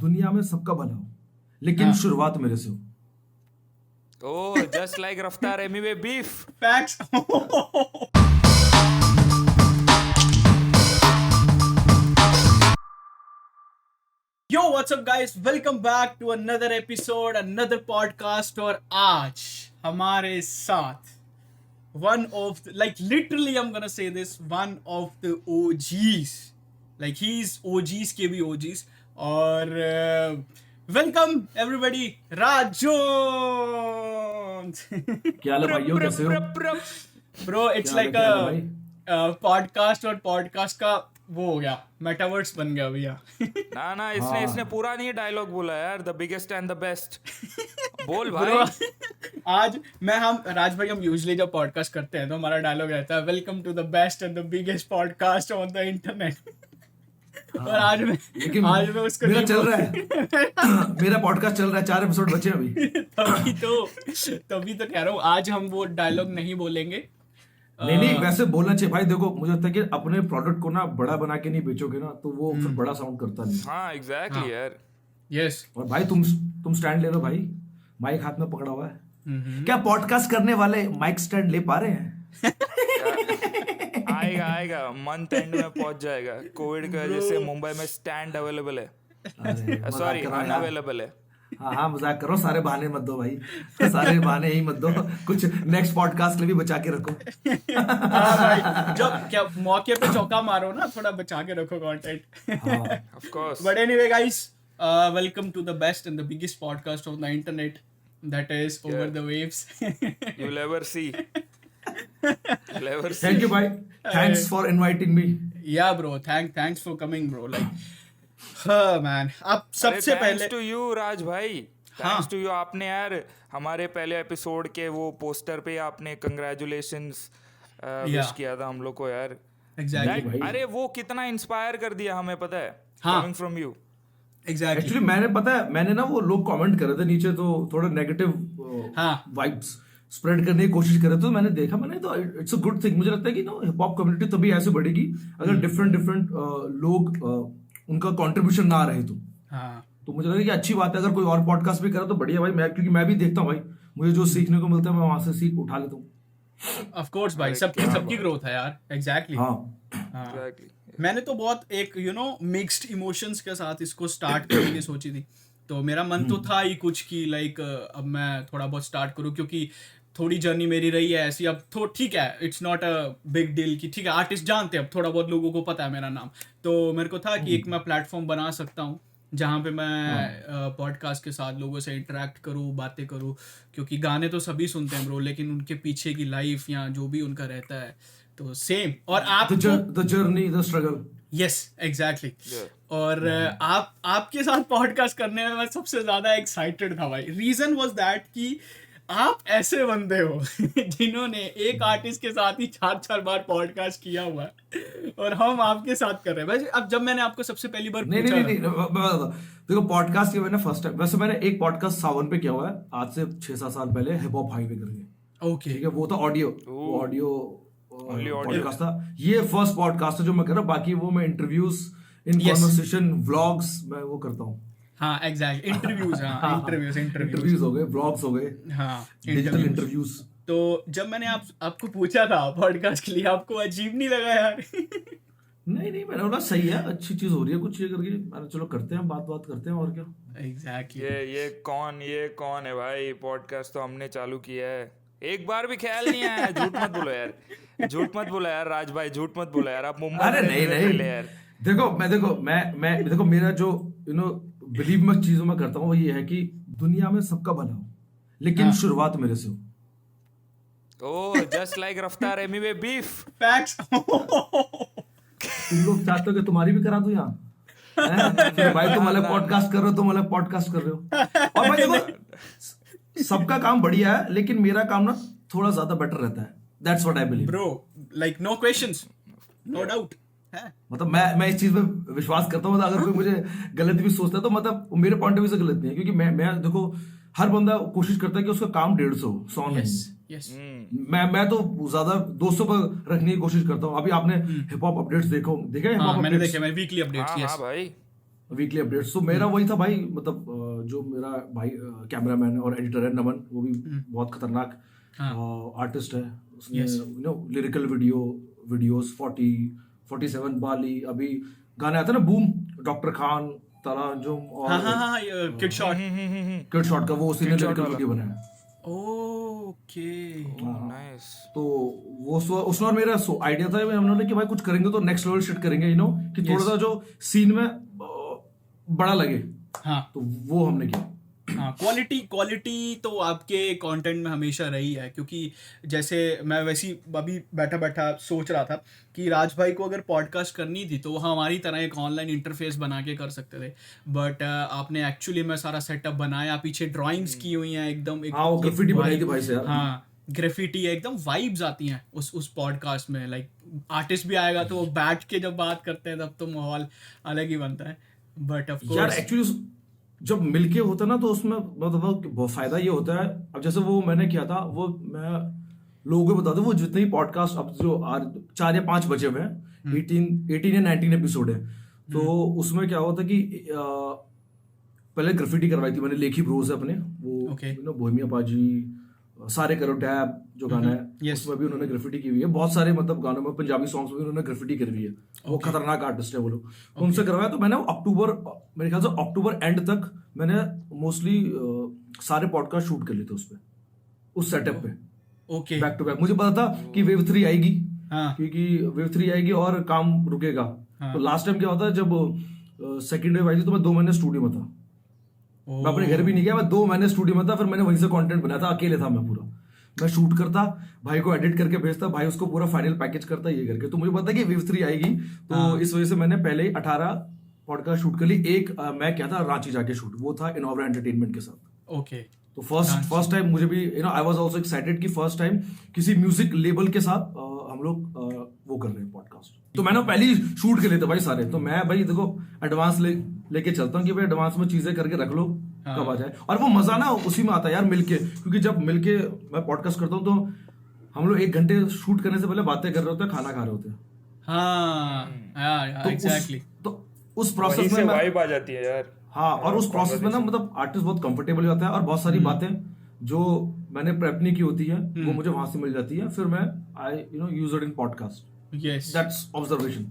दुनिया में सबका भला हो, लेकिन शुरुआत मेरे से हो। Oh, just like Raftar Emiwe beef. Facts. Yo, what's up guys? Welcome back to another episode, another podcast. और आज हमारे साथ one of the, like literally I'm gonna say this, one of the OGs. Like he's OGs के भी OGs. और welcome everybody, Raj Jones. क्या हाल है भाइयों, कैसे हो? Bro, it's क्या हाल है, like क्या हाल है भाई? पॉडकास्ट और पॉडकास्ट का वो हो गया, मेटावर्स बन गया भैया. ना इसने पूरा नहीं डायलॉग बोला यार. The biggest and the best. बोल Bro, भाई. आज हम राज भाई, हम यूजुअली जब पॉडकास्ट करते हैं तो हमारा डायलॉग रहता है welcome to the best and the biggest podcast on the internet. और आज मैं उसको मेरा नहीं चल रहा है. मेरा पॉडकास्ट चल रहा है, 4 एपिसोड बचे हैं अभी. तभी तो कह रहा हूँ आज हम वो डायलॉग नहीं बोलेंगे. नहीं, वैसे बोलना चाहिए भाई. देखो, मुझे लगता है कि अपने प्रोडक्ट को ना बड़ा बना के नहीं बेचोगे ना तो वो फिर बड़ा साउंड करता नहीं. हाँ एग्जैक्टली यार. यस. और भाई तुम स्टैंड ले लो भाई. माइक हाथ में पकड़ा हुआ है. क्या पॉडकास्ट करने वाले माइक स्टैंड ले पा रहे हैं? आएगा मंथ एंड में पहुंच जाएगा. कोविड की वजह से मुंबई में स्टैंड अवेलेबल है. सॉरी, अनअवेलेबल है. हाँ, मजाक करो. सारे बहाने मत दो भाई. सारे बहाने ही मत दो. कुछ नेक्स्ट पॉडकास्ट के लिए भी बचा के रखो. हाँ भाई, जब क्या मौके पे चौका मारो ना, थोड़ा बचा के रखो content. Of course. But anyway guys, welcome to the best and the biggest podcast on the internet, that is Over the Waves. You'll ever see. Thank you भाई. Thanks for inviting me. Yeah bro, thanks for coming bro. Like man, आप सबसे पहले thanks to you Raj भाई. Thanks to you. आपने यार हमारे पहले episode के वो पोस्टर पे आपने कंग्रेचुलेशंस विश किया था हम लोग को यार. एग्जैक्टली भाई. अरे वो कितना इंस्पायर कर दिया हमें, पता है. हाँ. Coming from you. Exactly. Actually मैंने ना वो लोग कमेंट कर रहे थे नीचे, तो थोड़ा नेगेटिव हाँ. वाइब्स स्प्रेड करने की कोशिश कर रहे थे. तो मैंने तो इट्स अ गुड थिंग. मुझे लगता है कि नो, हिप हॉप कम्युनिटी तभी ऐसे बढ़ेगी अगर डिफरेंट लोग उनका कंट्रीब्यूशन ना रहे तो. हाँ. तो मुझे लगता है कि अच्छी बात है. अगर कोई और पॉडकास्ट भी करे तो बढ़िया भाई. क्योंकि मैं भी देखता हूँ भाई, मुझे जो सीखने को मिलता है मैं वहां से सीख उठा लेता हूँ. ऑफ कोर्स भाई, सबकी ग्रोथ है यार. एग्जैक्टली. हाँ, एग्जैक्टली. मैंने तो बहुत एक मिक्स्ड इमोशंस के साथ इसको स्टार्ट करने की सोची थी. तो मेरा मन तो था ही कुछ कि लाइक अब मैं थोड़ा बहुत स्टार्ट करूँ, क्योंकि थोड़ी जर्नी मेरी रही है ऐसी. अब तो ठीक है, it's not a big deal कि ठीक है आर्टिस्ट जानते हैं, अब थोड़ा बहुत लोगों को पता है मेरा नाम. तो मेरे को था कि एक मैं प्लेटफॉर्म बना सकता हूँ जहाँ पे मैं पॉडकास्ट के साथ लोगों से इंटरेक्ट करूँ, बातें करूँ. क्योंकि गाने तो सभी सुनते हैं ब्रो, लेकिन उनके पीछे की लाइफ या जो भी उनका रहता है तो सेम. और आप the journey, the struggle. Yes exactly. और आपके साथ पॉडकास्ट करने में मैं सबसे ज्यादा एक्साइटेड था भाई. रीजन वाज दैट कि आप ऐसे बंदे हो जिन्होंने एक आर्टिस्ट के साथ ही 4 बार पॉडकास्ट किया हुआ है, और हम आपके साथ कर रहे हैं. वैसे अब जब मैंने आपको सबसे पहली बार नहीं, देखो पॉडकास्ट के मैंने फर्स्ट टाइम, वैसे मैंने एक पॉडकास्ट सावन पे किया हुआ है आज से 6-7 साल पहले, हिप हॉप हाईवे करके. ओके. ठीक है, वो तो ऑडियो पॉडकास्ट था. ये फर्स्ट पॉडकास्ट है जो मैं कर रहा हूँ. बाकी वो मैं इंटरव्यूज, इन कन्वर्सेशन, व्लॉग्स मैं वो करता हूँ. हाँ एग्जैक्टली. इंटरव्यूज. हाँ इंटरव्यूज हो गए, व्लॉग्स हो गए, हाँ डिजिटल इंटरव्यूज. तो जब मैंने आपको पूछा था पॉडकास्ट के लिए, आपको अजीब नहीं लगा यार? नहीं, मैंने बोला सही है, अच्छी चीज हो रही है कुछ ये करके. मैंने चलो करते हैं, बात करते हैं, और क्या. एग्जैक्टली. ये कौन है भाई? पॉडकास्ट तो हमने चालू किया है, एक बार भी ख्याल नहीं आया. झूठ मत बोलो यार राज भाई, झूठ मत बोलो यार. आप मुंबई अरे नहीं यार. देखो मेरा जो बिलीव मैं चीजों में करता हूँ वो ये है कि दुनिया में सबका भला हो, लेकिन शुरुआत मेरे से हो. ओह, जस्ट लाइक रफ्तार एमिवे बीफ. फैक्ट्स. तुम लोग चाहते हो कि तुम्हारी भी करा दूं यहाँ? भाई तुम अलग पॉडकास्ट कर रहे हो. और भाई देखो, सबका काम बढ़िया है, लेकिन मेरा काम ना थोड़ा ज्यादा बेटर रहता है. That's what I believe bro. Like no questions, no doubt. मतलब मैं इस चीज में विश्वास करता हूँ. अगर कोई मुझे गलत भी सोचता है तो मतलब मेरे पॉइंट ऑफ व्यू से गलत नहीं है. क्योंकि मैं देखो, हर बंदा कोशिश करता है कि उसका काम 150 100 नहीं. यस. मैं तो ज्यादा 200 पर रखने की कोशिश करता हूँ. अभी आपने हिप हॉप अपडेट्स देखे? मैंने देखे, मैं वीकली अपडेट्स. यस भाई. Weekly updates. तो मेरा वही था भाई, मतलब जो मेरा भाई कैमरामैन और एडिटर है नमन, वो भी बहुत खतरनाक आर्टिस्ट है। उसने लिरिकल वीडियोस 47 बाली, अभी गाने आते हैं ना बूम, डॉक्टर खान, तराजुम और किड शॉट का, वो उसी ने लिरिकल वीडियो बनाया है। Okay nice. तो वो उसने और मेरा आइडिया था, हमने कि भाई कुछ करेंगे तो नेक्स्ट लेवल शिट करेंगे, कि थोड़ा सा जो सीन में बड़ा लगे। हाँ तो वो हमने किया। हाँ, क्वालिटी तो आपके कंटेंट में हमेशा रही है, क्योंकि जैसे मैं वैसी अभी बैठा बैठा सोच रहा था कि राज भाई को अगर पॉडकास्ट करनी थी तो वो हमारी तरह एक ऑनलाइन इंटरफेस बना के कर सकते थे, बट आपने एक्चुअली में सारा सेटअप बनाया, पीछे ड्राइंग्स की हुई हैं एकदम, हाँ, वो ग्राफिटी बनाई थी भाई से यार। हाँ ग्राफिटी है, एकदम वाइब्स आती हैं उस पॉडकास्ट में। लाइक आर्टिस्ट भी आएगा तो वो बैठ के जब बात करते हैं तब तो माहौल अलग ही बनता है। बट ऑफ यार कोर्स एक्चुअली जब मिलके होता ना तो उसमें मतलब बहुत फायदा ये होता है। अब जैसे वो मैंने किया था, वो मैं लोगों को बता दूं, वो जितने ही पॉडकास्ट अब जो 4 या 5 बचे हुए हैं, 18 या 19 एपिसोड है, तो उसमें क्या हुआ था कि पहले ग्राफिटी करवाई थी मैंने, लेखी ब्रोस है अपने, वो बोहेमिया पाजी, सारे करो टैब जो गाना है, उसमें भी उन्होंने ग्राफिटी की हुई है। बहुत सारे मतलब गानों में, पंजाबी सॉन्ग्स में भी उन्होंने ग्राफिटी करी हुई है। वो खतरनाक आर्टिस्ट है वो लोग। उनसे करवाया तो मैंने अक्टूबर, मेरे ख्याल से अक्टूबर एंड तक मैंने मोस्टली सारे पॉडकास्ट शूट कर लिए थे उस पे, उस सेटअप पे, ओके बैक टू बैक। मुझे पता था कि वेव 3 आएगी, हाँ क्योंकि वेव 3 आएगी और काम रुकेगा। तो लास्ट टाइम क्या होता है, जब सेकंड वेव आई थी तो मैं 2 महीने स्टूडियो में था। मैं अपने घर भी नहीं गया, मैं 2 महीने स्टूडियो में था। फिर मैंने वहीं से कंटेंट बनाया था, अकेले था मैं पूरा। मैं शूट करता, भाई को एडिट करके भेजता, भाई उसको पूरा फाइनल पैकेज करता, ये करके। तो मुझे पता है कि वेव 3 आएगी, तो इस वजह से मैंने पहले ही 18 पॉडकास्ट शूट कर ली। एक मैं क्या था, रांची जाके शूट, वो था इनोवरा एंटरटेनमेंट के साथ। ओके तो फर्स्ट टाइम मुझे भी आई वाज आल्सो एक्साइटेड कि फर्स्ट टाइम किसी म्यूजिक लेबल के साथ हम लोग वो कर रहे हैं पॉडकास्ट। तो मैंने पहले ही शूट कर लिए थे भाई सारे। तो मैं भाई देखो एडवांस लेके चलता हूँ कि भाई एडवांस में चीजें करके रख लो, कब आ जाए। और वो मजा ना उसी में आता है यार, मिलके। क्योंकि जब मिलके मैं पॉडकास्ट करता हूँ तो हम लोग 1 घंटे शूट करने से पहले बातें कर रहे होते हैं, खाना खा रहे होते हैं। हाँ एग्जैक्टली। तो उस प्रोसेस में वाइब आ जाती है यार। हाँ, और उस प्रोसेस में ना मतलब आर्टिस्ट बहुत कंफर्टेबल हो जाता है, और बहुत सारी बातें जो मैंने प्रेप नहीं की होती है वो मुझे वहां से मिल जाती है। फिर मैं I use it in podcast. Yes that's observation.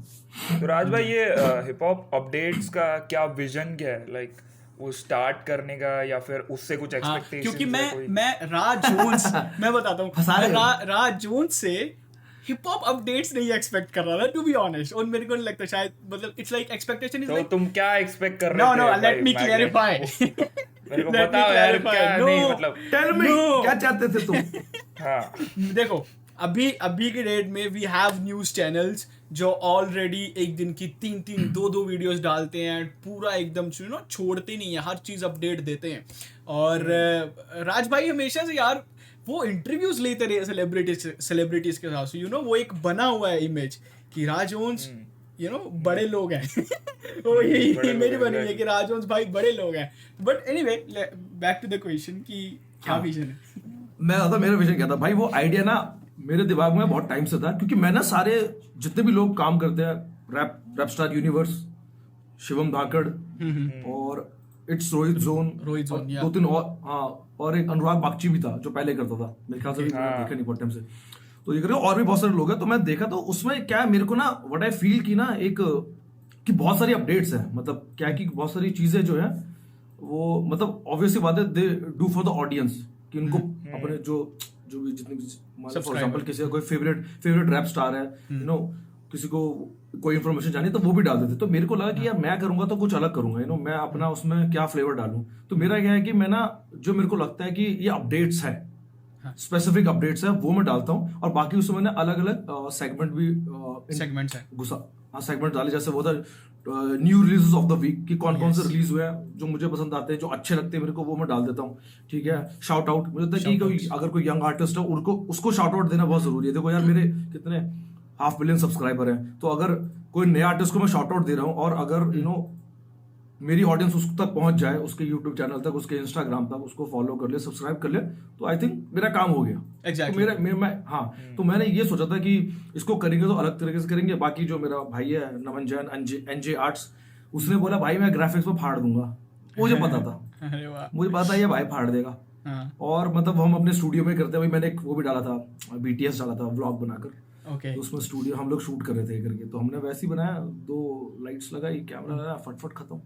तो राज भाई, ये हिप हॉप अपडेट्स का क्या विजन क्या है? लाइक वो स्टार्ट करने का, या फिर उससे कुछ एक्सपेक्टेशंस? क्योंकि मैं राज जोन्स मैं बताता हूँ, राज जोन्स से हिप हॉप अपडेट्स नहीं एक्सपेक्ट कर रहा था, टू बी ऑनेस्ट। और मेरे को नहीं लगता शायद, मतलब it's like expectation is like, तुम क्या एक्सपेक्ट कर रहे थे? नो लेट मी क्लैरिफाई, मेरे को बताओ यार, क्या नहीं मतलब, टेल मी क्या चाहते थे तुम? हाँ देखो अभी के डेट में वी हैव न्यूज़ चैनल्स जो ऑलरेडी एक दिन की 3 2 वीडियोस डालते हैं, पूरा एकदम छोड़ते नहीं है, हर चीज़ अपडेट देते हैं। और राज भाई हमेशा से यार वो इंटरव्यूज लेते रहे सेलिब्रिटीज के साथ। वो एक बना हुआ है इमेज कि राज जोन्स बड़े लोग हैं। वो यही इमेज बनी हुई है कि राज जोन्स भाई बड़े लोग हैं। But anyway, back to the question कि क्या विजन है। मेरा विजन क्या था भाई, वो आइडिया ना मेरे दिमाग में बहुत टाइम से था। क्योंकि मैं ना सारे जितने भी लोग काम करते हैं, रैप स्टार यूनिवर्स, शिवम धाकड़ और इट्स रोहित जोन, 2-3 और, हाँ, और एक अनुराग बागची भी था जो पहले करता था, मेरे ख्याल से भी मैंने देखा नहीं बहुत टाइम से। तो ये करें, और भी बहुत सारे लोग हैं। तो मैं देखा तो उसमें क्या है, मेरे को ना व्हाट आई फील की ना एक कि बहुत सारी अपडेट्स हैं। मतलब क्या कि बहुत सारी चीजें जो है वो मतलब ऑब्वियसली बात है, they do for the audience, कि उनको अपने जो भी जितने भी, फॉर एग्जांपल किसी का कोई फेवरेट रैप स्टार है, किसी को कोई इन्फॉर्मेशन चाहिए तो वो भी डाल देते। तो मेरे को लगा कि यार मैं करूंगा तो कुछ अलग करूंगा, मैं अपना उसमें क्या फ्लेवर डालूं। तो मेरा क्या है कि मैं ना, जो मेरे को लगता है कि ये अपडेट्स है, स्पेसिफिक अपडेट्स है, वो मैं डालता हूँ। और बाकी उसमें मैंने अलग अलग सेगमेंट भी सेगमेंट डाले। जैसे वो था new releases of the week, कि कौन कौन से रिलीज हुए हैं जो मुझे पसंद आते हैं, जो अच्छे लगते हैं मेरे को, वो मैं डाल देता हूँ। ठीक है, शाउट आउट, मुझे लगता है कि अगर कोई यंग आर्टिस्ट है उसको शाउट आउट देना बहुत जरूरी है। देखो यार, मेरे कितने 500 मिलियन सब्सक्राइबर हैं, तो अगर कोई नया आर्टिस्ट को मैं शाउट आउट दे रहा हूँ, और अगर मेरी ऑडियंस उस तक पहुंच जाए, उसके यूट्यूब चैनल तक, उसके इंस्टाग्राम तक, उसको फॉलो कर ले, सब्सक्राइब कर ले, तो आई थिंक मेरा काम हो गया। Exactly. तो तो मैंने ये सोचा था कि इसको करेंगे तो अलग तरीके से करेंगे। बाकी जो मेरा भाई है नमन जैन, एनजे आर्ट्स, उसने बोला भाई मैं ग्राफिक्स में फाड़ दूंगा, मुझे पता था, अरे वाह। मुझे पता था ये भाई फाड़ देगा। हाँ, और मतलब हम अपने स्टूडियो में करते हैं, मैंने एक वो भी डाला था, BTS डाला था व्लॉग बनाकर, ओके। तो उसमें स्टूडियो हम लोग शूट कर रहे थे करके, तो हमने वैसे ही बनाया, 2 लाइट्स लगाई, कैमरा लगाया, फटफट खत्म।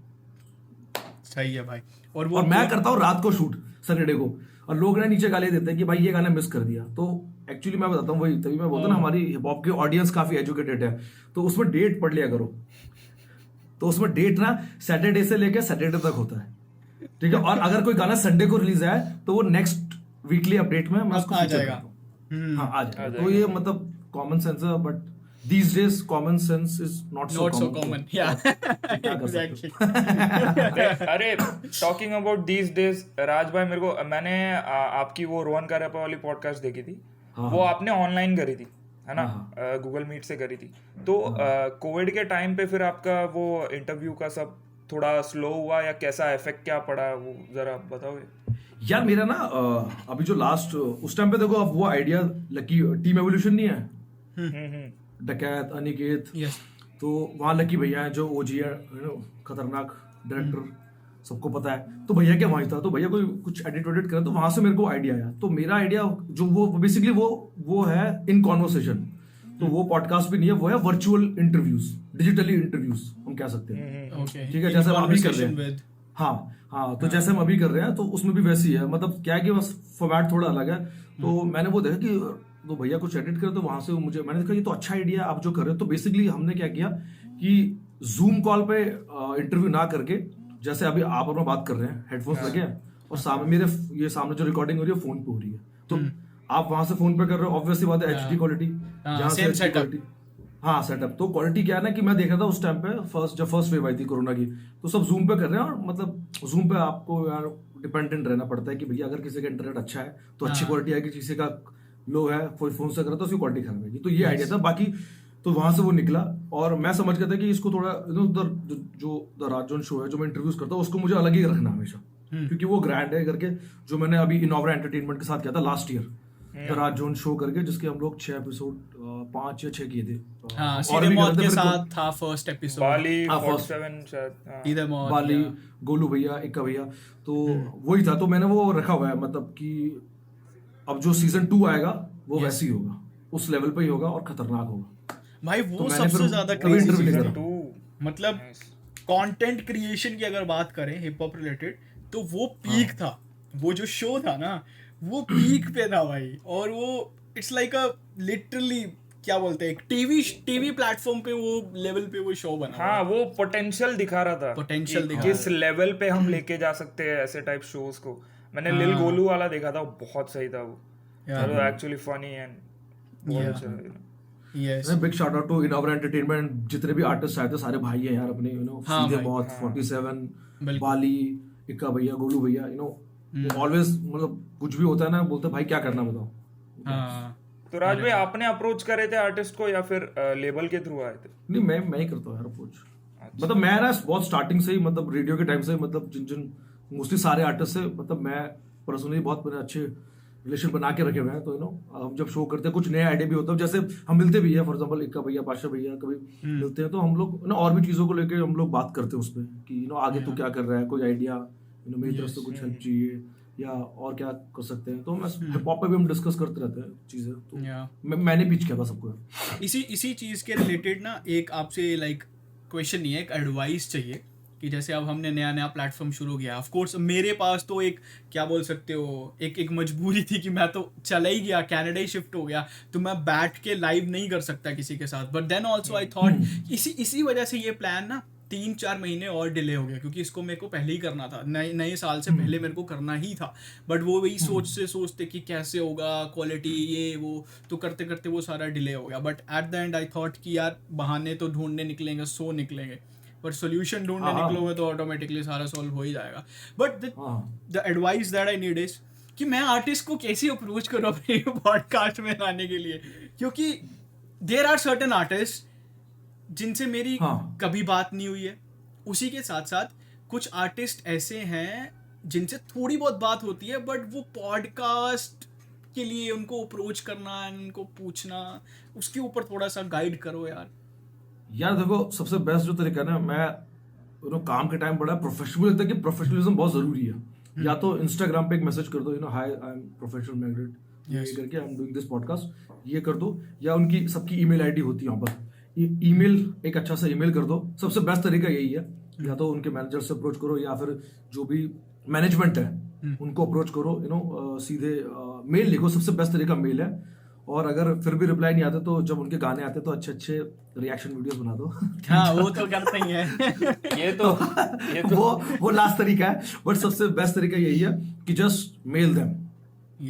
सही है भाई। और वो और मैं करता हूँ रात को शूट सैटरडे को, और लोग ना नीचे गाली देते हैं कि भाई ये गाना मिस कर दिया। तो एक्चुअली मैं बताता हूँ, वही तभी मैं बोलता हूँ ना, हमारी हिप हॉप की ऑडियंस काफी एजुकेटेड है, तो उसमें डेट पढ़ लिया करो। तो उसमें डेट ना सैटरडे से लेकर सैटरडे तक होता है, ठीक है। और अगर कोई गाना संडे को रिलीज है तो वो नेक्स्ट वीकली अपडेट में मैं उसको आ फीचर जाएगा। करता हूँ। हाँ, आ जाएगा। तो ये मतलब कॉमन सेंस है, but these days common sense is not not so so common, या क्या कर सकते एग्जैक्टली। अरे टॉकिंग अबाउट दीज डेज, राज भाई मेरे को, मैंने आपकी वो रोहन कारपा वाली पॉडकास्ट देखी थी। हाँ, वो आपने ऑनलाइन करी थी, है ना, हाँ, गूगल मीट से करी थी। तो कोविड के टाइम पे फिर आपका वो इंटरव्यू का सब थोड़ा स्लो हुआ या कैसा इफेक्ट क्या पड़ा, वो जरा बताओगे। यार मेरा ना अभी जो लास्ट उस टाइम पे देखो, अब वो आइडिया लकी टीम एवोल्यूशन नहीं है, डकैत, अनिकेत, यस। तो वहाँ लकी भैया है जो ओजी है, खतरनाक डायरेक्टर, सबको पता है। तो भैया क्या वहीं था, तो भैया कोई कुछ एडिट वेडिट करे, तो वहां से मेरे को आइडिया आया। तो मेरा आइडिया जो वो बेसिकली वो है इन कॉन्वर्सेशन, तो वो पॉडकास्ट भी नहीं है, वो है वर्चुअल इंटरव्यूज, डिजिटली इंटरव्यूज हम कह सकते हैं, ओके, ठीक है, जैसे हम अभी कर रहे हैं। हाँ हाँ, तो जैसे हम अभी कर रहे हैं, तो उसमें भी वैसी है, मतलब क्या है कि बस फॉर्मेट थोड़ा अलग है। तो मैंने वो देखा कि तो भैया कुछ एडिट करे, तो वहां से मुझे मैंने देखा ये तो अच्छा आइडिया आप जो कर रहे हो। तो बेसिकली हमने क्या किया कि जूम कॉल पे इंटरव्यू ना करके, जैसे अभी आप और मैं बात कर रहे हैं, हेडफोन्स लगे हैं, और सामने मेरे ये सामने जो रिकॉर्डिंग हो रही है फोन पे हो रही है, तो आप वहां से फोन पे कर रहे हो, ऑब्वियसली बात है HD क्वालिटी, जहां से HD क्वालिटी, हाँ सेटअप। तो क्वालिटी क्या है ना कि मैं देख रहा था उस टाइम पे जब फर्स्ट वेव आई थी कोरोना की, तो सब जूम पे कर रहे हैं, और मतलब जूम पे आपको यार डिपेंडेंट रहना पड़ता है कि भैया अगर किसी का इंटरनेट अच्छा है तो अच्छी क्वालिटी आएगी, किसी का लो है, कोई फोन से कर रहा है तो उसकी क्वालिटी खराब आएगी। तो ये आइडिया था, बाकी तो वहां से वो निकला, और मैं समझ गया था कि इसको थोड़ा उधर जो द राजन शो है जो मैं इंटरव्यूज करता हूँ उसको मुझे अलग ही रखना हमेशा, क्योंकि वो ग्रैंड है करके, जो मैंने अभी इनोवरा एंटरटेनमेंट के साथ किया था last year, the Raj zone show करके, जिसके हम लोग 6 एपिसोड 5 या 6 किए थे। हाँ, और सीधे भी मौत करते के थे, साथ था फर्स्ट एपिसोड, बाली हाँ, 47 शायद, हाँ। सीधे मौत, बाली, गोलू भैया, इक्का भैया, तो वही था। तो मैंने वो रखा हुआ है, मतलब कि अब जो सीजन 2 आएगा वो वैसे ही होगा, उस लेवल पे ही होगा और खतरनाक होगा। भाई तो वो मैंने सबसे फिर ज्यादा कभी क्रेजी interview चीज नहीं थी। करा। मतलब कंटेंट क्रिएशन की अगर बात करें हिप हॉप रिलेटेड, तो वो पीक था, वो जो शो था ना वो पीक पे था भाई। और वो इट्स लाइक अ लिटरली क्या बोलते हैं, एक टीवी प्लेटफॉर्म पे वो लेवल पे वो शो बना। हाँ, वो पोटेंशियल दिखा रहा था, Potential कि दिखा किस लेवल पे हम लेके जा सकते हैं ऐसे टाइप शोज को। मैंने लिल गोलू वाला देखा था, वो बहुत सही था, वो एक्चुअली फनी एंड बहुत अच्छा। Yes, big shout out to Innovara Entertainment, जितने भी आर्टिस्ट आए थे सारे भाई हैं यार अपने, हाँ सीधे भाई, बहुत, 47, बिल्कुल। बाली, इक्का भैया, गोलू भैया, ऑलवेज, मतलब कुछ भी होता है ना, बोलते भाई क्या करना बताओ। हाँ तो राज भाई आपने अप्रोच करे थे आर्टिस्ट को या फिर लेबल के थ्रू आए थे? नहीं, मैं ही करता हूँ यार अप्रोच। मतलब मैं ना बहुत स्टार्टिंग से ही, मतलब रेडियो के टाइम से, मतलब जिन मोस्टली सारे आर्टिस्ट से, मतलब मैं पर्सनली बहुत मेरे अच्छे रिलेशन बना के रखे हुए हैं। तो हम जब शो करते हैं कुछ नए आइडिया भी होता है, जैसे हम मिलते भी है, फॉर एग्जांपल इक्का भैया, पाशा भैया कभी मिलते हैं, तो हम लोग ना और भी चीज़ों को लेके हम लोग बात करते हैं उस पर कि आगे तू क्या कर रहा है, कोई आइडिया मेरी तरफ से कुछ हेल्प चाहिए या और क्या कर सकते हैं। तो मैं हिप हॉप पे भी हम डिस्कस करते रहते हैं चीज़ें। तो मैंने पिच किया था सबको। इसी चीज के रिलेटेड ना एक आपसे लाइक क्वेश्चन नहीं है, एक एडवाइस चाहिए कि जैसे अब हमने नया प्लेटफॉर्म शुरू किया, ऑफ कोर्स मेरे पास तो एक क्या बोल सकते हो, एक मजबूरी थी कि मैं तो चला ही गया, कनाडा ही शिफ्ट हो गया, तो मैं बैठ के लाइव नहीं कर सकता किसी के साथ। But then also I thought इसी वजह से ये प्लान ना 3-4 महीने और डिले हो गया, क्योंकि इसको मेरे को पहले ही करना था, नए साल से पहले मेरे को करना ही था। बट वो वही सोचते कि कैसे होगा, क्वालिटी ये वो, तो करते करते वो सारा डिले हो गया। But at the and I thought कि यार बहाने तो ढूंढने निकलेंगे, निकलेंगे, पर सोल्यूशन ढूंढने निकलोगे तो ऑटोमेटिकली सारा सॉल्व हो ही जाएगा। But the advice that I need is कि मैं आर्टिस्ट को कैसे अप्रोच करूँ अपने पॉडकास्ट में लाने के लिए, क्योंकि देयर आर सर्टेन आर्टिस्ट जिनसे मेरी कभी बात नहीं हुई है। उसी के साथ साथ कुछ आर्टिस्ट ऐसे हैं जिनसे थोड़ी बहुत बात होती है, बट वो पॉडकास्ट के लिए उनको अप्रोच करना, उनको पूछना, उसके ऊपर थोड़ा सा गाइड करो यार। देखो सबसे बेस्ट जो तरीका है ना, मैं काम के टाइम बड़ा प्रोफेशनल लगता है कि प्रोफेशनलिज्म बहुत जरूरी है। या तो इंस्टाग्राम पे एक मैसेज कर दो, हाय आई एम प्रोफेशनल मैग्नेट, ये करके I am doing this podcast, ये कर दो। या उनकी सबकी ईमेल आईडी होती है वहाँ पर, ईमेल एक अच्छा सा ईमेल कर दो। सबसे बेस्ट तरीका यही है, या तो उनके मैनेजर से अप्रोच करो या फिर जो भी मैनेजमेंट है उनको अप्रोच करो, सीधे मेल लिखो। सबसे बेस्ट तरीका मेल है। और अगर फिर भी रिप्लाई नहीं आते तो जब उनके गाने आते तो अच्छे अच्छे रिएक्शन वीडियोस बना दो। हाँ वो तो करते ही है। ये तो वो लास्ट तरीका है, बट सबसे बेस्ट तरीका यही है कि just mail them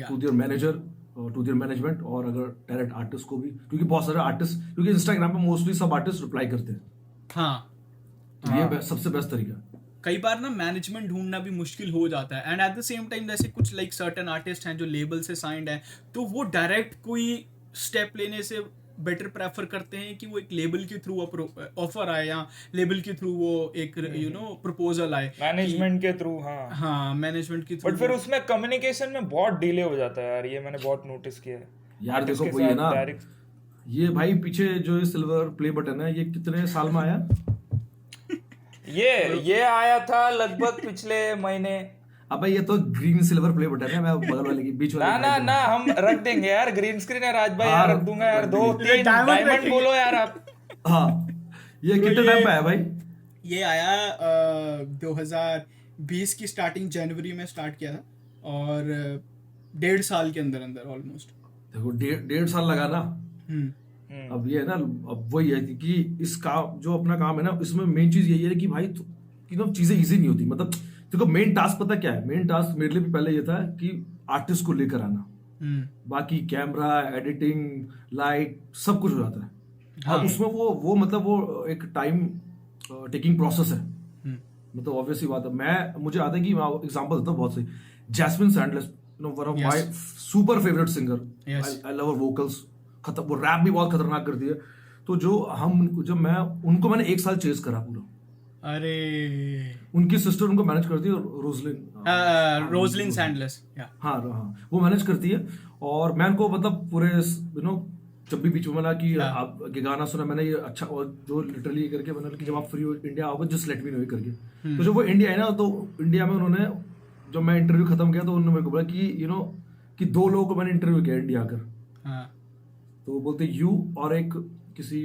to their manager, to their management. और अगर टैलेंट आर्टिस्ट को भी, क्योंकि बहुत सारे आर्टिस्ट, क्योंकि इंस्टाग्राम पे मोस्टली सब आर्टिस्ट रिप्लाई करते हैं, हाँ तो ये सबसे बेस्ट तरीका है। कई बार ना मैनेजमेंट ढूंढना भी मुश्किल हो जाता है। And at the same time जैसे कुछ लाइक सर्टेन आर्टिस्ट हैं जो लेबल से साइंड है, तो वो डायरेक्ट कोई स्टेप लेने से बेटर प्रेफर करते हैं कि वो एक लेबल के थ्रू ऑफर आए या लेबल के थ्रू वो एक प्रपोजल आए मैनेजमेंट के थ्रू। हाँ मैनेजमेंट के थ्रू। बट फिर उसमें कम्युनिकेशन में बहुत डिले हो जाता है यार, ये मैंने बहुत नोटिस किया है यार। देखो इसके वही है साथ ना, direct- ये भाई पीछे जो सिल्वर प्ले बटन है, ये कितने साल में आया? ये आया था लगभग पिछले महीने। अबे ये तो ग्रीन सिल्वर प्ले बटन है, मैं बगल वाले की बीच वाले ना ना ना, हम रख देंगे यार, ग्रीन स्क्रीन है राज भाई, हाँ, यार रख दूंगा यार, 2-3 diamond डायमंड रखेंगे। बोलो यार आप। हाँ, ये कितने टाइम पे आया भाई? ये आया 2020 की स्टार्टिंग जनवरी में स्टार्ट किया था और 1.5 साल के अंदर अंदर ऑलमोस्ट। देखो 1.5 साल लगा ना। अब ये है ना, अब वही है कि इस काम, जो अपना काम है ना, इसमें मेन चीज यही है कि भाई चीजें इजी नहीं होती। मतलब देखो मेन टास्क पता क्या है? मेन टास्क मेरे लिए भी पहले ये था कि आर्टिस्ट को लेकर आना, बाकी कैमरा, एडिटिंग, लाइट, सब कुछ हो जाता है। हाँ, उसमें वो मतलब वो एक टाइम टेकिंग प्रोसेस है। मतलब ऑब्वियसली बात है। मुझे आता है कि मैं एग्जांपल देता हूँ बहुत सही। Jasmine Sandlas, one of my super favourite singer, I love her vocals. वो रैप भी बहुत खतरनाक करती है। तो जब मैंने 1 साल चेस करा पूरा। अरे उनकी सिस्टर उनको मैनेज करती है, रोजलिन सैंडलेस। हाँ, वो मैनेज करती है। और मैं उनको मतलब पूरे जब भी बीच में मिला कि आप ये गाना सुना मैंने, ये अच्छा, और जो लिटरली करके मैंने कि जब आप फ्री हो इंडिया आओगे जस्ट लेट मी नो करके। तो जब वो इंडिया आए ना, तो इंडिया में उन्होंने, जब मैं इंटरव्यू खत्म किया तो उन्होंने मेरे को बोला कि 2 लोगों को मैंने इंटरव्यू किया इंडिया आकर। तो बोलते यू और एक किसी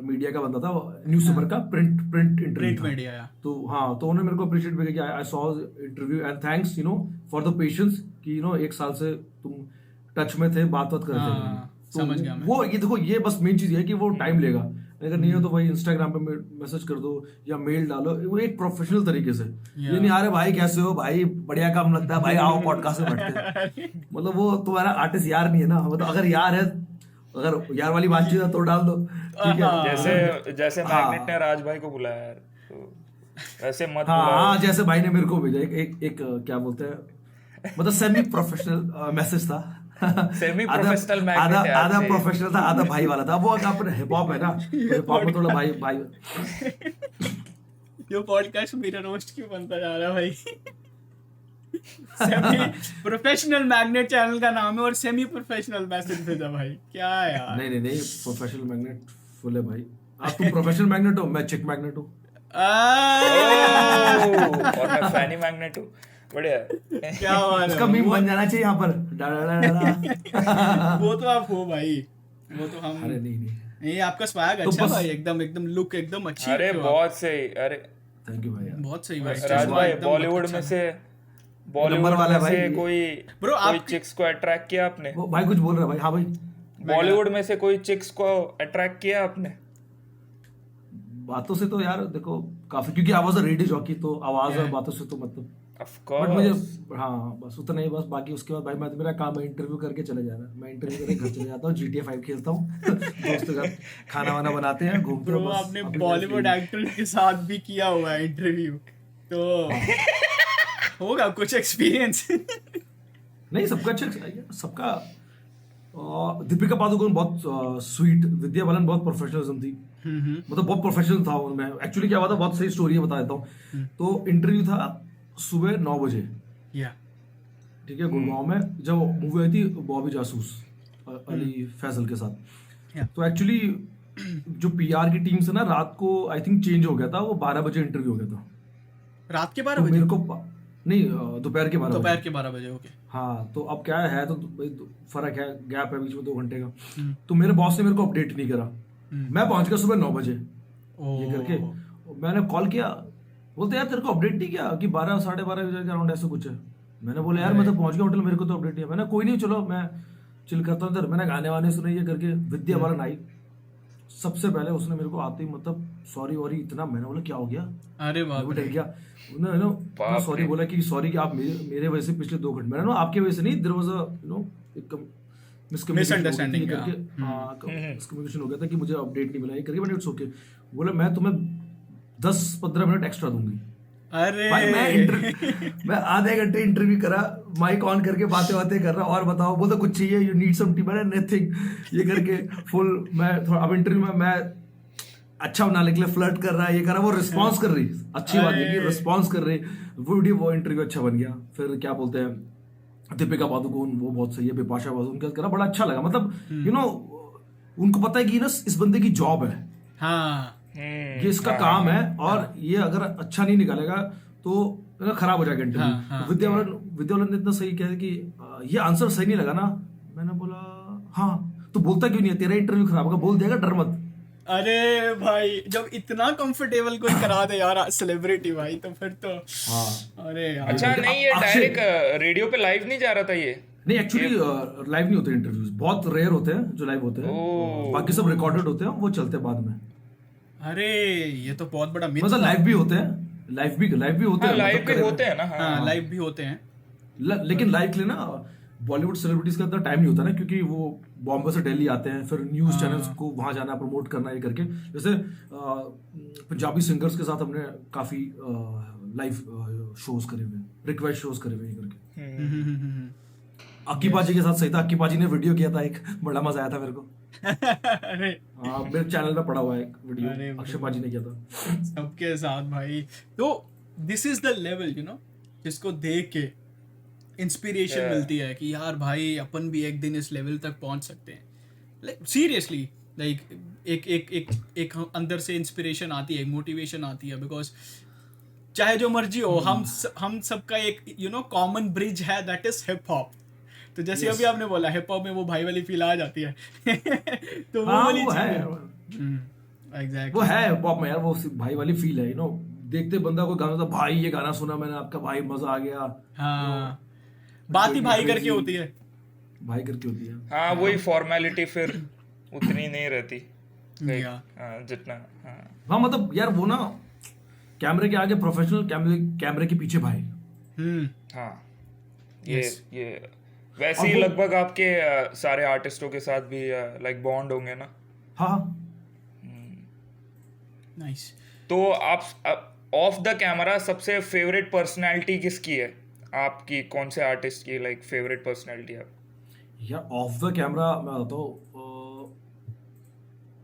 मीडिया का बंदा था, न्यूज़ पेपर का प्रिंट इंटरव्यू मीडिया। तो हाँ, तो उन्होंने मेरे को अप्रिशिएट भी किया, I saw interview and thanks for the patience कि 1 साल से तुम टच में थे, बात कर रहे थे। समझ गया मैं। वो ये देखो, ये बस मेन चीज है कि वो टाइम लेगा। अगर नहीं हो तो भाई इंस्टाग्राम पे मैसेज कर दो या मेल डालो, वो एक प्रोफेशनल तरीके से। ये नहीं आ रहे भाई कैसे हो भाई, बढ़िया काम लगता है भाई, आओ पॉडकास्ट में बैठते हैं। मतलब वो तुम्हारा आर्टिस्ट यार नहीं है ना। मतलब अगर यार है, अगर यार वाली बातचीत है तो डाल दो, ठीक है। जैसे मैग्नेट ने राज भाई को बुलाया यार, तो वैसे मत हाँ, जैसे भाई ने मेरे को भेजा एक क्या बोलते हैं, मतलब सेमी प्रोफेशनल मैसेज था। सेमी प्रोफेशनल मैग्नेट, आधा प्रोफेशनल था, आधा भाई वाला था। वो अपने हिप हॉप है ना, हिप हॉप में थोड़ा भाई। ये पॉडकास्ट मेरा रोस्ट क्यों बनता जा रहा है भाई? सेमी प्रोफेशनल मैग्नेट चैनल का नाम है और सेमी प्रोफेशनल मैसेज भेजा भाई, क्या यार? नहीं, प्रोफेशनल मैग्नेट फुल है भाई। आप तुम प्रोफेशनल मैग्नेट हो, मैं चिक मैग्नेट हूँ। और मैं फैनी मैग्नेट हूँ। बढ़िया, क्या बात है। इसका मीम बन जाना चाहिए यहाँ पर। वो तो आप हो भाई, वो तो हम। अरे नहीं, ये आपका स्वैग अच्छा भाई, एकदम लुक एकदम अच्छी। अरे बहुत सही, अरे थैंक यू भाई, बहुत सही भाई। राज भाई, बॉलीवुड में से कोई चिक्स को अट्रैक्ट किया आपने? वो भाई कुछ बोल रहा है भाई। हाँ भाई, बॉलीवुड में से कोई चिक्स को अट्रैक्ट किया आपने? बातों से तो यार देखो काफी, क्योंकि आवाज रेडियो जॉकी, तो आवाज और बातों से तो मतलब ऑफ बट कोर्स। मुझे हाँ बस उतना ही, बस बाकी उसके बाद भाई मेरा काम है इंटरव्यू करके चले जाना। मैं इंटरव्यू करके घर चले जाता हूँ, GTA 5 खेलता हूँ, दोस्तों का खाना वाना बनाते हैं, घूमते हैं। आपने बॉलीवुड एक्टर के साथ भी किया हुआ है इंटरव्यू, तो होगा कुछ एक्सपीरियंस। नहीं, सबका अच्छा, सबका। दीपिका पादुकोण बहुत स्वीट, विद्या बालन बहुत प्रोफेशनलिज्म थी, मतलब बहुत प्रोफेशनल था उनमें। एक्चुअली क्या हुआ था, बहुत सही स्टोरी है, बता देता हूँ। तो इंटरव्यू था सुबह 9 बजे, ठीक है, गुड़गांव में, जब मूवी आई थी बॉबी जासूस अली फैजल के साथ। तो एक्चुअली जो पीआर की टीम से ना रात को आई थिंक चेंज हो गया था, वो 12 बजे इंटरव्यू हो गया था। रात के तो 12 बजे मेरे को नहीं, दोपहर के 12 दोपहर बजे। के 12 बजे, ओके। हाँ, तो अब क्या है तो भाई फर्क है, गैप है बीच में 2 घंटे का। हम्म। तो मेरे बॉस ने मेरे को अपडेट नहीं करा। मैं पहुंच गया सुबह 9 बजे ये करके। मैंने कॉल किया, बोलते यार तेरे को अपडेट नहीं किया कि 12 साढ़े 12 बजे के अराउंड ऐसे कुछ है। मैंने बोला यार मैं तो पहुंच गया होटल, मेरे को तो अपडेट नहीं है। मैंने कोई नहीं, चलो मैं चिल करता हूँ इधर। मैंने गाने वाने सुने ये करके। विद्या बालन आई सबसे पहले, उसने मेरे को आते ही मतलब सॉरी वॉरी इतना, मैंने बोला क्या हो गया, अरे मैं बाप भी रे। डर गया। उन्होंने सॉरी बोला कि सॉरी कि आप मेरे वजह से पिछले 2 घंटे, मैंने ना आपके वजह से नहीं, देयर वाज अ एक Misunderstanding, करके, हाँ मिसकम्युनिकेशन हो गया था कि मुझे अपडेट नहीं मिला ये करके। मैंने इट्स ओके बोला, मैं तुम्हें 10-15 मिनट एक्स्ट्रा दूंगी। अरे भाई मैं आधे घंटे इंटरव्यू करा, माइक ऑन करके बातें कर रहा, और बताओ, बोलते कुछ चाहिए, यू नीड सम टी, मैंने नथिंग ये करके फुल। मैं थोड़ा अब इंटरव्यू में मैं अच्छा बनाने के लिए फ्लर्ट कर रहा है, ये कर रहा, वो रिस्पॉन्स कर रही, अच्छी बात है कि रिस्पॉन्स कर रही। वो इंटरव्यू अच्छा बन गया। फिर क्या बोलते हैं, दीपिका पादुकोण वो बहुत सही है, बिपाशा बासु उनका करा, बड़ा अच्छा लगा। मतलब यू नो उनको पता है कि ना इस बंदे की जॉब है, हाँ ये इसका काम है, और ये अगर अच्छा नहीं निकालेगा तो खराब हो जाएगा इंटरव्यू। हाँ, विद्या बालन ने इतना सही कहा कि ये आंसर सही नहीं लगा ना। मैंने बोला हाँ, तो बोलता क्यों नहीं है, तेरा इंटरव्यू खराब होगा, बोल देगा, डर मत। अरे भाई जब इतना कंफर्टेबल कोई करा दे यार सेलिब्रिटी भाई, तो फिर तो हाँ अरे यार। अच्छा नहीं, ये अक्षय- डायरेक्ट रेडियो पे लाइव नहीं जा रहा था ये? नहीं एक्चुअली लाइव नहीं होते इंटरव्यूज, बहुत रेयर होते हैं जो लाइव होते हैं, बाकी सब रिकॉर्डेड होते हैं, वो चलते हैं बाद में। अरे ये तो बहुत बड़ा मिथ मतलब लाइव भी होते हैं, लाइव भी होते हैं, लाइव मतलब भी होते हैं ना। हाँ लाइव भी होते हैं। लेकिन लाइव के लिए ना बॉलीवुड सेलिब्रिटीज का इतना टाइम नहीं होता ना, क्योंकि वो बॉम्बे से दिल्ली आते हैं, फिर न्यूज चैनल्स को वहां जाना, प्रमोट करना ये करके। जैसे पंजाबी सिंगर्स के साथ हमने काफी लाइव शोज करे हुए, रिक्वेस्ट शोज करे हुए ये करके। अक्की पाजी के साथ सही था, अक्की पाजी ने वीडियो किया था एक, बड़ा मजा आया था मेरे को। अरे हाँ मेरे चैनल पे पड़ा हुआ है एक अरे वीडियो, अक्षय पाजी ने किया था। सबके साथ भाई। तो this is the level you know जिसको देख के इंस्पिरेशन मिलती है कि यार भाई अपन भी एक दिन इस लेवल तक पहुंच सकते हैं। लाइक सीरियसली, लाइक एक अंदर से इंस्पिरेशन आती है, मोटिवेशन आती है, बिकॉज चाहे जो मर्जी हो, हम सबका एक यू नो कॉमन ब्रिज है, दैट इज हिप हॉप। तो जैसे अभी आपने बोला हिप हॉप में वो भाई वाली फील आ जाती है तो वो वाली वो चीज है, एग्जैक्टली वो है पॉप में यार, वो भाई वाली फील है, यू नो। देखते बंदा को गाना था, भाई ये गाना सुना मैंने आपका, भाई मजा आ गया, हाँ बात ही भाई करके होती है। भाई करके होती है। हाँ वही फॉर्मेलिटी फिर उतनी नहीं रहती या जितना। हाँ हाँ मतलब यार वो ना कैमरे के आगे प्रोफेशनल, कैमरे के पीछे भाई। हाँ ये वैसे ही लगभग आपके सारे आर्टिस्टों के साथ भी लाइक बॉन्ड होंगे ना। हाँ नाइस। तो आप ऑफ द कैमरा सबसे फेवरेट पर्सनालिटी किसकी है आपकी? कौन से आर्टिस्ट की लाइक फेवरेट पर्सनालिटी है? यार ऑफ द कैमरा मैं बताता हूँ,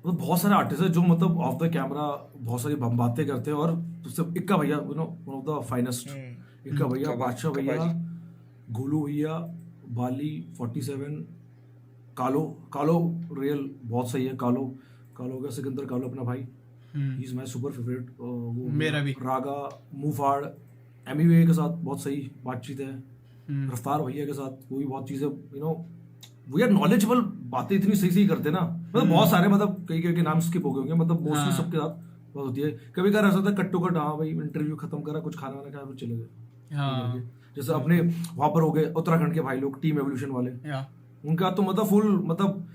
मतलब बहुत सारे आर्टिस्ट है जो मतलब ऑफ द कैमरा बहुत सारी बातें करते हैं, और सबसे इक्का भैया, you know one of the finest, इक्का भैया, बादशाह भैया, गोलू भैया, बाली 47, कालो रियल बहुत सही है, कालो का सिकंदर कालो अपना भाई, he is my super favourite. वो मेरा भी। रागा, मुफाड़, एमी वे के साथ बहुत सही बातचीत है, रफ्तार भैया के साथ वो भी बहुत चीजें, यू नो वो यार नॉलेजेबल बातें इतनी सही करते ना, मतलब बहुत सारे, मतलब कई के नाम स्किप हो गए होंगे, मतलब मोस्टली सबके साथ बहुत होती है। कभी कभार ऐसा होता है कट्टो कट, हाँ भाई इंटरव्यू खत्म करा, कुछ खाना वाना खाया, फिर चले गए। हाँ जैसे अपने वहां पर हो गए उत्तराखंड के भाई लोग, टीम एवोल्यूशन वाले, या उनका तो मतलब फुल, मतलब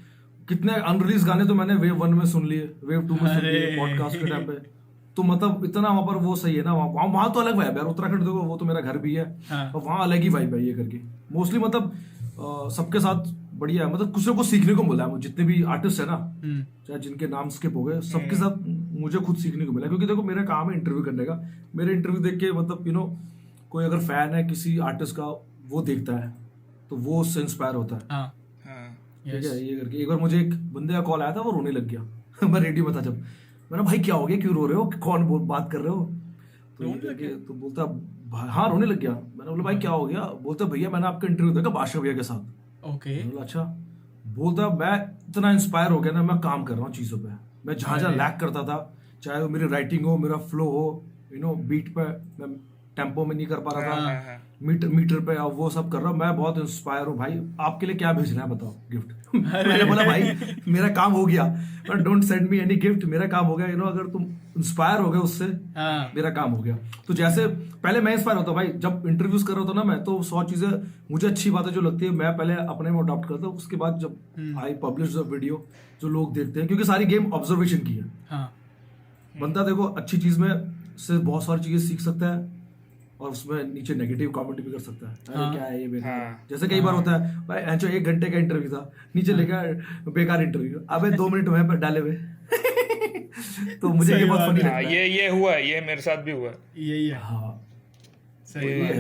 कितने अनरिलीज गाने तो मैंने वेव 1 में सुन लिए, वेव 2 में सुन लिए पॉडकास्ट के टाइम पे, तो मतलब इतना वहां पर वो सही है ना, वहां तो अलग वाइब है यार। उत्तराखंड देखो, वो तो मेरा घर भी है, और वहां अलग ही वाइब है ये करके। मोस्टली मतलब सबके साथ बढ़िया है, मतलब कुछ ना कुछ सीखने को मिला है मुझे, जितने भी आर्टिस्ट है ना, चाहे जिनके नाम स्किप हो गए, सबके साथ मुझे खुद सीखने को मिला, क्योंकि देखो मेरा काम है इंटरव्यू करने का। मेरे इंटरव्यू देख के मतलब यू नो कोई अगर फैन है किसी आर्टिस्ट का, वो देखता है तो वो उससे इंस्पायर होता है। हाँ ठीक है, ये करके एक बार मुझे एक बंदे का कॉल आया था, वो रोने लग गया मैं रेडियो में था जब, मैंने भाई क्या हो गया, क्यों रो रहे हो, कौन बात कर रहे हो, तो ये करके तो बोलता हाँ रोने लग गया। मैंने बोला भाई क्या हो गया, बोलता भैया मैंने आपका इंटरव्यू देखा बादशाह भैया के साथ। ओके बोला अच्छा, बोलता मैं इतना इंस्पायर हो गया ना, मैं काम कर रहा हूँ चीजों पे, मैं जहाँ जहाँ लैग करता था, चाहे वो मेरी राइटिंग हो, मेरा फ्लो हो, बीट पे मैं टेम्पो में नहीं कर पा रहा था, मीटर पे अब वो सब कर रहा हूँ। मैं बहुत इंस्पायर हूँ भाई। आपके लिए क्या भेजना है बताओ गिफ्ट? मैंने बोला भाई मेरा काम हो गया, don't send me any gift, मेरा काम हो गया। अगर तुम इंस्पायर हो गए उससे, मेरा काम हो गया। तो जैसे पहले मैं इंस्पायर होता भाई, जब इंटरव्यूज कर रहा था ना मैं, तो 100 चीजें मुझे अच्छी बातें जो लगती है मैं पहले अपने में अडॉप्ट करता हूँ। उसके बाद जब आई पब्लिश द वीडियो, जो लोग देखते हैं, क्योंकि सारी गेम ऑब्जर्वेशन की है। बंदा देखो अच्छी चीज में से बहुत सारी चीजें सीख सकता है, और उसमें नीचे नेगेटिव कमेंट भी कर सकता है, अरे क्या है ये बेकार। जैसे कई बार होता है भाई, एंचो 1 घंटे का इंटरव्यू था, नीचे लिखा बेकार इंटरव्यू, अबे 2 मिनट में डाले हुए। तो मुझे ये बहुत फनी लगता है। ये हुआ, ये मेरे साथ भी हुआ, यही है। हाँ सही ये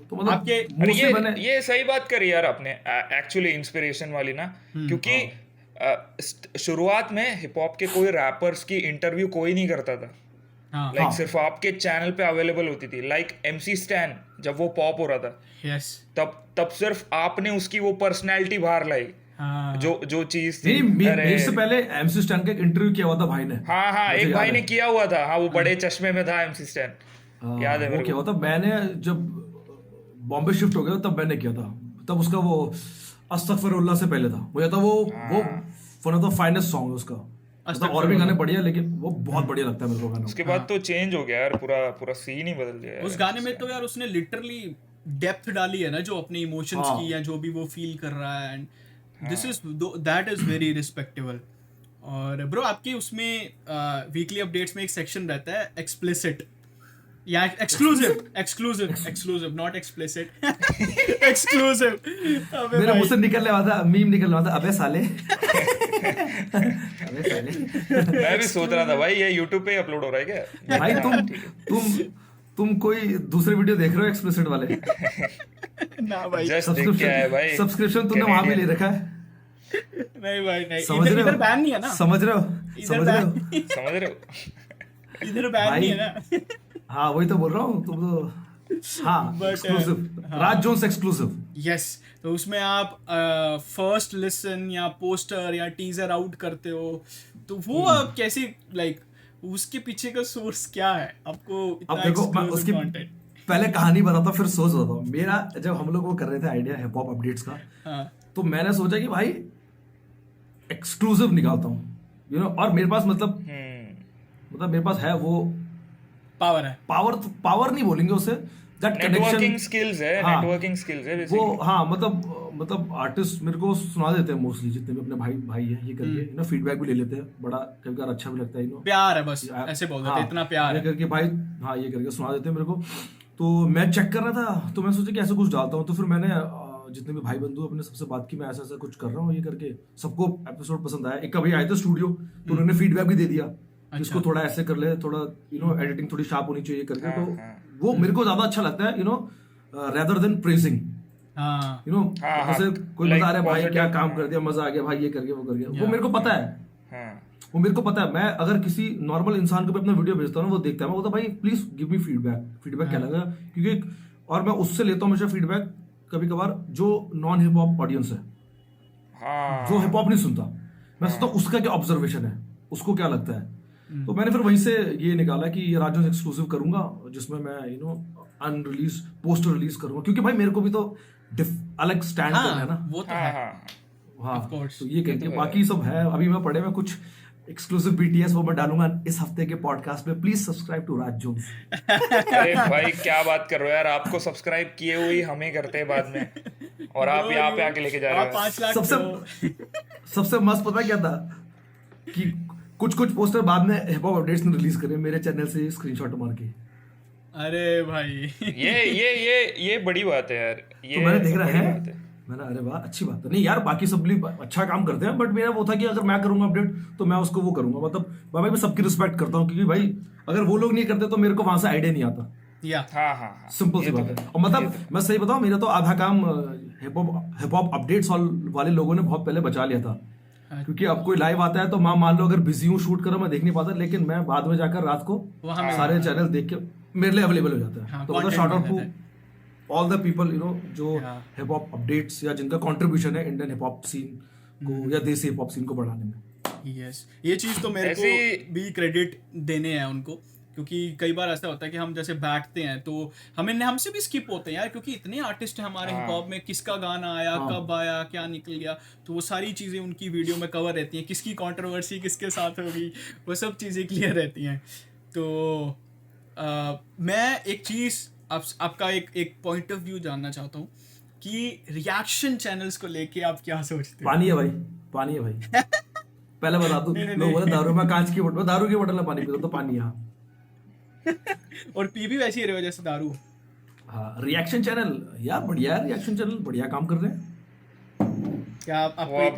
तो मतलब आपके अरे ये सही बात करी यार आपने, एक्चुअली इंस्पिरेशन वाली ना, क्योंकि शुरुआत में हिप हॉप के कोई रैपर्स की इंटरव्यू कोई नहीं करता था। लाइक सिर्फ आपके चैनल पे अवेलेबल होती थी। लाइक MC स्टैन जब वो पॉप हो रहा था, यस, तब सिर्फ आपने उसकी वो पर्सनैलिटी बाहर लाई, जो चीज थी। मेरे से पहले MC स्टैन का एक इंटरव्यू किया हुआ था भाई ने। हाँ एक भाई ने किया हुआ था, हाँ वो बड़े चश्मे में था MC स्टैन, याद है वो मेरे क्या को। होता, मैंने जब बॉम्बे शिफ्ट हो गया तब मैंने किया था। तब उसका वो अस्तगफिरुल्लाह से पहले था, मुझे था वो one of the finest song है उसका। मतलब और भी गाने बढ़िया, लेकिन वो बहुत बढ़िया लगता है मेरे को गाना। उसके बाद तो चेंज हो गया यार, पूरा सीन ही बदल गया उस गाने में। तो यार उसने लिटरली डेप्थ डाली है ना, जो अपने इमोशंस की, या जो भी वो फील कर रहा है, and that is very respectable. और ब्रो आपके उसमें वीकली अपडेट्स में एक सेक्शन रहता है एक्सप्लिसिट या एक्सक्लूसिव नॉट एक्सप्लिसिट, एक्सक्लूसिव। मेरे मुंह से निकलने वाला था, मीम निकलने वाला था, अबे साले। अबे साले। मैं भी सोच रहा था भाई ये YouTube पे अपलोड हो रहा है क्या भाई? तुम कोई दूसरे वीडियो देख रहे हो एक्सप्लिसिट वाले? ना भाई, जस्ट देख क्या है भाई, सब्सक्रिप्शन तुमने वहां भी ले रखा है। नहीं भाई नहीं, समझ रहे हो? इधर बैन नहीं है ना, समझ रहे हो? इधर बैन नहीं है ना। हाँ वही तो बोल रहा हूँ, तुम तो हाँ एक्सक्लूसिव, राज जोन्स एक्सक्लूसिव। यस, तो उसमें आप फर्स्ट लिसन या पोस्टर या टीजर आउट करते हो, तो वो आप कैसे, लाइक उसके पीछे का सोर्स क्या है आपको अब इतना देखो मैं उसकी कंटेंट? पहले कहानी बताता फिर सोच बताता हूँ। मेरा जब हम लोग वो कर रहे थे आइडिया हिप हॉप अपडेट्स का, तो मैंने सोचा कि भाई एक्सक्लूसिव निकालता हूँ, और मेरे पास मतलब मेरे पास है वो पावर नहीं बोलेंगे उसे, दैट नेटवर्किंग स्किल्स है, नेटवर्किंग स्किल्स है वो। हाँ मतलब आर्टिस्ट मेरे को सुना देते हैं मोस्टली, जितने भी अपने भाई है, ये करके फीडबैक भी ले लेते हैं, बड़ा कभी कभार अच्छा भी लगता है। प्यार है बस, ऐसे बोल देते हैं, इतना प्यार है करके भाई, हाँ ये करके सुना देते हैं मेरे को। तो मैं चेक कर रहा था, तो मैं सोचा कि ऐसा कुछ डालता हूँ। तो फिर मैंने जितने भी भाई बंधु अपने सबसे बात की, मैं ऐसा कुछ कर रहा हूँ ये करके। सबको एपिसोड पसंद आया। एक कभी आए थे स्टूडियो, तो उन्होंने फीडबैक भी दे दिया, इसको थोड़ा ऐसे कर ले, थोड़ा एडिटिंग थोड़ी शार्प होनी चाहिए करके। तो वो मेरे को ज्यादा अच्छा लगता है, रेदर देन प्रेजिंग। जैसे कोई बता रहे भाई क्या काम कर दिया, मजा आ गया भाई, ये करके वो कर गया, वो मेरे को पता है। वो मेरे को पता है। मैं अगर किसी नॉर्मल इंसान को भी अपना वीडियो भेजता हूँ, वो देखता है, मैं बोलता भाई प्लीज गिव मी फीडबैक क्या लगा, क्योंकि और मैं उससे लेता हूँ हमेशा फीडबैक कभी कभार जो नॉन हिप हॉप ऑडियंस है, जो हिप हॉप नहीं सुनता, मैं सोचता हूँ उसका क्या ऑब्जर्वेशन है, उसको क्या लगता है। तो मैंने फिर वहीं से ये निकाला कि ये राजू एक्सक्लूसिव करूंगा, जिसमें मैं अनरिलीज पोस्टर रिलीज करूंगा, क्योंकि भाई मेरे को भी तो अलग स्टैंड करना है ना। वो तो है। हाँ तो ये कहते हैं, बाकी सब है। अभी मैं पढ़े में कुछ एक्सक्लूसिव BTS वो मैं डालूंगा इस हफ्ते के पॉडकास्ट में। Please subscribe to Raj Jones. अरे भाई क्या बात कर रहे हो यार, आपको सब्सक्राइब किए हुए ही हमें करते हैं बाद में, और आप यहाँ पे आके लेके जा रहे हो 5 लाख। सबसे मस्त पता क्या था कि कुछ पोस्टर बाद में हिप हॉप अपडेट्स ने रिलीज करे मेरे चैनल से स्क्रीनशॉट मार के। अरे भाई ये बड़ी बात है यार। ये तो मैंने देख रहा है, मैंने अरे वाह अच्छी बात है। नहीं यार बाकी सब भी अच्छा काम करते हैं, बट मेरा वो था कि अगर मैं करूंगा अपडेट तो मैं उसको वो करूंगा। मतलब भाई मैं सबकी रिस्पेक्ट करता हूँ, क्योंकि भाई अगर वो लोग नहीं करते तो मेरे को वहां से आइडिया नहीं आता। हाँ सिंपल सी बात है। और मतलब मैं सही बताऊं, मेरा तो आधा काम हिप हॉप अपडेट्स वाले लोगों ने बहुत पहले बचा लिया था, क्योंकि अब कोई लाइव आता है तो मान लो अगर बिजी हूँ, शूट करो, मैं देख नहीं पाता, लेकिन मैं बाद में जाकर रात को सारे चैनल देख के मेरे लिए अवेलेबल हो जाता है। तो मतलब shout out to all the people जो हिप हॉप अपडेट्स या जिनका कंट्रीब्यूशन है इंडियन हिप हॉप सीन को या देसी हिप हॉप सीन को बढ़ाने में। यस, ये चीज तो मेरे को भी क्रेडिट देने हैं उनको, क्योंकि कई बार ऐसा होता है कि हम जैसे बैठते हैं तो हमसे भी स्किप होते हैं यार, क्योंकि इतने आर्टिस्ट हैं हमारे हिप हॉप में, किसका गाना आया, कब आया, क्या निकल गया, तो वो सारी चीज़ें उनकी वीडियो में कवर रहती हैं, किसकी कंट्रोवर्सी किसके साथ होगी, वो सब चीज़ें क्लियर रहती हैं। तो मैं एक चीज़ आपका एक पॉइंट ऑफ व्यू जानना चाहता हूँ कि रिएक्शन चैनल्स को लेके आप क्या सोचते हो? पानी है भाई, पानी है भाई। पहले बता दूं, लोग बोले दारू में कांच की बोतल, दारू की बोतल में पानी पीता तो पानी है। और पी भी वैसी ही रहे हो जैसे दारू। हाँ, रिएक्शन चैनल यार बढ़िया है, रिएक्शन चैनल बढ़िया काम कर रहे हैं। क्या वो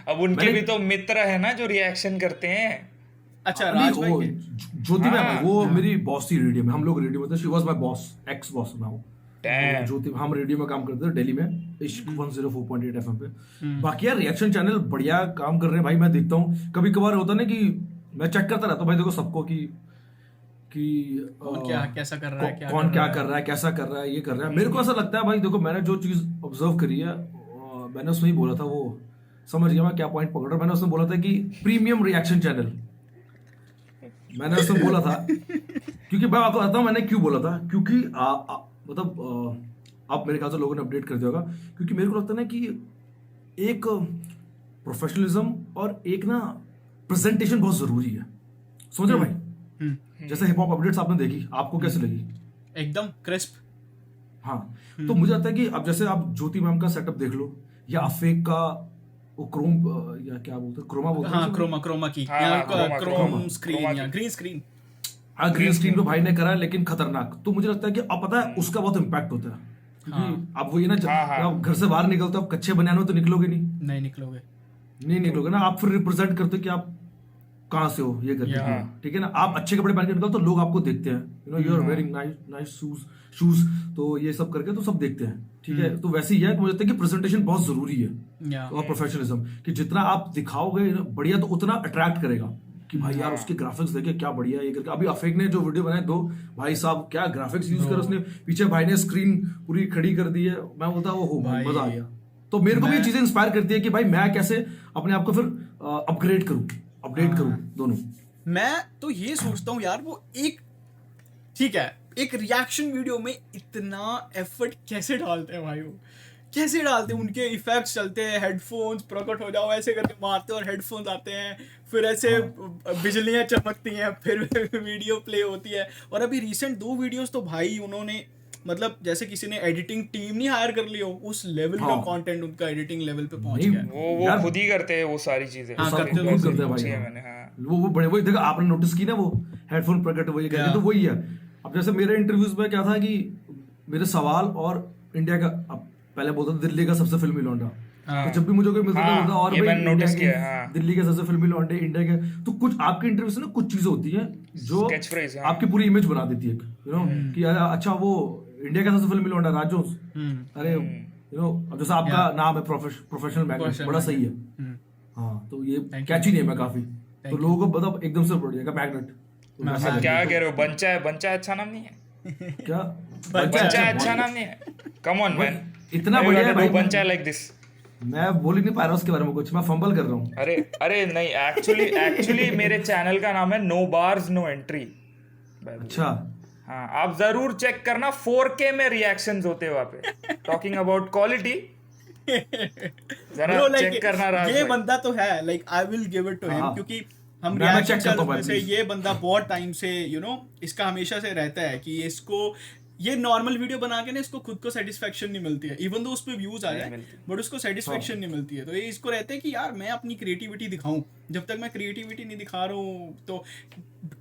अब उनके भी तो मित्र है ना जो रिएक्शन करते हैं। अच्छा, राज भाई के ज्योति मैम, वो मेरी बॉस थी रेडियो में, हम लोग रेडियो में थे, she was my boss, ex boss now. Jyoti, हम रेडियो में काम करते थे दिल्ली में, इश्क 104.8 एफएम पे। बाकी यार रिएक्शन चैनल बढ़िया काम कर रहे हैं भाई, मैं देखता हूँ कभी कभार होता ना कि मैं चेक करता रहता हूँ भाई, देखो सबको कि कौन क्या कैसा कर रहा है, कौन क्या कर रहा है, कैसा कर रहा है, ये कर रहा है। मेरे को ऐसा लगता है भाई, देखो मैंने जो चीज ऑब्जर्व करी है, मैंने उसमें ही बोला था, वो समझ गया मैं क्या पॉइंट पकड़ रहा हूँ। मैंने उसमें बोला था कि प्रीमियम रिएक्शन चैनल, मैंने उसमें बोला था, क्योंकि मैं आपको बताता हूँ मैंने क्यों बोला था, क्योंकि मतलब आप मेरे ख्याल से लोगों ने अपडेट कर दिया होगा, क्योंकि मेरे को लगता है ना कि एक प्रोफेशनलिज्म और एक ना प्रेजेंटेशन बहुत जरूरी है, समझ रहे हो भाई? जैसे हिप हॉप अपडेट्स आपने देखी, आपको कैसे लगी? एकदम क्रिस्प। हाँ, तो मुझे लगता है कि अब जैसे आप ज्योति मैम का सेटअप देख लो, या अफेक का वो क्रोम, या क्या बोलते हैं, क्रोमा बोलते हैं, हाँ क्रोमा की, क्रोम स्क्रीन या ग्रीन स्क्रीन। हाँ, ग्रीन स्क्रीन पे भाई ने करा, लेकिन खतरनाक। तो मुझे लगता है कि अब पता है उसका बहुत इम्पैक्ट होता है, क्योंकि आप वो ये ना, आप घर से बाहर निकलते हो, आप कच्चे बनियान में तो निकलोगे नहीं निकलोगे ना, आप फिर रिप्रेजेंट करते हो कि आप कहाँ से हो, ये करके, ठीक है ना। आप अच्छे कपड़े पहन के निकलते तो लोग आपको देखते हैं, you know, you are wearing nice shoes, तो ये सब करके तो सब देखते हैं, ठीक है। तो वैसे ही है, मुझे लगता है कि प्रेजेंटेशन बहुत जरूरी है, और प्रोफेशनलिज्म, कि जितना आप दिखाओगे बढ़िया तो उतना अट्रैक्ट करेगा कि भाई यार उसके ग्राफिक्स देखे क्या बढ़िया है, ये करके। अभी अफेक ने जो वीडियो बनाए, दो भाई साहब क्या ग्राफिक्स यूज कर, उसने पीछे भाई ने स्क्रीन पूरी खड़ी कर दी है, मैं बोलता वो भाई मजा आ गया। तो मेरे को भी ये चीजें इंस्पायर करती है कि भाई मैं कैसे अपने आप को फिर अपडेट करूं दोनों। मैं तो ये सोचता हूँ यार, वो एक ठीक है, एक रिएक्शन वीडियो में इतना एफर्ट कैसे डालते हैं भाई, वो कैसे डालते हैं, उनके इफेक्ट्स चलते हैं, हेडफोन्स प्रकट हो जाओ ऐसे करके मारते हैं और हेडफोन्स आते हैं, फिर ऐसे बिजलियां चमकती हैं, फिर वीडियो प्ले होती है। और अभी रिसेंट 2 वीडियोस तो भाई उन्होंने, मतलब जैसे किसी ने एडिटिंग टीम नहीं हायर कर ली हो, उस लेवल का कंटेंट उनका एडिटिंग लेवल पे पहुंच गया। वो खुद ही करते हैं वो सारी चीजें, करते हैं भाई। वो बड़े वही देखो, आपने नोटिस की ना, वो हेडफोन प्रकट वही करते, तो वही है। अब जैसे मेरे इंटरव्यूज में क्या था कि मेरे सवाल और इंडिया का, अब पहले बोलता था दिल्ली का सबसे फिल्मी लौंडा, तो जब भी मुझे कोई मिलता था और भाई दिल्ली के सबसे फिल्मी लौंडे, इंडिया के, तो कुछ आपके इंटरव्यू से ना कुछ चीजें होती हैं जो आपकी पूरी इमेज बना देती है, यू नो, कि अच्छा वो इंडिया का सबसे फिल्मी लौंडा राज जोन्स, अरे यू नो, अब जैसा आपका नाम है प्रोफेशनल मैग्नेट, बड़ा सही है। हाँ, तो ये कैची नेम है काफी, तो लोगों को मतलब एकदम से बढ़ जाएगा मैग्नेट। क्या कह रहे हो, बंचा अच्छा नाम नहीं है क्या? बंचा अच्छा नाम नहीं है, कम ऑन मैन, इतना बढ़िया है भाई, बंचा लाइक दिस। मैं बोल ही नहीं पा रहा उसके बारे में कुछ, मैं फंबल कर रहा हूँ। अरे नहीं, एक्चुअली मेरे चैनल का नाम है नो बार्स नो एंट्री। अच्छा, हाँ, आप जरूर चेक करना, 4K में रिएक्शंस होते हैं वहाँ पे, टॉकिंग अबाउट क्वालिटी, जरा चेक करना। ये बंदा तो है, like I will give it to him, क्योंकि हम रिएक्शन चैनल में से ये बंदा बहुत टाइम से, यू नो, इसका हमेशा से रहता है कि इसको ये नॉर्मल वीडियो बना के ना इसको खुद को सेटिस्फेक्शन नहीं मिलती है, इवन दो उस पे व्यूज आ जाए, बट उसको सेटिस्फेक्शन नहीं मिलती है। तो ये इसको रहता है कि यार मैं अपनी क्रिएटिविटी दिखाऊं, जब तक मैं क्रिएटिविटी नहीं दिखा रहा हूँ तो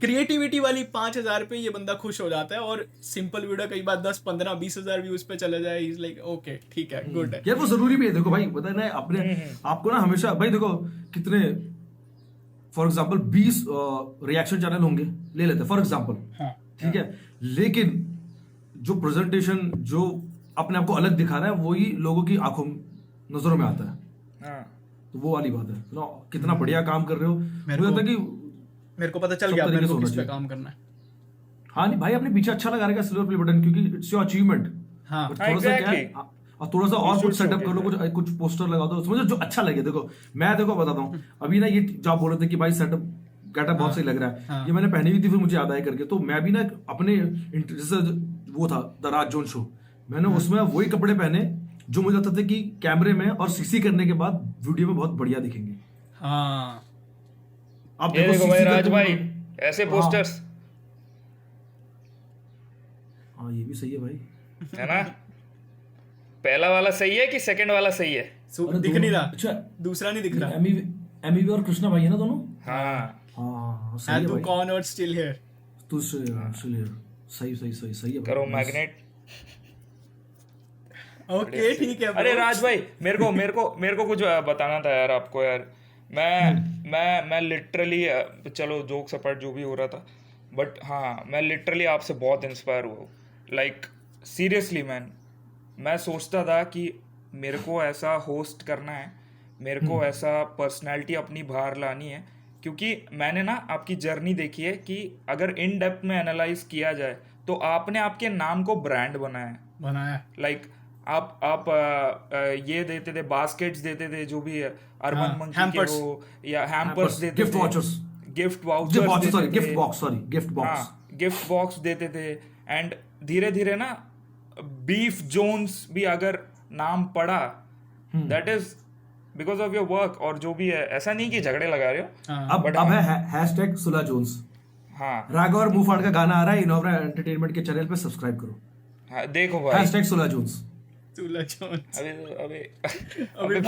क्रिएटिविटी वाली 5,000 पे ये बंदा खुश हो जाता है, और सिंपल वीडियो कई बार 10, 15, 20,000 व्यूज पे चले जाए, इज लाइक ओके ठीक है, गुड है। यार वो जरूरी भी है, देखो भाई पता है अपने आपको ना हमेशा भाई, देखो कितने फॉर एग्जाम्पल 20 रिएक्शन चैनल होंगे, ले लेते फॉर एग्जाम्पल, ठीक है, लेकिन जो प्रेजेंटेशन जो अपने आप को अलग दिखा रहा है वही लोगों की आंखों नजरों में आता है, तो वो वाली बात है ना, कितना बढ़िया काम कर रहे हो। मुझे लगता है कि मेरे को पता चल गया मेरे को किस पे काम करना है। हाँ नहीं भाई, अपने पीछे अच्छा लगा रहेगा सिल्वर प्ले बटन, क्योंकि इट्स योर अचीवमेंट। हाँ, थोड़ा सा क्या है, और थोड़ा सा और कुछ सेटअप कर लो, कुछ पोस्टर लगा दो उसमें जो अच्छा लगे। देखो मैं बताता हूँ, अभी ना ये जो आप बोल रहे थे कि भाई सेटअप गेटअप बहुत सही लग रहा है, ये मैंने पहनी हुई थी, फिर मुझे याद आया करके, तो मैं भी ना अपने जैसे वो था द राज जोन शो, मैंने उसमें वही कपड़े पहने जो मुझे लगता था कि कैमरे में और सीसी करने के बाद वीडियो में बहुत बढ़िया दिखेंगे। हाँ आप ये देखो भाई CC राज करके भाई, भी- ऐसे हाँ। पोस्टर्स हाँ ये भी सही है भाई। है ना। पहला वाला सही है कि सेकंड वाला सही है? अरे दिख नहीं रहा, अच्छा दूसरा नहीं दिख रहा। एमी और कृष्णा भाई है ना दोनों। हाँ हाँ सही है है तू भाई। कौन और स्टिल हियर। तू सही सही है भाई। करो मैग्नेट। ओके ठीक है अरे bro। राज भाई, मेरे को कुछ बताना था यार आपको यार। मैं लिटरली, चलो जोक्स अपार्ट जो भी हो रहा था, बट हाँ मैं लिटरली आपसे बहुत इंस्पायर हुआ हूँ। लाइक सीरियसली मैन, मैं सोचता था कि मेरे को ऐसा होस्ट करना है, मेरे को ऐसा पर्सनैलिटी अपनी बाहर लानी है, क्योंकि मैंने ना आपकी जर्नी देखी है कि अगर इन डेप्थ में एनालाइज किया जाए तो आपने आपके नाम को ब्रांड बनाया। लाइक आप ये देते थे, बास्केट्स देते थे, जो भी है अर्बन मंकी के hampers। हो, या हैम्पर्स देते गिफ्ट थे, वाचर्स, गिफ्ट वाउचर्स देते थे, गिफ्ट बॉक्स। हाँ गिफ्ट बॉक्स देते थे। एंड धीरे धीरे ना बीफ जोन्स भी अगर नाम पड़ा, that is because of your work, और जो भी है, ऐसा नहीं कि झगड़े लगा रहे हो। अब है हैशटैग सुला जोन्स। हाँ राघव और मुफाड़ का गाना आ रहा है इनोवरा एंटरटेनमेंट के चैनल पे, सब्सक्राइब करो। हाँ देखो भाई, हैशटैग सुला जोन्स। सुला जोन्स। अबे अबे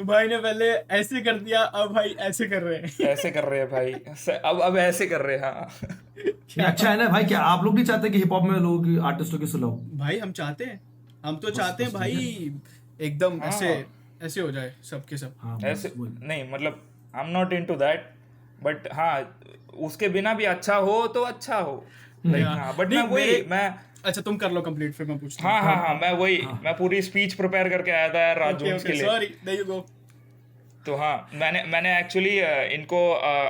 भाई ने पहले ऐसे कर दिया, अब भाई ऐसे कर रहे हैं। ऐसे कर रहे हैं भाई, अब ऐसे कर रहे हैं। हाँ ये अच्छा है ना भाई, क्या आप लोग नहीं चाहते कि हिप हॉप में लोग आर्टिस्टों की सुलाओ? भाई हम चाहते हैं, हम तो चाहते हैं भाई एकदम ऐसे हो जाए सबके सब। हाँ ऐसे नहीं, मतलब I am not into that, but हाँ उसके बिना भी अच्छा हो तो अच्छा हो। लाइक हाँ, बट मैं वही मैं अच्छा तुम कर लो कंप्लीट, फिर मैं पूछता हूँ। हाँ मैं वही मैं पूरी स्पीच प्रिपेयर करके आया था यार राज जोन्स के लिए। Sorry, there you go. तो हाँ मैंने एक्चुअली इनको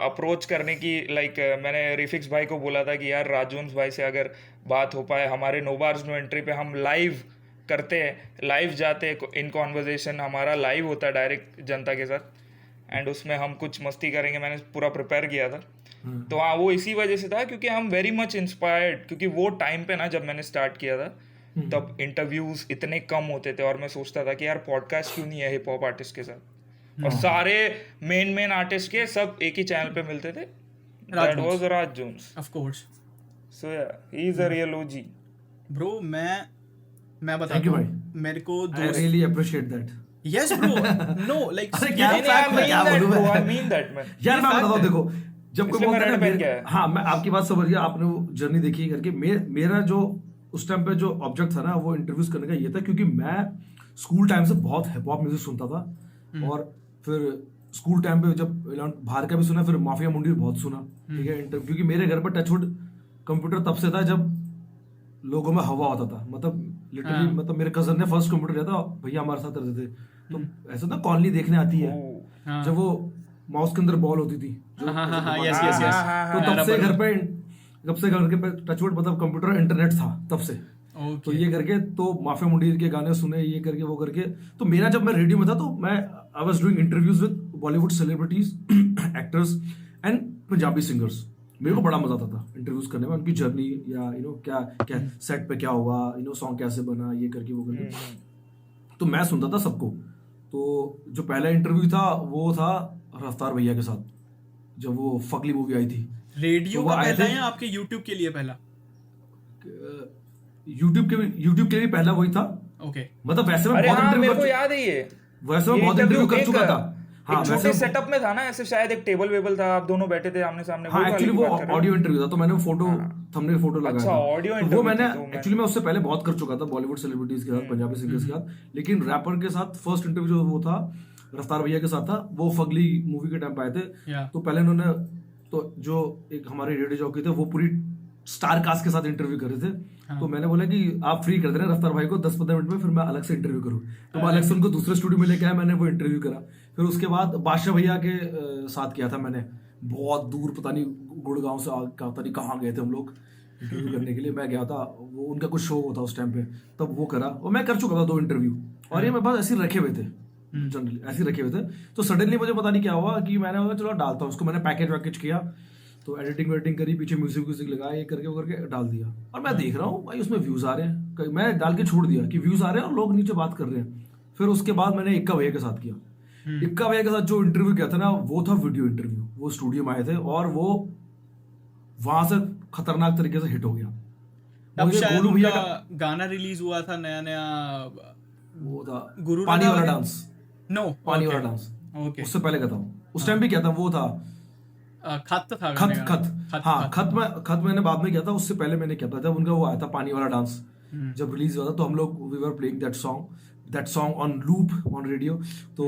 अप्रोच करने की, लाइक मैंने रिफिक्स भाई को बोला था कि यार राज जोन्स भाई से अगर बात हो पाए, हमारे नो बार्स नो एंट्री पे हम लाइव करते हैं, लाइव जाते हैं, इन कॉन्वर्जेशन हमारा लाइव होता है डायरेक्ट जनता के साथ, एंड उसमें हम कुछ मस्ती करेंगे। मैंने पूरा प्रिपेयर किया था। तो हाँ वो इसी वजह से था, क्योंकि हम वेरी मच इंस्पायर्ड, क्योंकि वो टाइम पे ना जब मैंने स्टार्ट किया था तब इंटरव्यूज इतने कम होते थे, और मैं सोचता था कि यार पॉडकास्ट क्यों नहीं है हिप हॉप आर्टिस्ट के साथ, और सारे मेन आर्टिस्ट के सब एक ही चैनल पे मिलते थे। That was Raj Jones, of course. So yeah he is a real OG bro. मैं बताता Thank you, हूँ, भाई। मेरे को आई दोस्त। Really appreciate that. Yes bro, know like अरे क्या नहीं, fact में क्या बोलूं मैं? I mean that, man. यार मैं बताता हूँ, देखो जब कोई इसलिए बोलता है मैंने ना पहन के आया। हाँ मैं आपकी बात समझ गया, आपने वो जर्नी देखी है करके। मेरा जो उस टाइम पे जो ऑब्जेक्ट था ना वो इंटरव्यूज करने का ये था, क्योंकि मैं स्कूल टाइम से बहुत हिप हॉप म्यूजिक सुनता था, और फिर स्कूल टाइम पे जब बाहर का भी सुना, फिर माफिया मुंडी भी बहुत सुना, ठीक है। क्योंकि मेरे घर पर टचवुड कंप्यूटर तब से था जब लोगों में हवा होता था, मतलब लिटरली, मतलब मेरे कजन ने फर्स्ट कंप्यूटर लिया था, भैया हमारे साथ रहते थे, तो ऐसा ना कॉलोनी देखने आती है, जब वो माउस के अंदर बॉल होती थी जो, यस तो तब से घर पे टचवुड मतलब कंप्यूटर इंटरनेट था तब से। तो ये करके तो माफिया मुंडी के गाने सुने, ये करके वो करके, तो मेरा जब मैं रेडियो में था तो मैं I was doing interviews with Bollywood celebrities, actors and Punjabi singers. मेरे को बड़ा मजा आता था इंटरव्यूज करने में, उनकी जर्नी या क्या क्या सेट पे क्या हुआ, सॉन्ग कैसे बना, ये करके वो करके। तो मैं सुनता था सबको। तो जो पहला इंटरव्यू था वो था रफ्तार भैया के साथ, जब वो फगली मूवी आई थी। रेडियो तो का वो आए पहला थे- या आपके यूट्यूब के लिए पहला? यूट्यूब के लिए पहला वही था, ओके। मतलब वैसे मैं अरे बहुत हाँ मेरे को इंटरव्यू याद है ये वैसे मैं बहुत इंटरव्यू कर चुका था। हाँ एक छोटे सेटअप में था ना, ऐसे शायद एक टेबल वेबल था, आप दोनों बैठे थे आमने सामने। हाँ एक्चुअली वो ऑडियो इंटरव्यू था, तो मैंने फोटो थंबनेल फोटो लगाया अच्छा, था। ऑडियो तो वो इंटरव्यू मैंने थी, तो मैं- एक्चुअली मैं उससे पहले बहुत कर चुका था बॉलीवुड सेलिब्रिटीज के साथ, पंजाबी सिंगर्स के साथ, लेकिन रैपर के साथ फर्स्ट इंटरव्यू जो वो था रफ्तार भैया के साथ था। वो फगली मूवी के टाइम पे आए थे, तो पहले उन्होंने तो जो एक हमारे रेडियो जॉकी थे वो पूरी स्टार कास्ट के साथ इंटरव्यू कर रहे थे। तो मैंने बोला कि आप फ्री कर देना रफ्तार भाई को 10-15 मिनट में, फिर मैं अलग से इंटरव्यू करूँ। तो मैं अलग से उनको दूसरे स्टूडियो में लेके आया, मैंने वो इंटरव्यू करा। फिर उसके बाद बादशाह भैया के साथ किया था मैंने, बहुत दूर, पता नहीं गुड़गांव से पता नहीं कहाँ गए थे हम लोग। इंटरव्यू करने के लिए। मैं गया था, वो उनका कुछ शो होता उस टाइम पे, तब वो करा और मैं कर चुका था 2 इंटरव्यू, और ये मेरे पास ऐसे ही रखे हुए थे, जनरली ऐसे ही रखे हुए थे। तो सडनली मुझे पता नहीं क्या हुआ कि मैंने बोला चलो डालता हूँ उसको, मैंने पैकेज वैकेज किया, तो एडिटिंग वेडिटिंग करी, पीछे म्यूजिक लगाया, ये करके वो करके डाल दिया, और मैं देख रहा हूँ भाई उसमें व्यूज आ रहे हैं, मैं डाल के छोड़ दिया कि व्यूज आ रहे हैं और लोग नीचे बात कर रहे हैं। फिर उसके बाद मैंने इक्का भैया के साथ किया, इक्का भैया के साथ जो इंटरव्यू किया था ना, वो था वीडियो इंटरव्यू। वो स्टूडियो में आए थे और वो वहां से खतरनाक तरीके से हिट हो गया। तब मुझे शायद गोलू भैया उनका का गाना रिलीज हुआ था नया, वो था गुरु पानी वाला रंधावा डांस, नो पानी वाला डांस, ओके, उससे पहले का था, उस टाइम भी क्या था, वो था खत था खत गाने का खत नाम। हाँ, खत मैंने बाद में किया था, उससे पहले मैंने किया था जब उनका वो आया था पानी वाला डांस, जब रिलीज हुआ था, तो हम लोग we were playing that song on loop on radio. तो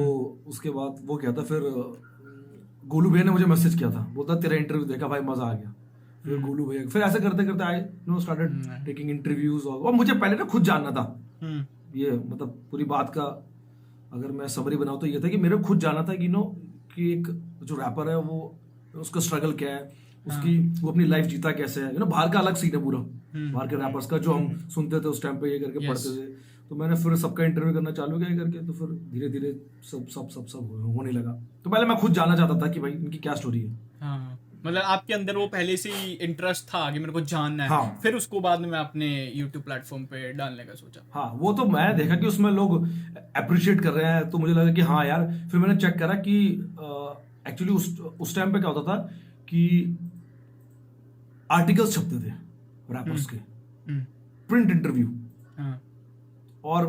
उसके बाद वो किया था, फिर गोलू भैया ने मुझे मैसेज किया था, बोलता तेरा इंटरव्यू देखा भाई मजा आ गया। फिर गोलू भैया, फिर ऐसे करते करते I know started taking interviews, और मुझे पहले ना खुद जानना था ये, मतलब पूरी बात का अगर मैं समरी बनाऊं तो ये था कि मेरे को खुद जानना था कि कि एक जो रैपर है वो उसका स्ट्रगल क्या है, उसकी वो अपनी लाइफ जीता कैसे है, बाहर का अलग सीन है पूरा, बाहर के रैपर्स का जो हम सुनते थे उस टाइम पे, ये करके पढ़ते थे। तो मैंने फिर सबका इंटरव्यू करना चालू किया करके, तो फिर धीरे धीरे सब होने लगा। तो पहले मैं खुद जानना चाहता था कि भाई इनकी क्या स्टोरी है। हाँ, मतलब आपके अंदर वो पहले से ही इंटरेस्ट था कि मेरे को जानना है। हाँ। फिर उसको बाद में अपने YouTube प्लेटफॉर्म पे डालने का सोचा। हाँ, वो तो मैं देखा कि उसमें लोग अप्रिशिएट कर रहे हैं, तो मुझे लगा कि हाँ यार। फिर मैंने चेक करा कि एक्चुअली उस टाइम पे क्या होता था कि आर्टिकल्स छपते थे रैपर्स के, प्रिंट इंटरव्यू, हाँ, और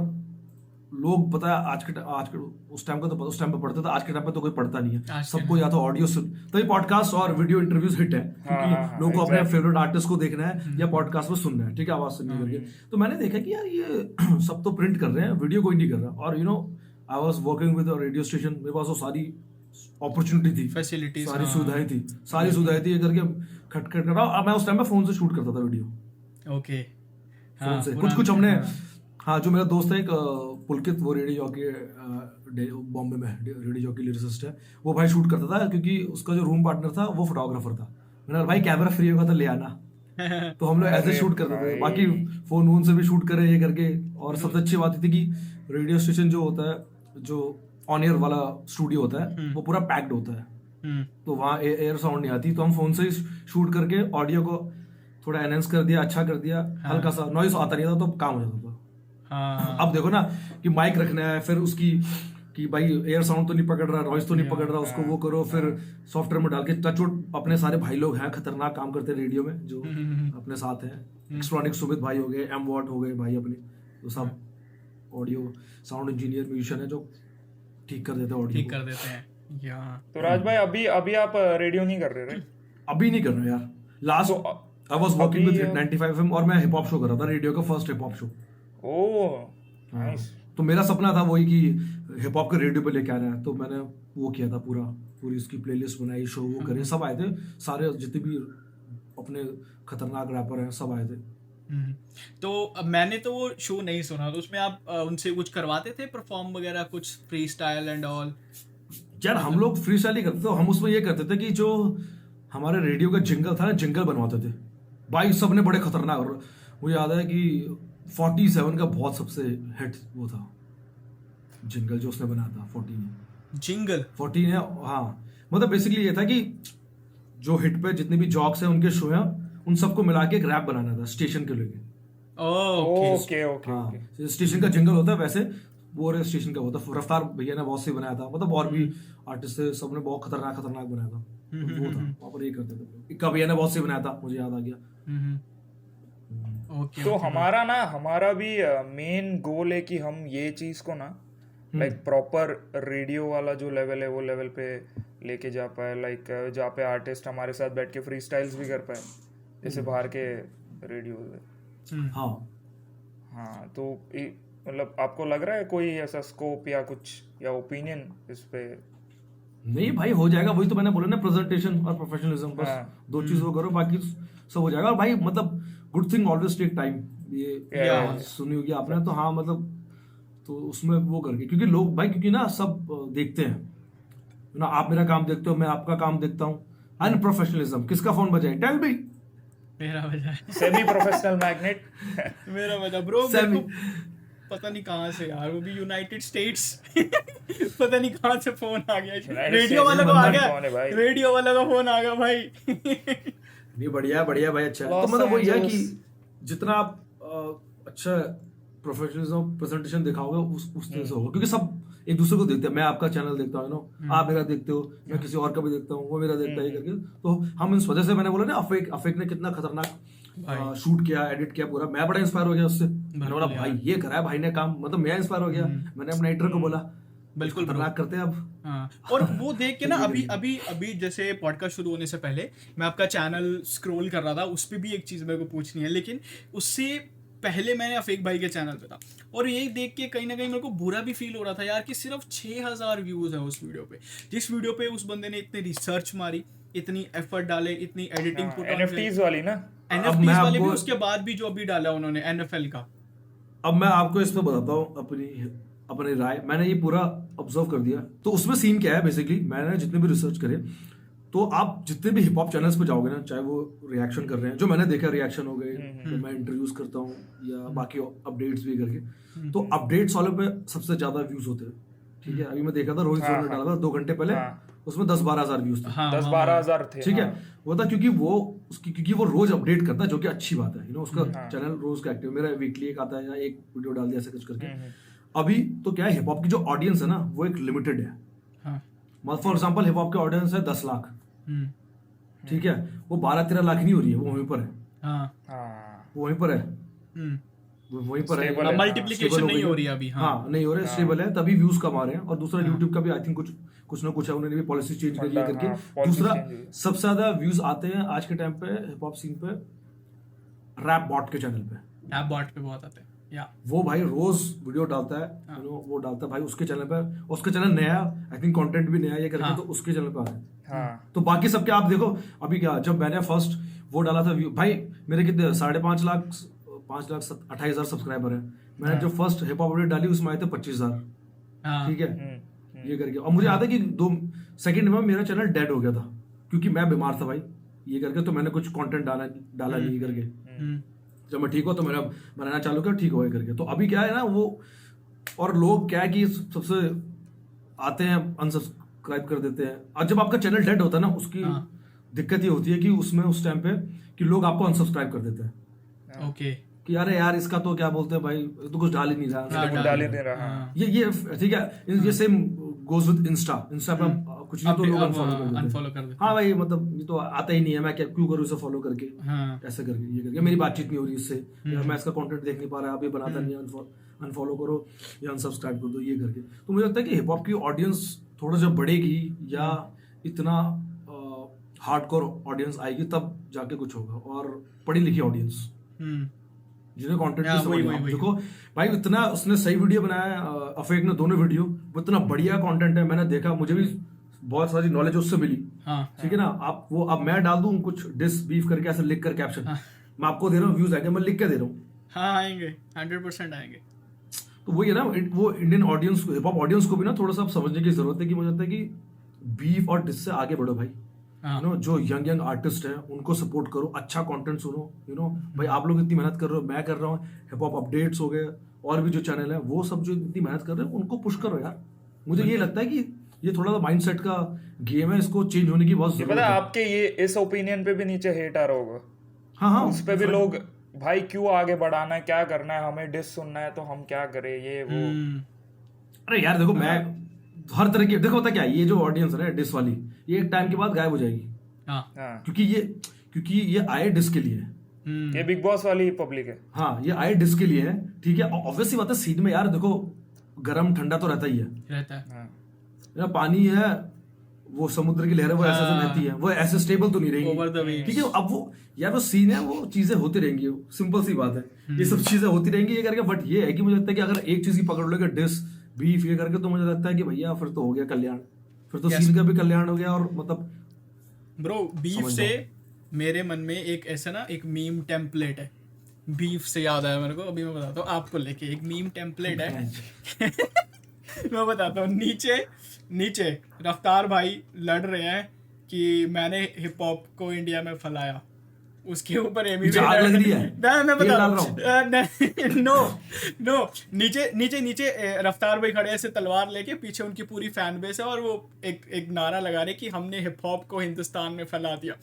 लोग पता है आज के उस टाइम का तो उस टाइम पे पढ़ते थे, आज के टाइम पे तो कोई पढ़ता नहीं है, सबको या तो ऑडियो सुन, तभी पॉडकास्ट और वीडियो इंटरव्यूज हिट है, क्योंकि लोगों को अपने फेवरेट आर्टिस्ट को देखना है या पॉडकास्ट में सुनना है, ठीक है, आवाज सुननी करके। तो मैंने देखा कि यार ये सब तो प्रिंट कर रहे हैं, वीडियो कोई नहीं कर रहा। और I was working with a radio station, मेरे पास वो सारी अपॉर्चुनिटी थी, फैसिलिटीज, सारी सुविधाएं थी, ये करके खटखट कर रहा। और मैं उस टाइम पे फोन से शूट करता था वीडियो, ओके, फोन से कुछ हमने, हाँ, जो मेरा दोस्त है एक पुलकित, वो रेडियो जॉकी बॉम्बे में रेडियो जॉकी लिरिसिस्ट है, वो भाई शूट करता था, क्योंकि उसका जो रूम पार्टनर था वो फोटोग्राफर था। मैंने कहा भाई कैमरा फ्री होगा तो ले आना, तो हम लोग ऐसे शूट करते थे, बाकी फोन से भी शूट करे ये करके। और सबसे अच्छी बात थी कि रेडियो स्टेशन जो होता है, जो ऑन एयर वाला स्टूडियो होता है, वो पूरा पैक्ड होता है, तो वहाँ एयर साउंड नहीं आती, तो हम फोन से ही शूट करके ऑडियो को थोड़ा एनहेंस कर दिया, अच्छा कर दिया, हल्का सा नॉइस आता नहीं था, तो काम हो जाता था। अब देखो ना कि माइक रखना है, फिर उसकी कि भाई एयर साउंड तो नहीं पकड़ रहा, नॉइस तो नहीं पकड़ रहा, उसको वो करो, फिर सॉफ्टवेयर में डाल के टचवुड अपने सारे भाई लोग हैं, खतरनाक काम करते हैं रेडियो में, जो अपने साथ हैं, एक्सट्रॉनिक सुमित भाई हो गए, एम वॉट हो गए भाई अपने, तो सब ऑडियो साउंड इंजीनियर म्यूजिशियन है जो ठीक कर देते हैं, ऑडियो ठीक कर देते हैं। तो राज भाई अभी आप रेडियो नहीं कर रहे? अभी नहीं कर रहे यार। Last I was working with 95 FM, और मैं हिप हॉप शो कर रहा था, रेडियो का first hip hop show. Oh nice. तो मेरा सपना था वही कि हिप हॉप को रेडियो पे लेके आना है, तो मैंने वो किया था, पूरी उसकी प्लेलिस्ट बनाई, शो वो करे, सब आए थे, सारे जितने भी अपने खतरनाक रैपर हैं सब आए थे। तो मैंने तो वो शो नहीं सुना, तो उसमें आप उनसे कुछ करवाते थे परफॉर्म वगैरह, कुछ फ्री स्टाइल एंड ऑल? यार हम लोग फ्री स्टाइल ही करते थे, हम उसमें ये करते थे कि जो हमारे रेडियो का जिंगल था ना, जिंगल बनवाते थे भाई, सबने बड़े खतरनाक। मुझे याद है कि 47 का बहुत सबसे हिट वो था जिंगल जो उसने बनाया था, 40 है, हाँ। मतलब बेसिकली ये था कि जो हिट पे जितने भी जॉक्स हैं उनके शो हैं, उन सबको मिला के एक रैप बनाना था स्टेशन के लिए। ओके। स्टेशन का जिंगल होता है वैसे, वो स्टेशन का होता है। रफ्तार भैया ने बहुत सही बनाया था, मतलब और भी आर्टिस्ट थे, सबने बहुत खतरनाक बनाया था, तो वो था वहाँ पर ये करते थे। इक्का भैया ने बहुत सही बनाया था, मुझे याद आ गया। तो हमारा भी मेन गोल है कि हम ये चीज को ना लाइक प्रॉपर रेडियो वाला जो लेवल है वो लेवल पे लेके जा पाए, लाइक जहाँ पे आर्टिस्ट हमारे साथ बैठ के फ्री स्टाइल्स भी कर पाए, जैसे बाहर के रेडियो है। हाँ, तो मतलब आपको लग रहा है कोई ऐसा स्कोप या कुछ या ओपिनियन इस पे? नहीं भाई, हो जाएगा, वही तो मैंने बोला ना, प्रेजेंटेशन और प्रोफेशनलिज्म, बस 2 चीज वो करो, बाकी सब हो जाएगा। और भाई मतलब good thing always take time, ये सुनी होगी आपने, तो हाँ मतलब तो उसमें वो करके, क्योंकि लोग भाई, क्योंकि ना सब देखते हैं ना, आप मेरा काम देखते हो, मैं आपका काम देखता हूँ, अनप्रोफेशनलिज्म, किसका फोन बजाए, टेल मी, मेरा वजह सेमी प्रोफेशनल मैग्नेट। मेरा वजह ब्रो, मेरे Semi- को पता नहीं कहाँ से यार, वो भी यूनाइटेड स्टेट्स पता नहीं कहाँ से फोन आ गया, United रेडियो States वाला में को आ बंधन कौन है गया, भाई? रेडियो वाला का फोन आ गया भाई। नहीं बढ़िया बढ़िया भाई, अच्छा है। तो Los मतलब वही है कि Angeles। जितना आप अच्छा प्रोफेशनलिज्म प्रेजेंटेशन दिखाओगे उस तरह से होगा, क्योंकि सब एक दूसरे को देखते हैं। मैं आपका चैनल देखता हूँ नो, आप मेरा देखते हो, मैं किसी और का भी देखता हूँ, वो मेरा देखता है, ये करके। तो हम इस वजह से, मैंने बोला ना अफेक ने कितना खतरनाक शूट किया, एडिट किया पूरा, मैं बड़ा इंस्पायर हो गया उससे। मैंने बोला भाई ये करा है भाई ने काम, मतलब मैं इंस्पायर हो गया। मैंने अपने एडिटर को बोला बिल्कुल खतरनाक करते हैं अब। हाँ, और वो देख के ना अभी अभी अभी जैसे पॉडकास्ट शुरू होने से पहले मैं आपका चैनल स्क्रॉल कर रहा था, उस पे भी एक चीज़ मेरे को पूछनी है, लेकिन उससे पहले मैंने अफेक भाई के चैनल पे था, और ये देख के कहीं ना कहीं मेरे को बुरा भी फील हो रहा था यार कि सिर्फ 6000 व्यूज़ है उस वीडियो पे, जिस वीडियो पे उस बंदे ने इतनी रिसर्च मारी, इतनी एफर्ट डाले, इतनी एडिटिंग पुट ऑन, NFTs वाली ना। NFTs वाले भी उसके बाद भी जो अभी डाला उन्होंने NFL का। अब मैं आपको इस पे बताता हूँ अपनी राय। मैंने ये पूरा ऑब्जर्व कर दिया। तो उसमें सीन क्या है, बेसिकली मैंने जितने भी रिसर्च करे, तो आप जितने भी हिप हॉप चैनल्स पे जाओगे ना, चाहे वो रिएक्शन कर रहे हैं, जो मैंने देखा रिएक्शन हो गए, तो मैं इंटरव्यूज करता हूँ या बाकी अपडेट्स भी करके, तो अपडेट्स वाले पे सबसे ज्यादा व्यूज होते हैं। ठीक है, अभी मैं देखा था रोहित सर ने डाला था 2 घंटे पहले, उसमें 10-12 हजार व्यूज थे। 10-12 हजार थे। ठीक है, वो था क्योंकि वो रोज अपडेट करता है, जो कि अच्छी बात है। उसका चैनल रोज का एक्टिव, मेरा वीकली एक आता है या एक वीडियो डाल दिया ऐसे कुछ करके। अभी तो क्या है, हिप हॉप की जो ऑडियंस है ना, वो एक लिमिटेड है। फॉर एग्जांपल हिप हॉप की ऑडियंस है 10 लाख, ठीक है, वो 12-13 लाख नहीं हो रही है, वो वहीं पर है, वो वहीं पर है, वो वहीं पर है, मल्टीप्लिकेशन नहीं हो रही अभी। हाँ नहीं हो रहा है, स्टेबल है, तभी व्यूज कम आ रहे हैं। और दूसरा यूट्यूब का भी आई थिंक कुछ ना कुछ है, उन्होंने भी पॉलिसी चेंज कर लिया करके। दूसरा सबसे ज्यादा व्यूज आते हैं आज के टाइम पे हिप हॉप सीन पे रैप बॉट के चैनल पे, रैप बॉट पे बहुत आते हैं या वो भाई रोज वीडियो डालता है, वो डालता है भाई उसके चैनल पे, उसका चैनल नया, आई थिंक कंटेंट भी नया ये करके, तो उसके चैनल पे आ रहा है। तो बाकी सबके आप देखो, अभी क्या, जब मैंने फर्स्ट वो डाला था भाई, मेरे कितने 5.5 लाख 5,28,000 सब्सक्राइबर है। मैंने जो फर्स्ट हिप हॉप वीडियो डाली उसमें आए थे 25,000। ठीक है, ये करके। और मुझे याद है कि 2 सेकंड में मेरा चैनल डेड हो गया था, क्योंकि मैं बीमार था भाई, ये करके। तो मैंने कुछ कंटेंट डाला नहीं करके, जब मैं ठीक हो तो मैंने बनाना चालू किया, ठीक हो गया करके। तो अभी क्या है ना, वो और लोग क्या है कि सबसे आते हैं, अनसब्सक्राइब कर देते हैं। और जब आपका चैनल डेड होता है ना, उसकी दिक्कत ये होती है कि उसमें उस टाइम पे कि लोग आपको अनसब्सक्राइब कर देते हैं। ओके, कि अरे यार इसका तो क्या बोलते हैं भाई, तो कुछ डाल ही नहीं रहा, डाल ही नहीं रहा। ये ठीक है, ये सेम गोज विद इंस्टा पे कुछ नहीं तो लोग अनफॉलो कर देते हैं। हाँ भाई, मतलब ये तो आता ही नहीं है, मैं क्या क्यों करूँ इसे फॉलो करके, ऐसे करके ये करके। मेरी बातचीत नहीं हो रही इससे, या मैं इसका कंटेंट देख नहीं पा रहा, आप ये बनाता नहीं, अनफॉलो करो या अनसब्सक्राइब कर दो, ये करके। तो मुझे लगता है कि हिप हॉप की ऑडियंस थोड़ा जब बढ़ेगी या इतना हार्डकोर ऑडियंस आएगी, तब जाके कुछ होगा। और पढ़ी लिखी ऑडियंस जिन्हें कंटेंट की समझ में, देखो भाई इतना उसने सही वीडियो बनाया अफेक ने, दोनों वीडियो, वो इतना बढ़िया कंटेंट है, मैंने देखा, मुझे भी बहुत सारी नॉलेज उससे मिली। ठीक है ना, आप वो अब मैं डाल दूं कुछ डिस बीफ करके ऐसे लिख कर कैप्शन, मैं आपको दे रहा हूँ, व्यूज आएंगे, मैं लिख के दे रहा हूँ। हाँ आएंगे, 100% आएंगे। तो वही है ना, वो Indian audience, hip hop audience को भी ना थोड़ा सा समझने की जरूरत है कि मुझे लगता है कि बीफ और डिस से आगे बढ़ो भाई। जो यंग आर्टिस्ट हैं उनको सपोर्ट करो, अच्छा कंटेंट सुनो। भाई आप लोग इतनी मेहनत कर रहे हो, मैं कर रहा हूँ, हिप हॉप अपडेट्स हो गए, और भी जो चैनल है वो सब जो इतनी मेहनत कर रहे हैं उनको पुश करो यार। मुझे ये लगता है कि ये थोड़ा सा माइंडसेट का गेम है, इसको चेंज होने की बहुत जरूरत है। आपके ये इस ओपिनियन पे भी नीचे हेट आ रहा होगा। हाँ, उस पे भी लोग भाई क्यों आगे बढ़ाना है, क्या करना है, हमें डिस सुनना है तो हम क्या करें, ये वो। अरे यार देखो, मैं हर तरह की, देखो होता क्या है, ये जो ऑडियंस है डिस वाली, ये एक टाइम के बाद गायब हो जाएगी। क्योंकि ये आए डिस के लिए है, ये बिग बॉस वाली पब्लिक है। हाँ, ये आए डिस के लिए है। ठीक है, ऑब्वियसली बात है, सीन में यार देखो गरम ठंडा तो रहता ही है। पानी है, वो समुद्र की लहरें वो ऐसे रहती है, वो ऐसे स्टेबल तो नहीं रहेंगी। ठीक है, अब वो यार वो सीन है, वो चीजें होती रहेंगी, सिंपल सी बात है, ये सब चीजें होती रहेंगी ये करके। बट ये है कि मुझे लगता है कि अगर एक चीज की पकड़ लोगे, डिस बीफ ये करके, तो मुझे लगता है कि भैया फिर तो हो गया कल्याण, फिर तो सीन का भी कल्याण हो गया। और मतलब ब्रो, बीफ से मेरे मन में एक ऐसा ना एक मीम टेम्पलेट है, बीफ से याद आया मेरे को, अभी मैं बताता हूँ आपको, लेके एक मीम टेम्पलेट है मैं बताता हूँ। नीचे रफ्तार भाई लड़ रहे हैं कि मैंने हिप हॉप को इंडिया में फैलाया, उसके ऊपर एमी मुझे आग लग रही है, मैं तेल बता डाल रहा हूँ नो नीचे रफ्तार भाई खड़े ऐसे तलवार लेके, पीछे उनकी पूरी फैन बेस है और वो एक नारा लगा रहे कि हमने हिप हॉप को हिंदुस्तान में फैला दिया।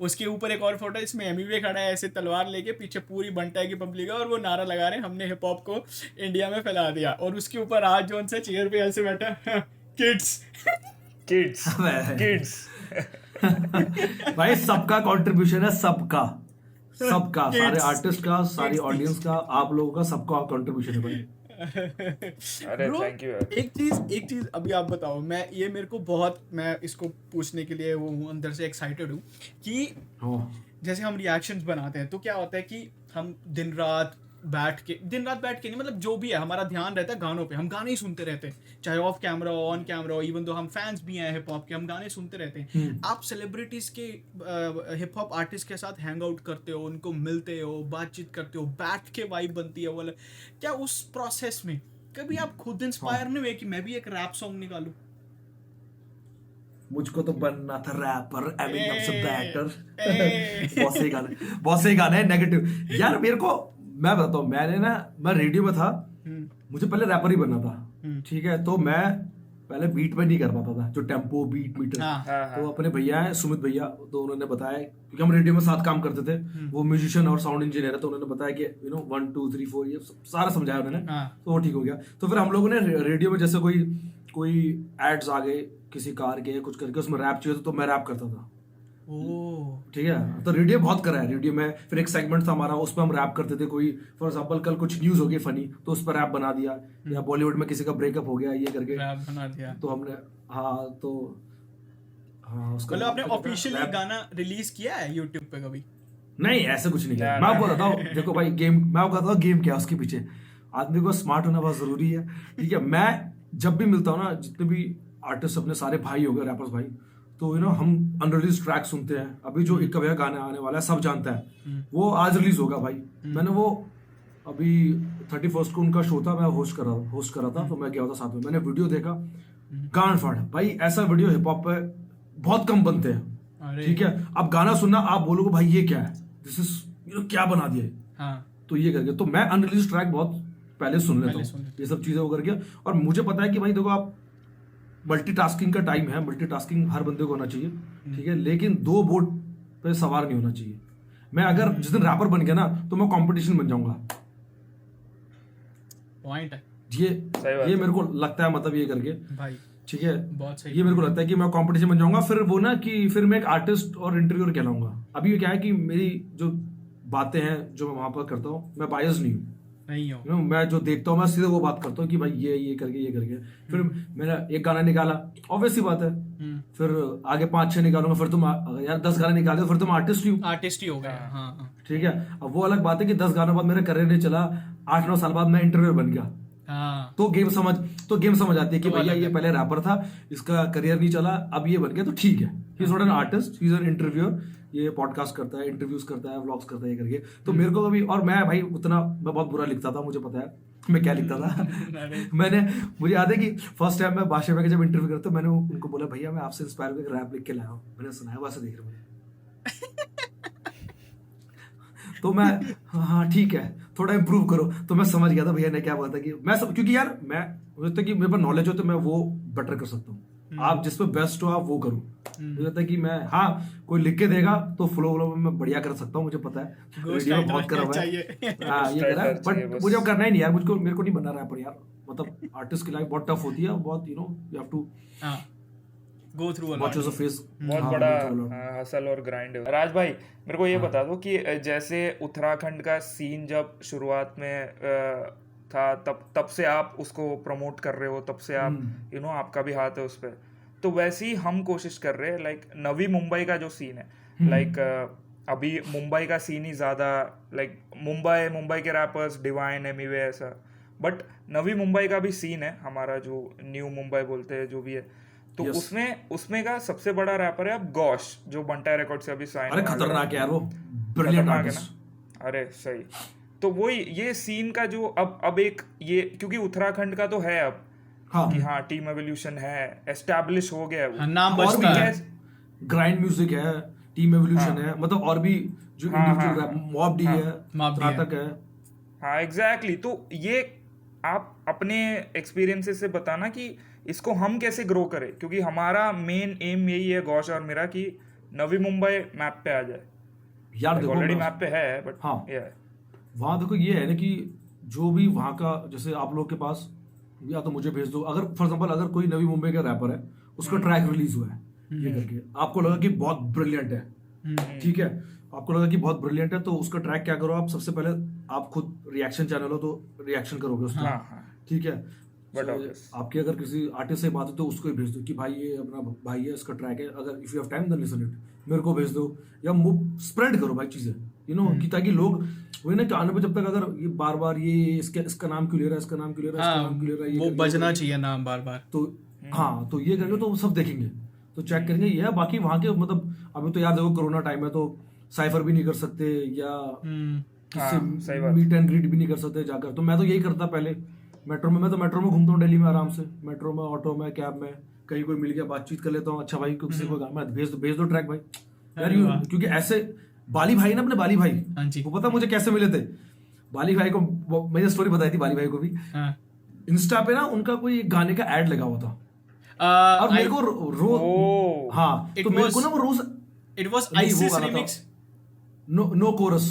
उसके ऊपर एक और फोटो इसमें एमी वे खड़ा है ऐसे तलवार लेके, पीछे पूरी बंटाई की पब्लिक है और वो नारा लगा रहे हैं हमने हिप हॉप को इंडिया में फैला दिया। और उसके ऊपर राज जोन्स है चेयर पे ऐसे बैठा किड्स किड्स भाई सबका कंट्रीब्यूशन है, सबका सारे आर्टिस्ट का, सारी ऑडियंस का, आप लोगों का, सबका कंट्रीब्यूशन है भाई। अरे Bro, थैंक यू यार। एक चीज अभी आप बताओ, मेरे को बहुत, मैं इसको पूछने के लिए वो हूँ, अंदर से एक्साइटेड हूँ कि जैसे हम रिएक्शंस बनाते हैं तो क्या होता है कि हम दिन रात बैठ के नहीं, मतलब जो भी है हमारा ध्यान रहता है गानों पे, हम गाने ही सुनते रहते हैं, चाहे ऑफ कैमरा हो ऑन कैमरा हो, इवन दो हम फैंस भी हैं हिप हॉप के, हम गाने सुनते रहते हैं। आप सेलिब्रिटीज के हिप हॉप आर्टिस्ट के साथ हैंग आउट करते हो, उनको मिलते हो, बातचीत करते हो, बैठ के वाइब बनती है वाला, क्या उस प्रोसेस में कभी आप खुद इंस्पायर नहीं हुए कि मैं भी एक रैप सॉन्ग निकालूं? मुझको तो बनना था रैपर, एमिनेम से बेटर। बहुत सही गाने हैं नेगेटिव यार। मेरे को मैं बताता हूँ, मैं रेडियो में था, मुझे पहले रैपर ही बनना था, ठीक है। तो मैं पहले बीट पे नहीं कर पाता था, जो टेम्पो बीट मीटर। तो अपने भैया है सुमित भैया, तो उन्होंने बताया, क्योंकि हम रेडियो में साथ काम करते थे, वो म्यूजिशियन और साउंड इंजीनियर है, तो उन्होंने बताया कि 1 2 3 4 ये सारा समझाया उन्होंने, तो वो ठीक हो गया। तो फिर हम लोगों ने रेडियो में जैसे कोई एड्स आ गए किसी कार के कुछ करके, उसमें रैप चाहिए तो मैं रैप करता था, ठीक है। तो रेडियो बहुत करा है, रेडियो में फिर एक सेगमेंट था हमारा, उस पर हम रैप करते थे। कोई फॉर एग्जांपल कल कुछ न्यूज हो गई फनी, तो उस पर रैप बना दिया, या बॉलीवुड में किसी का ब्रेकअप हो गया, ये करके रैप बना दिया। तो हमने उसका मतलब आपने ऑफिशियली गाना रिलीज किया है यूट्यूब पे कभी? नहीं, ऐसे कुछ नहीं किया। मैं आपको बताता हूँ, देखो भाई, मैं आपको बताता हूँ गेम क्या है उसके पीछे। आदमी को स्मार्ट होना बहुत जरूरी है, ठीक है। मैं जब भी मिलता हूँ ना, जितने भी आर्टिस्ट अपने सारे भाई हो गए, रैपर्स भाई, तो हम अनरिलीज ट्रैक सुनते हैं। अभी जो इक्का भैया गाना आने वाला है, सब जानता है, वो आज रिलीज होगा भाई। मैंने वो अभी 31 को उनका शो था, मैं होस्ट कर रहा था, तो मैं गया था साथ में, मैंने वीडियो देखा, गान फाड़ भाई। ऐसा वीडियो हिप हॉप पे बहुत कम बनते हैं, ठीक है। अब गाना सुनना, आप बोलोगे भाई ये क्या है, दिस इज क्या बना दिया, तो ये करके तो मैं अनरिलीज ट्रैक बहुत पहले सुन लेता हूँ, ये सब चीजें वो करके। और मुझे पता है कि भाई देखो, आप मल्टीटास्किंग का टाइम है, मल्टीटास्किंग हर बंदे को होना चाहिए, ठीक है, लेकिन 2 बोट पे सवार नहीं होना चाहिए। मैं अगर जिस दिन रैपर बन गया ना, तो मैं कंपटीशन बन जाऊंगा। पॉइंट है ये मेरे को लगता है, मतलब ये करके भाई, ठीक है, बहुत सही। ये मेरे को लगता है कि मैं कंपटीशन बन जाऊंगा, फिर वो ना कि फिर मैं एक आर्टिस्ट और इंटरव्यूअर कहलाऊंगा। अभी क्या है कि मेरी जो बातें हैं जो मैं वहां पर करता हूँ, मैं बायस नहीं हूँ, मैं जो देखता हूँ मैं सीधे वो बात करता हूँ कि भाई ये करके फिर मैंने एक गाना निकाला, ऑब्वियस सी बात है, फिर आगे 5-6 निकालूंगा, फिर तुम यार 10 गाने निकाले, फिर तुम आर्टिस्ट ही हो गया। हाँ। ठीक है। अब वो अलग बात है कि 10 गानों बाद मेरा करियर नहीं चला, 8-9 साल बाद मैं इंटरव्यूअर बन गया, तो गेम समझ आती है कि भैया ये पहले रैपर था, इसका करियर नहीं चला, अब ये बन गया, तो ठीक है, he is not an artist, he is an interviewer, ये पॉडकास्ट करता है, इंटरव्यूज करता है, व्लॉग्स करता है, ये करके। तो मेरे को कभी, और मैं भाई मैं बहुत बुरा लिखता था, मुझे पता है मैं क्या लिखता था। मुझे याद है कि फर्स्ट टाइम मैं बादशाह के जब इंटरव्यू करता, मैंने उनको बोला भैया मैं आपसे इंस्पायर होकर रैप लिख के लाया हूँ, मैंने सुनाया, वैसे देख रहे मुझे। तो मैं हाँ ठीक है, थोड़ा इम्प्रूव करो, तो मैं समझ गया था भैया ने क्या बात है कि क्योंकि यार मुझे लगता है कि मेरे पास नॉलेज हो तो मैं वो बेटर कर सकता हूँ। आप जिस पे बेस्ट हो आप वो करो। मुझे लगता है कि मैं, हाँ, कोई लिख के देगा तो फ्लो में मैं बढ़िया कर सकता हूँ, मुझे पता है, वीडियो में बहुत करा हुआ है, ये करा है, बट मुझे करना ही नहीं यार, मेरे को नहीं बनना रैपर यार। मतलब आर्टिस्ट की लाइफ बहुत टफ होती है, बहुत you have to go through a lot. बहुत बड़ा हसल और ग्राइंड है। राज भाई मेरे को ये बता दो कि जैसे उत्तराखंड का सीन जब शुरुआत में था, तब से आप उसको प्रमोट कर रहे हो, तब से आप आपका भी हाथ है उस पर, तो वैसे ही हम कोशिश कर रहे हैं लाइक नवी मुंबई का जो सीन है, लाइक अभी मुंबई का सीन ही ज़्यादा, लाइक मुंबई के रैपर्स डिवाइन एमीवे ऐसा, बट नवी मुंबई का भी सीन है हमारा, जो न्यू मुंबई बोलते हैं, जो भी है, तो उसमें का सबसे बड़ा रैपर है अब गौश, जो बंटाई रिकॉर्ड से अभी साइन। अरे खतरनाक है यार वो, ब्रिलियंट आर्टिस्ट। अरे सही, तो वही ये सीन का जो अब एक ये, क्योंकि उत्तराखंड का तो है अब कि हाँ टीम एवोल्यूशन है, एस्टैब्लिश हो गया है, नाम बचता है, ग्राइंड म्यूजिक है, टीम एवोल्यूशन है, मतलब और भी जो इंडिविजुअल रैप, मॉब डी है, त्राटक है। हाँ एग्जैक्टली। तो ये आप अपने एक्सपीरियंसेस से बताना कि इसको हम कैसे ग्रो करें, क्योंकि हमारा मेन एम यही है घोष और मेरा कि नवी मुंबई मैप पे आ जाए। यार देखो ऑलरेडी मैप पे है बट हाँ वहाँ देखो ये है ना कि जो भी वहाँ का, जैसे आप लोग के पास या तो मुझे भेज दो, अगर फॉर एग्जांपल अगर कोई नवी मुंबई का रैपर है, उसका ट्रैक रिलीज हुआ है ये करके, आपको लगा कि बहुत ब्रिलियंट है, ठीक है, आपको लगा कि बहुत ब्रिलियंट है, तो उसका ट्रैक क्या करो आप, सबसे पहले आप खुद रिएक्शन चैनल हो तो रिएक्शन करोगे उसका, ठीक है। आपके अगर किसी आर्टिस्ट से बात हो तो उसको ही भेज दो कि भाई ये अपना भाई है, इसका ट्रैक है, अगर if you have time then listen it, मेरे को भेज दो, या स्प्रेड करो भाई चीजें, यू नो, कि ताकि लोग वही ना, आने पे जब तक अगर ये बार बार ये इसका नाम क्यों ले रहा है, इसका नाम क्यों ले रहा है, इसका नाम क्यों ले रहा है, ये वो बजना चाहिए नाम बार बार, तो हाँ, तो ये करेंगे तो सब देखेंगे, तो चेक करेंगे ये है। बाकी वहाँ के मतलब अभी तो यार देखो कोरोना टाइम है, तो साइफर भी नहीं कर सकते या किससे मीट एंड ग्रीट भी नहीं कर सकते जाकर, तो मैं तो यही करता पहले मेट्रो में, मैं तो मेट्रो में घूमता हूँ दिल्ली में आराम से, मेट्रो में, ऑटो में, कैब में, कहीं कोई मिल गया बातचीत कर लेता हूँ, अच्छा भाई किसी को गाना भेज दो ट्रैक भाई यार, क्योंकि ऐसे बाली भाई ना, अपने बाली भाई, वो पता मुझे कैसे मिले थे, बाली भाई को मैंने स्टोरी बताई थी, बाली भाई को भी इंस्टा पे ना उनका कोई गाने का एड लगा हुआ था, और मेरे को रोज, हाँ तो मेरे को ना वो रोज, it was Isis remix, no chorus,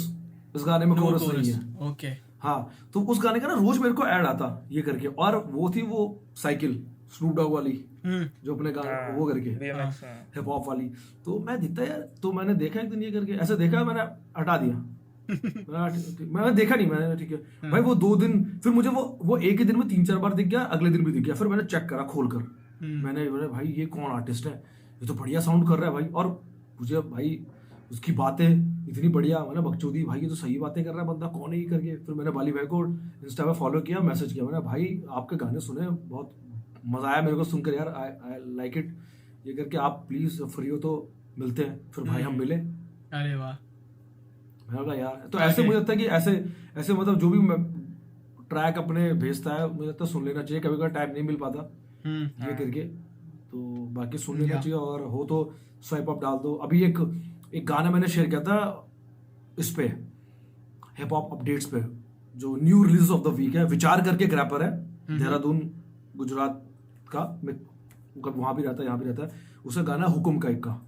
इस गाने में कोरस नहीं है, ओके, हाँ, तो उस गाने का ना रोज मेरे को ऐड आता ये करके, और वो थी वो साइकिल स्नूप डॉग वाली, जो अपने गाने वो करके हिप हॉप वाली, तो मैं दिखता यार, तो मैंने देखा एक दिन ये करके, ऐसे देखा, मैंने हटा दिया मैंने देखा नहीं, मैंने ठीक है भाई, वो 2 दिन फिर मुझे वो एक ही दिन में 3-4 बार दिख गया, अगले दिन भी दिख गया, फिर मैंने चेक करा खोल कर, मैंने बोला भाई ये कौन आर्टिस्ट है, ये तो बढ़िया साउंड कर रहा है भाई, और मुझे भाई उसकी बातें इतनी बढ़िया, मैंने बकचोदी भाई ये तो सही बातें कर रहा है बंदा, कौन है ये करके, फिर मैंने बाली भाई को इंस्टा पे फॉलो किया, मैसेज किया, मैंने भाई आपके गाने सुने, बहुत मजा आया मेरे को सुनकर यार, आई लाइक इट, ये करके आप प्लीज फ्री हो तो मिलते हैं, फिर भाई हम मिले, अरे वाह, मैंने बोला यार, तो ऐसे मुझे लगता है कि ऐसे मतलब जो भी ट्रैक अपने भेजता है, मुझे लगता है सुन लेना चाहिए, कभी कभी टाइम नहीं मिल पाता ये करके, तो बाकी सुन लेना चाहिए, और हो तो स्वाइप अप डाल दो। अभी एक गाना मैंने शेयर किया था इस पे हिप हॉप अपडेट्स पे, जो new release of the week है, विचार करके एक रैपर है, देहरादून गुजरात का, वहां भी रहता है, यहाँ भी रहता है, उसका गाना हुकुम का एक का,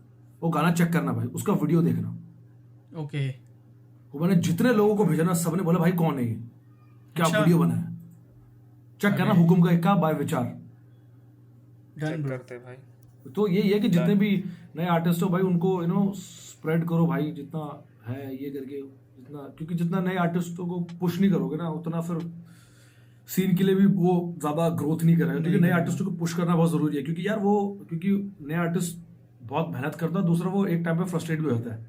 वो गाना चेक करना भाई, उसका वीडियो देखना, ओके, वो मैंने जितने लोगों को भेजा ना, सबने बोला भाई कौन है ये, क्या वीडियो बना है, चेक करना, हुकुम का एक का बाय विचार, चेक करते भाई। तो यही है कि जितने भी नए आर्टिस्ट हो भाई, उनको यू नो स्प्रेड करो भाई जितना है ये करके, जितना, क्योंकि जितना नए आर्टिस्टों को पुश नहीं करोगे ना, उतना फिर सीन के लिए भी वो ज्यादा ग्रोथ नहीं करेगा, क्योंकि नए आर्टिस्टों को पुश करना बहुत जरूरी है, क्योंकि यार वो, क्योंकि नए आर्टिस्ट बहुत मेहनत करता है, दूसरा वो एक टाइम पे फ्रस्ट्रेट भी होता है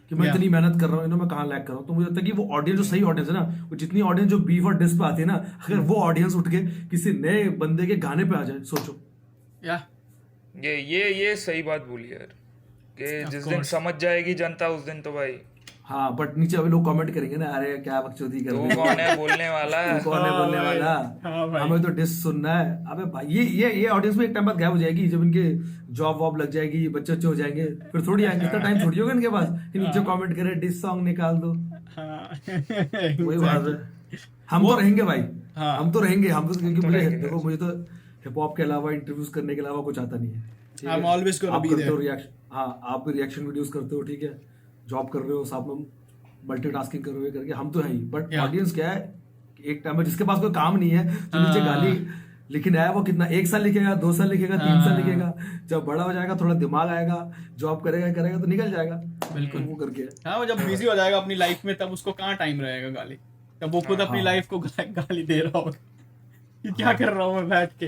कि मैं इतनी मेहनत कर रहा हूँ, मैं कहाँ लैग कर रहा हूँ, तो मुझे लगता है कि वो ऑडियंस जो सही ऑडियंस है ना, वो जितनी ऑडियंस जो बीफ और डिस पे आती है ना, अगर वो ऑडियंस उठ के किसी नए बंदे के गाने पे आ जाए, सोचो या ये सही बात बोली यार, कि जिस दिन समझ जाएगी जनता उस दिन तो भाई, हाँ, बट नीचे अभी लोग कमेंट करेंगे ना, अरे क्या बकचोदी कर रहे हो, कौन है बोलने वाला, कौन है बोलने वाला, हमें तो डिस सुनना है। अबे भाई ये ऑडियंस में एक टाइम बाद गायब हो जाएगी, जब इनके जॉब वॉब लग जाएगी, बच्चे अच्छे हो जाएंगे, फिर थोड़ी आएंगे, इतना टाइम थोड़ी होगा इनके पास कि नीचे कमेंट करे डिस सॉन्ग निकाल दो, वही बात है। हम तो रहेंगे भाई, हम तो रहेंगे, हम तो, क्योंकि मुझे देखो, मुझे तो हिप हॉप के अलावा इंटरव्यूज करने के अलावा कुछ आता नहीं है, I'm always gonna be there. Reaction, हाँ आप भी रिएक्शन वीडियोस करते हो, ठीक है, जॉब कर रहे हो, साथ में मल्टीटास्किंग कर रहे हो करके, हम तो है ही, बट ऑडियंस क्या है, एक टाइम में जिसके पास कोई काम नहीं है, जो नीचे गाली लिखने आया, वो कितना 1 साल लिखेगा, 2 साल लिखेगा, 3 साल लिखेगा, जब बड़ा हो जाएगा, थोड़ा दिमाग आएगा, जॉब करेगा तो निकल जाएगा, बिल्कुल वो करके। हाँ, वो जब बिजी हो जाएगा अपनी लाइफ में, तब उसको कहाँ टाइम रहेगा गाली, तब वो खुद अपनी लाइफ को गाली दे रहा होगा कि क्या कर रहा हूँ मैं बैठ के।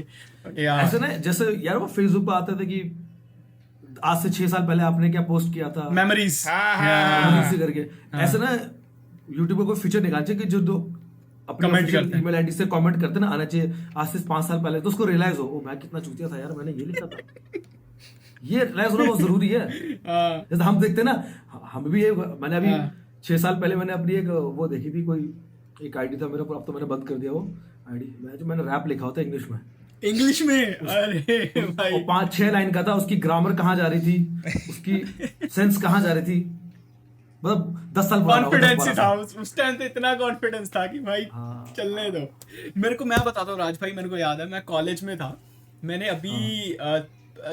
ऐसे ना, जैसे यार वो फेसबुक पे आते थे कि आज से 6 साल पहले आपने क्या पोस्ट किया था, मेमोरीज से करके, ऐसे ना यूट्यूब पे कोई फीचर निकाल चाहिए कि जो अपने ईमेल आईडी से कमेंट करते ना, आना चाहिए आज से 5 साल पहले, तो उसको रियलाइज हो, ओ मैं कितना चूतिया था यार, मैंने ये लिखा था, ये रियलाइज होना बहुत जरूरी है। जैसे हम देखते ना, हम भी मैंने अभी 6 साल पहले मैंने अपनी एक वो देखी थी, कोई एक आईडी था मेरा, अब तो मैंने बंद कर दिया वो आईडी, मैंने रैप लिखा होता इंग्लिश में, इंग्लिश में, अरे भाई। और 5-6 लाइन का था, उसकी ग्रामर कहाँ जा रही थी, उसकी सेंस कहाँ जा रही थी, मतलब 10 साल पुराना, कॉन्फिडेंस 10-12 ही था उस टाइम तो, इतना कॉन्फिडेंस था कि भाई हाँ। चलने दो। मेरे को, मैं बताता हूँ राज भाई, मेरे को याद है मैं कॉलेज में था, मैंने अभी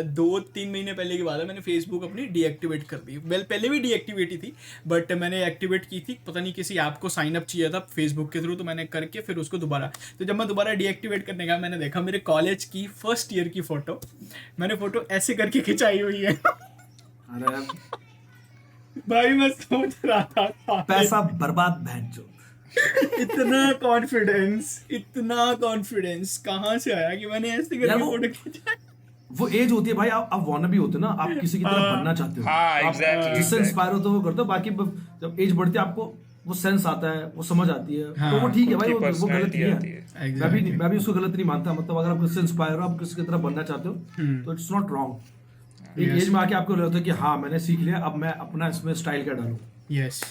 2-3 महीने पहले की बात है, मैंने फेसबुक अपनी डीएक्टिवेट कर दी। वेल पहले भी डीएक्टिवेट ही थी, बट मैंने एक्टिवेट की थी, पता नहीं किसी ऐप को साइन अप चाहिए था फेसबुक के थ्रू, तो मैंने करके फिर उसको दोबारा, तो जब मैं दोबारा डीएक्टिवेट करने गया, मैंने देखा मेरे कॉलेज की फर्स्ट ईयर की फोटो, मैंने फोटो ऐसे करके खिंचाई हुई है। अरे भाई मैं सोच रहा था पैसा बर्बाद भैंचो। इतना कॉन्फिडेंस कहाँ से आया कि मैंने ऐसे यार करके वो- फोटो खिंचाई। वो एज होती है भाई, आप वाना भी होते हो ना, आप किसी की तरह बनना चाहते हो, हाँ, आप exactly, जिससे exactly. इंस्पायर हो तो वो करते हो, बाकी जब एज बढ़ती है आपको वो सेंस आता है, वो समझ आती है, हाँ, तो वो ठीक है खुद भाई, की वो गलत personality नहीं आती है। Exactly. मैं भी उसको गलत नहीं मानता, मतलब अगर आप किससे इंस्पायर हो, आप किसी की तरह बनना चाहते हो तो इट्स नॉट रॉन्ग। एक एज में आके आपको लगता है कि हाँ मैंने सीख लिया, अब मैं अपना इसमें स्टाइल क्या डालूं। यस,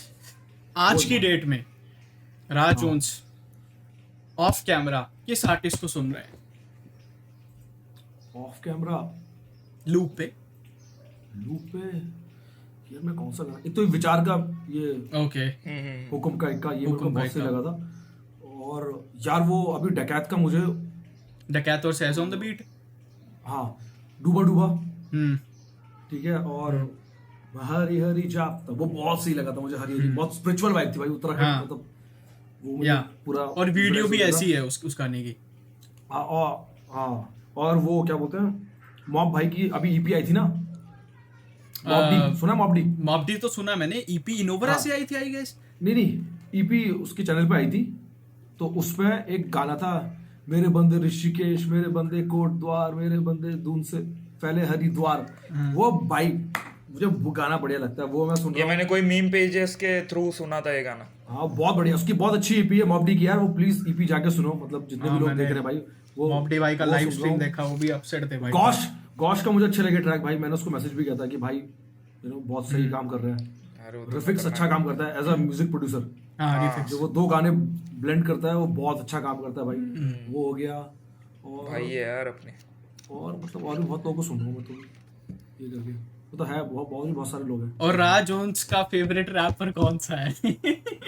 आज की डेट में राज जोन्स ऑफ कैमरा किस आर्टिस्ट को सुन रहे हैं? ऑफ कैमरा लूप पे। यार मैं कौन सा गाना, एक तो विचार का ये ओके। हुक्म का एक का, ये मेरे को हुक्म का बहुत सही एक का। लगा था। और यार वो अभी डकैत का मुझे, डकैत और सेज ऑन द बीट। हाँ डूबा डूबा, हम्म। ठीक है, और हरी हरी जाप था, वो बहुत सही लगा था मुझे, हरी हरी बहुत स्पिरिचुअल वाइब थी भाई, उत्तराखंड हाँ। मतलब वो मुझे या पूरा, और वीडियो भी visualize ऐसी है उस गाने की। हाँ और वो क्या बोलते हैं, मॉब भाई की अभी ईपी आई थी ना, मॉबडी, सुना मॉबडी? मॉबडी तो सुना मैंने, ईपी इनोवरा हाँ। से आई थी आई गेस। नहीं ईपी उसके चैनल पे आई थी, तो उसमें एक गाना था, मेरे बंदे ऋषिकेश, मेरे बंदे कोट द्वार, मेरे बंदे दून से फैले हरिद्वार, वो भाई मुझे वो गाना बढ़िया लगता है, वो मैं सुन ये रहा हूँ। मैंने कोई मीम पेजेस के थ्रू सुना था ये गाना। हाँ बहुत बढ़िया, उसकी बहुत अच्छी ईपी है मॉबडी की यार, वो प्लीज ईपी जाके सुनो, मतलब जितने भी लोग देख रहे हैं भाई, वो मॉबडी भाई का वो लाइव सुन स्ट्रीम रहा हूँ। देखा, वो भी अपसेट थे भाई। गॉश का मुझे अच्छे लगे ट्रैक भाई, मैंने उसको मैसेज भी किया था कि भाई बहुत सही काम कर रहे हैं, अरे वो तो रिफिक्स अच्छा काम करता है एज अ म्यूजिक प्रोड्यूसर, हाँ रिफिक्स। जो वो 2 गाने ब्लेंड करता है वो बहुत अच्छा काम करता है भाई, वो हो गया। और भाई है यार अपने। और मतलब और भी बहुत लोगों को सुन रहा हूँ मैं तो, ये करके वो तो है, बहुत सारे लोग हैं। और राज जोन्स का फेवरेट रैपर कौन सा है?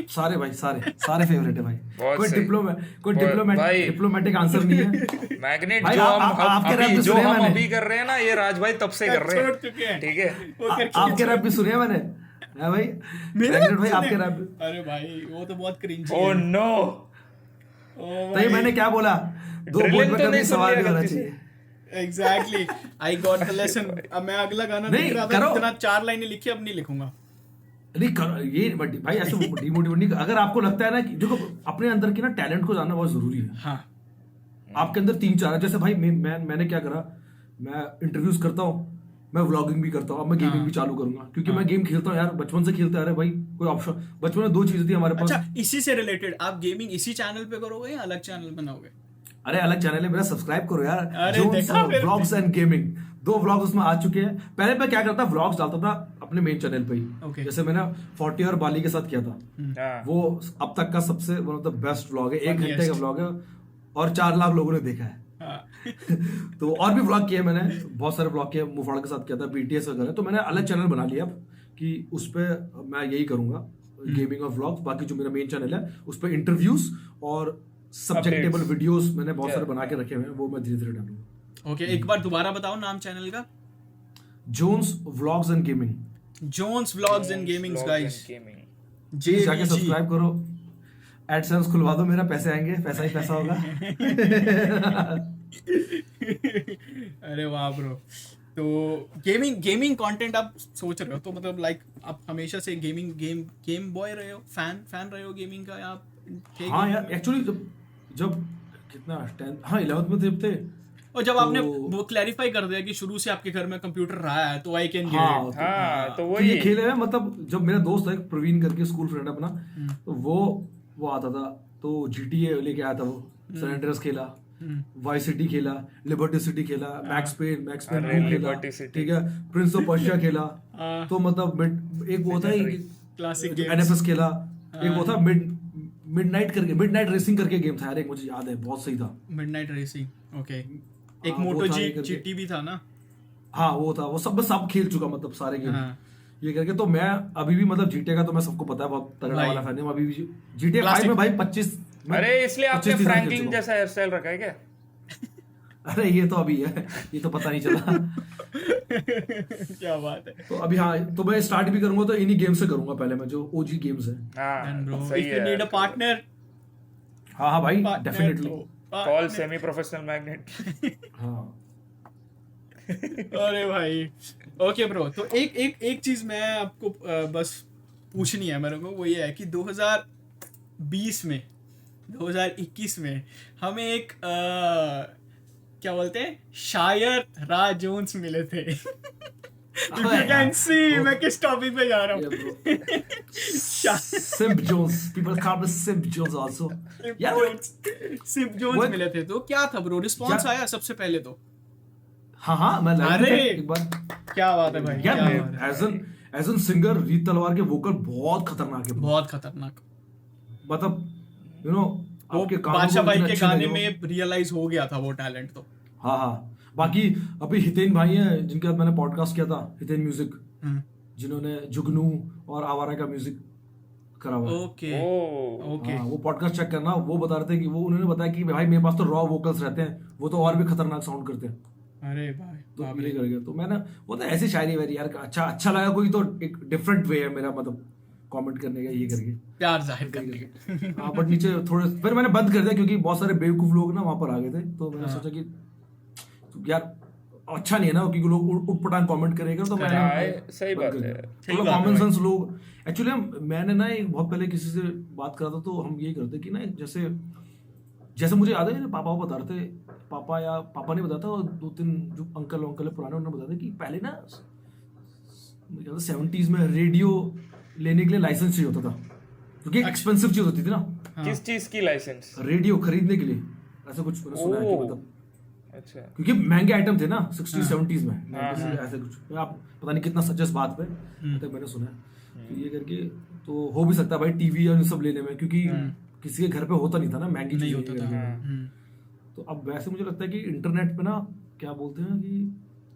सारे भाई, सारे फेवरेट है भाई, बहुत सही। कोई भाई- डिप्लोमेटिक आंसर नहीं है। मैग्नेट भाई, जो आपके रैप भी जो सुने हम मैंने। अभी कर रहे हैं ना, ये राज भाई तब से कर रहे छोड़ हैं, चुके हैं। ठीक है। वो करके आपके रैप भी सुने हैं मैंने, है भाई मेरे मैग्नेट भाई, सुने? आपके रैप। अरे भाई वो तो बहुत क्रिंज ओह नो, तो ये मैंने क्या बोला, 2 Drilling बोल में तो कभी नहीं सुन सवाल लिया भी होना गलती से। चाहिए। Exactly, I got the lesson. अब मैं अगला गाना नहीं, लिख रहा था, करो। इतना 4 लाइनें लिखी, अब नहीं लिखूंगा। नहीं ये भाई ऐसे डिमोटिवेट नहीं, अगर आपको लगता है ना कि देखो अपने अंदर की ना टैलेंट को जानना बहुत जरूरी है। हाँ आपके अंदर 3-4 है, जैसे भाई मैंने क्या करा, मैं इंटरव्यूज करता हूँ, मैं व्लॉगिंग भी करता हूँ, अब मैं गेमिंग भी चालू करूंगा, क्योंकि मैं गेम खेलता हूँ यार, बचपन से खेलते आ रहे भाई, कोई ऑप्शन, बचपन में 2 चीजें थी हमारे पास। अच्छा, इसी से रिलेटेड आप गेमिंग इसी चैनल पे करोगे या अलग चैनल बनाओगे? अरे अलग चैनल है मेरा, सब्सक्राइब करो यार, अरे देखा फिर। व्लॉग्स एंड गेमिंग, 2 व्लॉग्स उसमें आ चुके हैं। पहले मैं क्या करता, व्लॉग्स डालता था अपने मेन चैनल पे ही, Okay. जैसे मैंने 40 और बाली के साथ किया था, हाँ। वो अब तक का सबसे one of the best vlog है, 1 घंटे का Funniest. व्लॉग है और 4 लाख लोगों ने देखा है। हाँ। तो और भी व्लॉग किए मैंने, बहुत सारे व्लॉग किए, मुफाड़ के साथ किया था, बीटीएस वगैरह, तो मैंने अलग चैनल बना लिया अब कि उस पर मैं यही करूंगा, गेमिंग और व्लॉग्स। बाकी जो मेरा मेन चैनल है उस पर इंटरव्यूज और सब्जेक्टेबल वीडियोस मैंने बहुत सारे बना के रखे हुए हैं, वो मैं धीरे धीरे डालूंगा। ओके, एक बार दोबारा बताओ नाम चैनल का। Jones vlogs and gaming, Jones vlogs and gamings guys. Please जाके सब्सक्राइब करो, एडसेंस खुलवा दो मेरा, पैसे आएंगे, पैसा ही पैसा होगा। अरे वाह ब्रो। तो गेमिंग कंटेंट आप सोच रहे हो तो मतलब लाइक आप हमेशा से गेम बॉय रहे हो, फैन रहे हो गेमिंग का, या आप थे हाँ gaming यार में? एक्चुअली जब कितना 10th, हाँ 11th में जब थे, और जब आपने तो- वो क्लैरिफाई कर दिया कि शुरू से आपके घर में कंप्यूटर रहा है तो आई कैन हाँ गेट। हाँ, तो तो वही ये खेले हुए मतलब जब मेरा दोस्त है प्रवीण करके, स्कूल फ्रेंड अपना, तो वो आता था, तो GTA लेके आया था, वो सैन एंड्रेस खेला, वाई सिटी खेला, लिबर्टी सिटी खेला, मैक्स पेन अरे, 2 खेला, Liberty City। ठीक है, प्रिंस ऑफ पर्शिया खेला, तो मतलब एक वो था क्लासिक NFS खेला, एक वो था मिडनाइट रेसिंग करके गेम था यार, एक मुझे याद है, बहुत सही था। Midnight racing. ओके, एक हाँ, वो मोटो था ये करके। जीटी भी था ना। हाँ वो था, वो सब खेल चुका, मतलब सारे गेम हाँ। ये करके। तो मैं अभी भी मतलब जीटे का तो मैं सबको पता है बहुत तगड़ा भाई। वाला फैन हूँ अभी भी। GTA 5 Classic। में भाई 25 अरे इसलिए आपने 25 सीजन खेल फ्रैंकलिन चुका हूँ। जैसा हेयर स्टाइल रखा है क्या? अरे ये तो अभी है, ये तो पता नहीं चला। क्या बात है। तो अभी हाँ, तो मैं स्टार्ट भी करूंगा तो इन्हीं गेम से करूंगा पहले मैं, जो ओजी गेम्स है। Then bro, हाँ सही if you need a है। partner, हाँ हाँ भाई partner डेफिनेटली। तो call partner। Semi professional magnet. हाँ अरे भाई ओके ब्रो, तो एक एक एक चीज मैं आपको बस पूछनी है मेरे को, वो ये है कि 2020 में 2021 में हमें एक क्या बोलते हैं, शायर राज जोन्स मिले थे। If you can see मैं किस टॉपिक पे जा रहा हूँ। Simp Jones, people call me simp Jones also. यार वो सिप जोन्स मिले थे, तो क्या था ब्रो, रिस्पॉन्स यार- आया सबसे पहले तो? हाँ मैं लाइव अरे! एक बार। क्या बात है भाई, क्या यार बात है। एज एन सिंगर रीत तलवार के वोकल बहुत खतरनाक है bro। बहुत खतरनाक। मतलब यू नो वो आपके कानों बादशाह को भाई इतने के अच्छे गाने लगे वो। में रियलाइज हो गया था वो टैलेंट तो। हाँ बाकी अभी हितेन भाई हैं जिनके साथ मैंने पॉडकास्ट किया था, हितेन म्यूजिक, जिन्होंने जुगनू और आवारा का म्यूजिक करा हुआ है। ओके ओ ओके। हाँ, वो पॉडकास्ट चेक करना। वो बता रहे थे कि वो उन्होंने बताया कि भाई मेरे पास तो रॉ वोकल्स रहते हैं, वो तो और भी खतरनाक साउंड करते हैं। अरे भाई तो बाप ये रे। कर गया। तो मैंने वो तो ऐसी शायरी वायरी यार, अच्छा लगा कोई तो एक डिफरेंट वे है मेरा मतलब कमेंट करने का, ये करके। प्यार जाहिर करने के। हाँ बट नीचे थोड़े फिर मैंने बंद कर दिया क्योंकि बहुत सारे बेवकूफ लोग ना वहां पर आ गए थे। तो मैंने सोचा कि यार अच्छा नहीं है ना क्योंकि लोग उटपटांग कमेंट करेगा। तो हाँ, मैंने सही बंद बात कर है। दिया। सही थोड़ा बात है कॉमन भाई। सेंस लोग एक्चुअली मैंने ना एक बहुत पहले किसी से बात करा था, तो हम यही करते कि ना जैसे मुझे याद है पापा वो बता रहे थे, पापा ने बताया था, और 2-3 जो अंकल है पुराने, उन्होंने बताया था कि पहले ना 70s में रेडियो लेने के लिए लाइसेंस चाहिए होता था क्योंकि एक्सपेंसिव चीज होती थी ना किस चीज की लाइसेंस? रेडियो खरीदने के लिए। ऐसा कुछ मैंने सुना है कि ओह। मतलब अच्छा। क्योंकि महंगे आइटम थे ना 60-70s में 90s में, ऐसे कुछ। आप पता नहीं कितना सच है इस बात पे, तक मैंने सुना है। तो ये करके तो हो भी सकता है भाई टीवी और सब लेने में, क्योंकि किसी के घर पे होता नहीं था ना महंगी नहीं चीजें होता ये था। करके। तो अब वैसे मुझे लगता है कि इंटरनेट पे ना क्या बोलते हैं कि